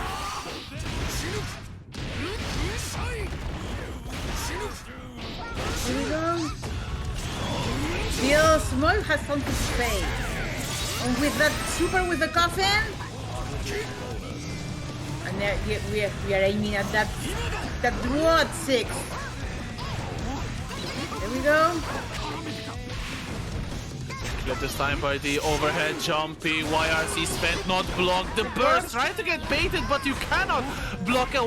Here we go. Still, Smoib has something to say. And with that super with the coffin. And there, we are aiming at that draw at 6. There we go. Get this time by the overhead jumpy. YRC spent, not blocked. The burst trying to get baited, but you cannot block a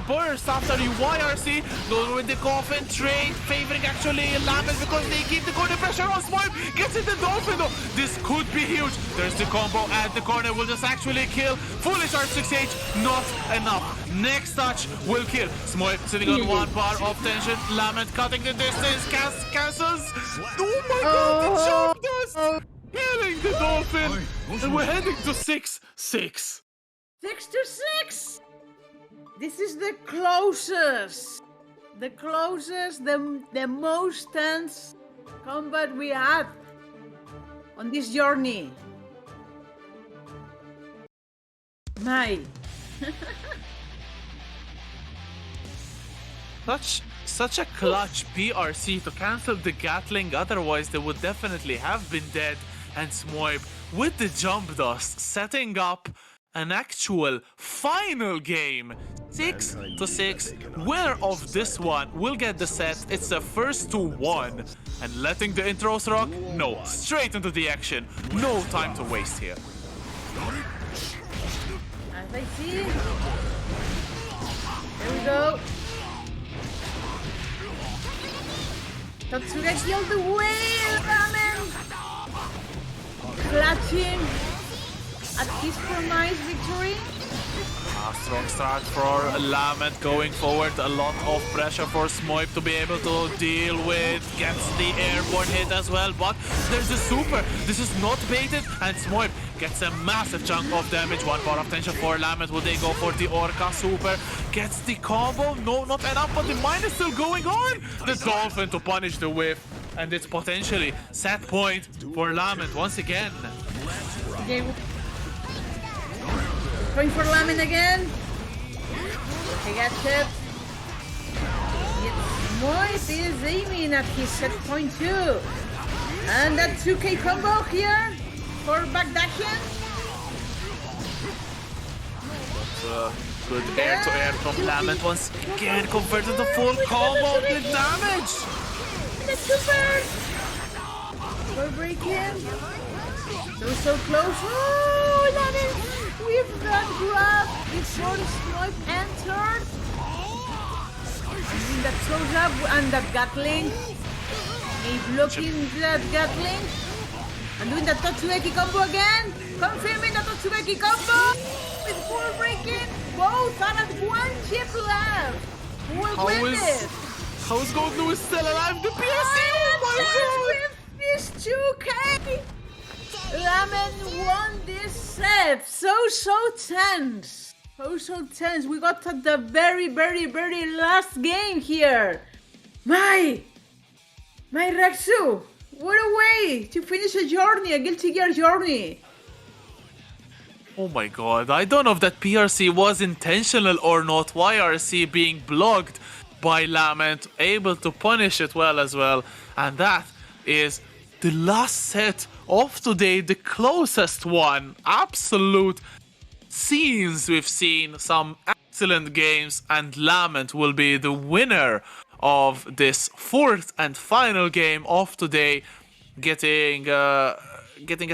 burst after you YRC. Goes with the coffin trade, favoring actually Lament because they keep the corner pressure on Smoib. Gets it the dolphin though. This could be huge. There's the combo at the corner. Will just actually kill. Foolish R6H, not enough. Next touch will kill. Smoib sitting on 1 bar of tension. Lament cutting the distance. Cancels. Oh my god, the jump does! Killing the dolphin! And we're heading to 6-6. 6-6. This is the closest. The most tense combat we had on this journey. My. Such a clutch PRC to cancel the Gatling, otherwise they would definitely have been dead. And Smoib with the jump dust setting up an actual final game. 6-6. Winner of this one will get the set. It's the first to 1. And letting the intros rock? No, straight into the action. No time to waste here. As I see. There we go. Totsugeki all the way, Ramen! Clutching at his promised victory. Strong start for Lament going forward. A lot of pressure for Smoib to be able to deal with. Gets the airborne hit as well, but there's a super. This is not baited, and Smoib gets a massive chunk of damage. 1 bar of tension for Lament. Will they go for the Orca super? Gets the combo. No, not enough, but the mine is still going on. The Dolphin to punish the whiff, and it's potentially set point for Lament once again. Okay. Going for Lament again. He gets it. Smoib is aiming at his set point too. And that 2K combo here for backdashing. Good air-to-air from Lament once again, converted the full combo. The damage! The super! We're breaking. So close. Oh, Lament! With that grab before Smoib entered. And that close up and that Gatling. Blocking that Gatling. And doing the Totsugeki combo again. Confirming the Totsugeki combo. With full breaking. Both are at 1 chip left. Who will win this? How is Goldlewis still alive? The PSC! Oh my god! With this 2K. Lament won this set. So tense. So tense. We got to the very last game here. My Rexu. What a way to finish a journey, a Guilty Gear journey. Oh my god, I don't know if that PRC was intentional or not. YRC being blocked by Lament, able to punish it well as well. And that is the last set of today, the closest one. Absolute scenes we've seen, some excellent games, and Lament will be the winner of this fourth and final game of today, getting a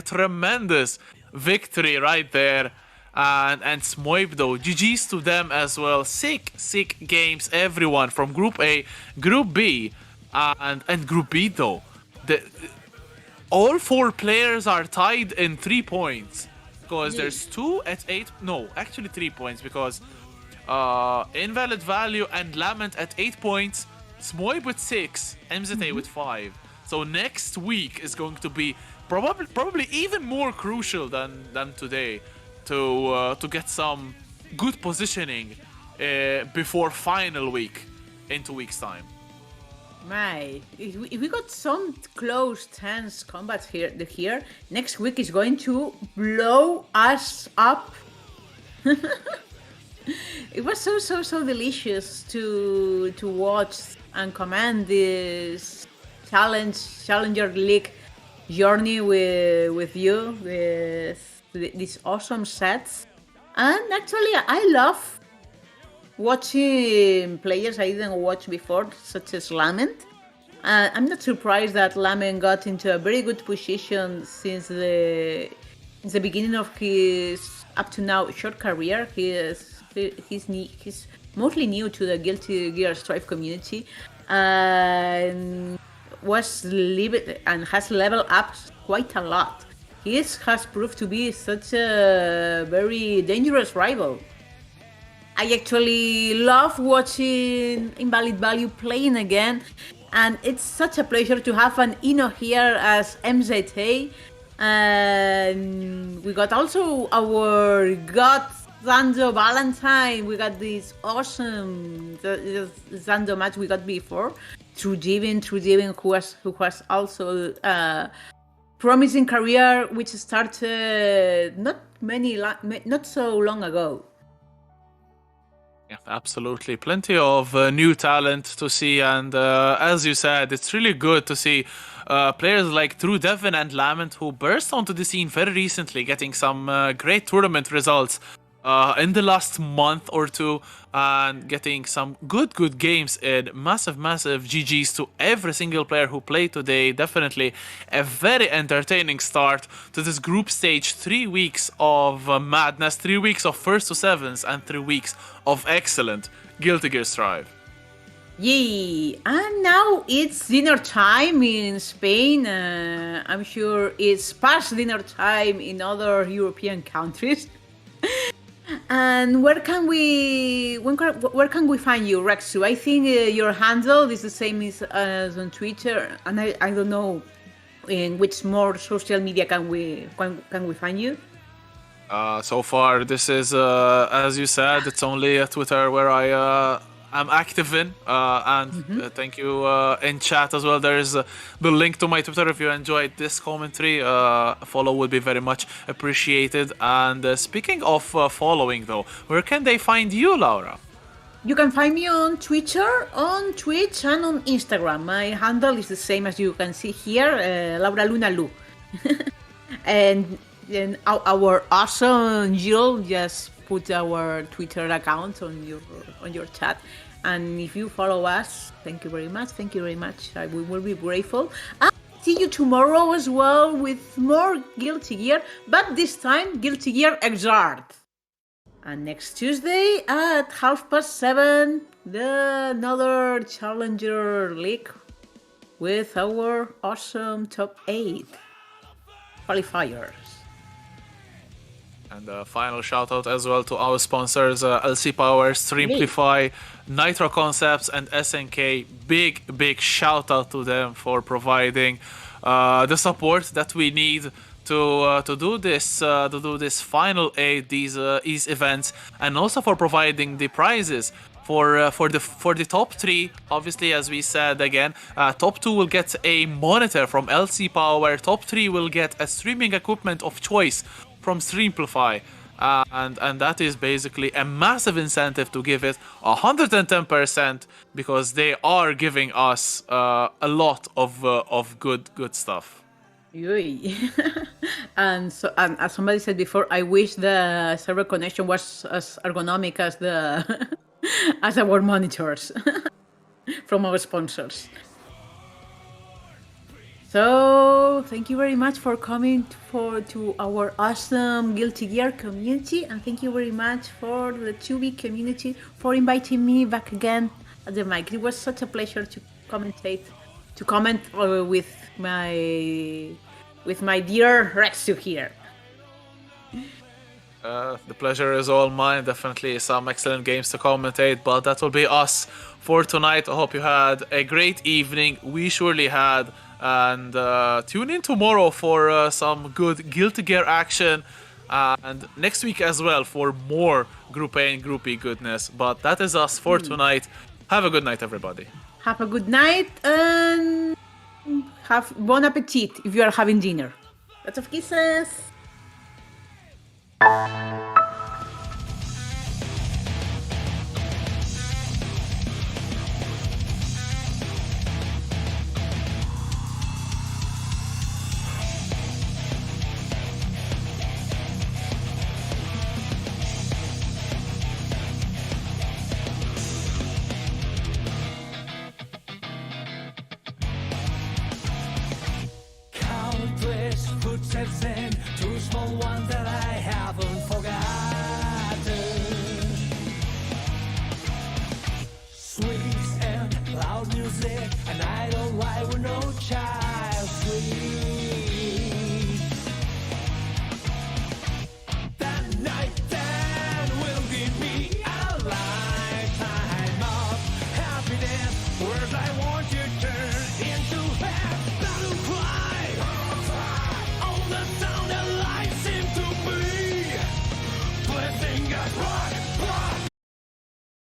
tremendous victory right there. And Smoib though, GG's to them as well. Sick games, everyone from Group A, Group B, and Group B though. All four players are tied in 3 points. Because there's 2 at 8, no, actually 3 points, because InvalidValue and Lament at 8 points, Smoib with 6, MZA with 5. So next week is going to be probably even more crucial than today to get some good positioning before final week in 2 weeks time. Right. If we got some close, tense combats here, next week is going to blow us up. It was so delicious to watch and command this Challenger League journey with you, with these awesome sets. And actually, I love watching players I didn't watch before, such as Lament. I'm not surprised that Lament got into a very good position since the beginning of his up to now short career. He's mostly new to the Guilty Gear Strive community, and has leveled up quite a lot. He has proved to be such a very dangerous rival. I actually love watching InvalidValue playing again, and it's such a pleasure to have an Ino here as MZA. And we got also our god Zando Valentine. We got this awesome Zando match we got before. TrueDevin, who has also promising career, which started not so long ago. Yeah, absolutely. Plenty of new talent to see, and as you said, it's really good to see players like TrueDevin and Lament, who burst onto the scene very recently, getting some great tournament results in the last month or two, and getting some good games in. Massive GGs to every single player who played today. Definitely a very entertaining start to this group stage. 3 weeks of madness, 3 weeks of first to sevens, and 3 weeks of excellent Guilty Gear Strive. Yay! And now it's dinner time in Spain. I'm sure it's past dinner time in other European countries. And where can we find you, Rexu? I think your handle is the same as on Twitter, and I don't know in which more social media can we find you. So far, this is as you said, it's only Twitter where I am active in, and thank you in chat as well. There is the link to my Twitter if you enjoyed this commentary. A follow would be very much appreciated. And speaking of following though, where can they find you, Laura? You can find me on Twitter, on Twitch, and on Instagram. My handle is the same as you can see here, Laura Luna Lu. And then our awesome Jill just put our Twitter account on your chat. And if you follow us, thank you very much. We will be grateful. I'll see you tomorrow as well with more Guilty Gear, but this time Guilty Gear Exart. And next Tuesday at 7:30, another Challenger League with our awesome top 8 qualifiers. And a final shout out as well to our sponsors, LC Power, Streamplify, Nitro Concepts, and SNK. Big shout out to them for providing the support that we need to do this final 8, these events, and also for providing the prizes for the top 3. Obviously, as we said again, top 2 will get a monitor from LC Power. Top 3 will get a streaming equipment of choice from Streamplify, and that is basically a massive incentive to give it 110% because they are giving us a lot of good stuff. Yui. And so, and as somebody said before, I wish the server connection was as ergonomic as the as our monitors from our sponsors. So thank you very much for coming to our awesome Guilty Gear community, and thank you very much for the 2B community for inviting me back again at the mic. It was such a pleasure to comment with my dear Rexu here. The pleasure is all mine. Definitely some excellent games to commentate, but that will be us for tonight. I hope you had a great evening. We surely had. And tune in tomorrow for some good Guilty Gear action. And next week as well for more Group A and Group B goodness. But that is us for tonight. Have a good night, everybody. Have a good night and have bon appetit if you are having dinner. Lots of kisses. Countless footsteps and two small ones that I haven't forgotten. Sweets and loud music, an idle life with no child sleeps. That night then will give me a lifetime of happiness. Words I want you turn into battle cry. All the sound that life seems to be. Blessing us rock.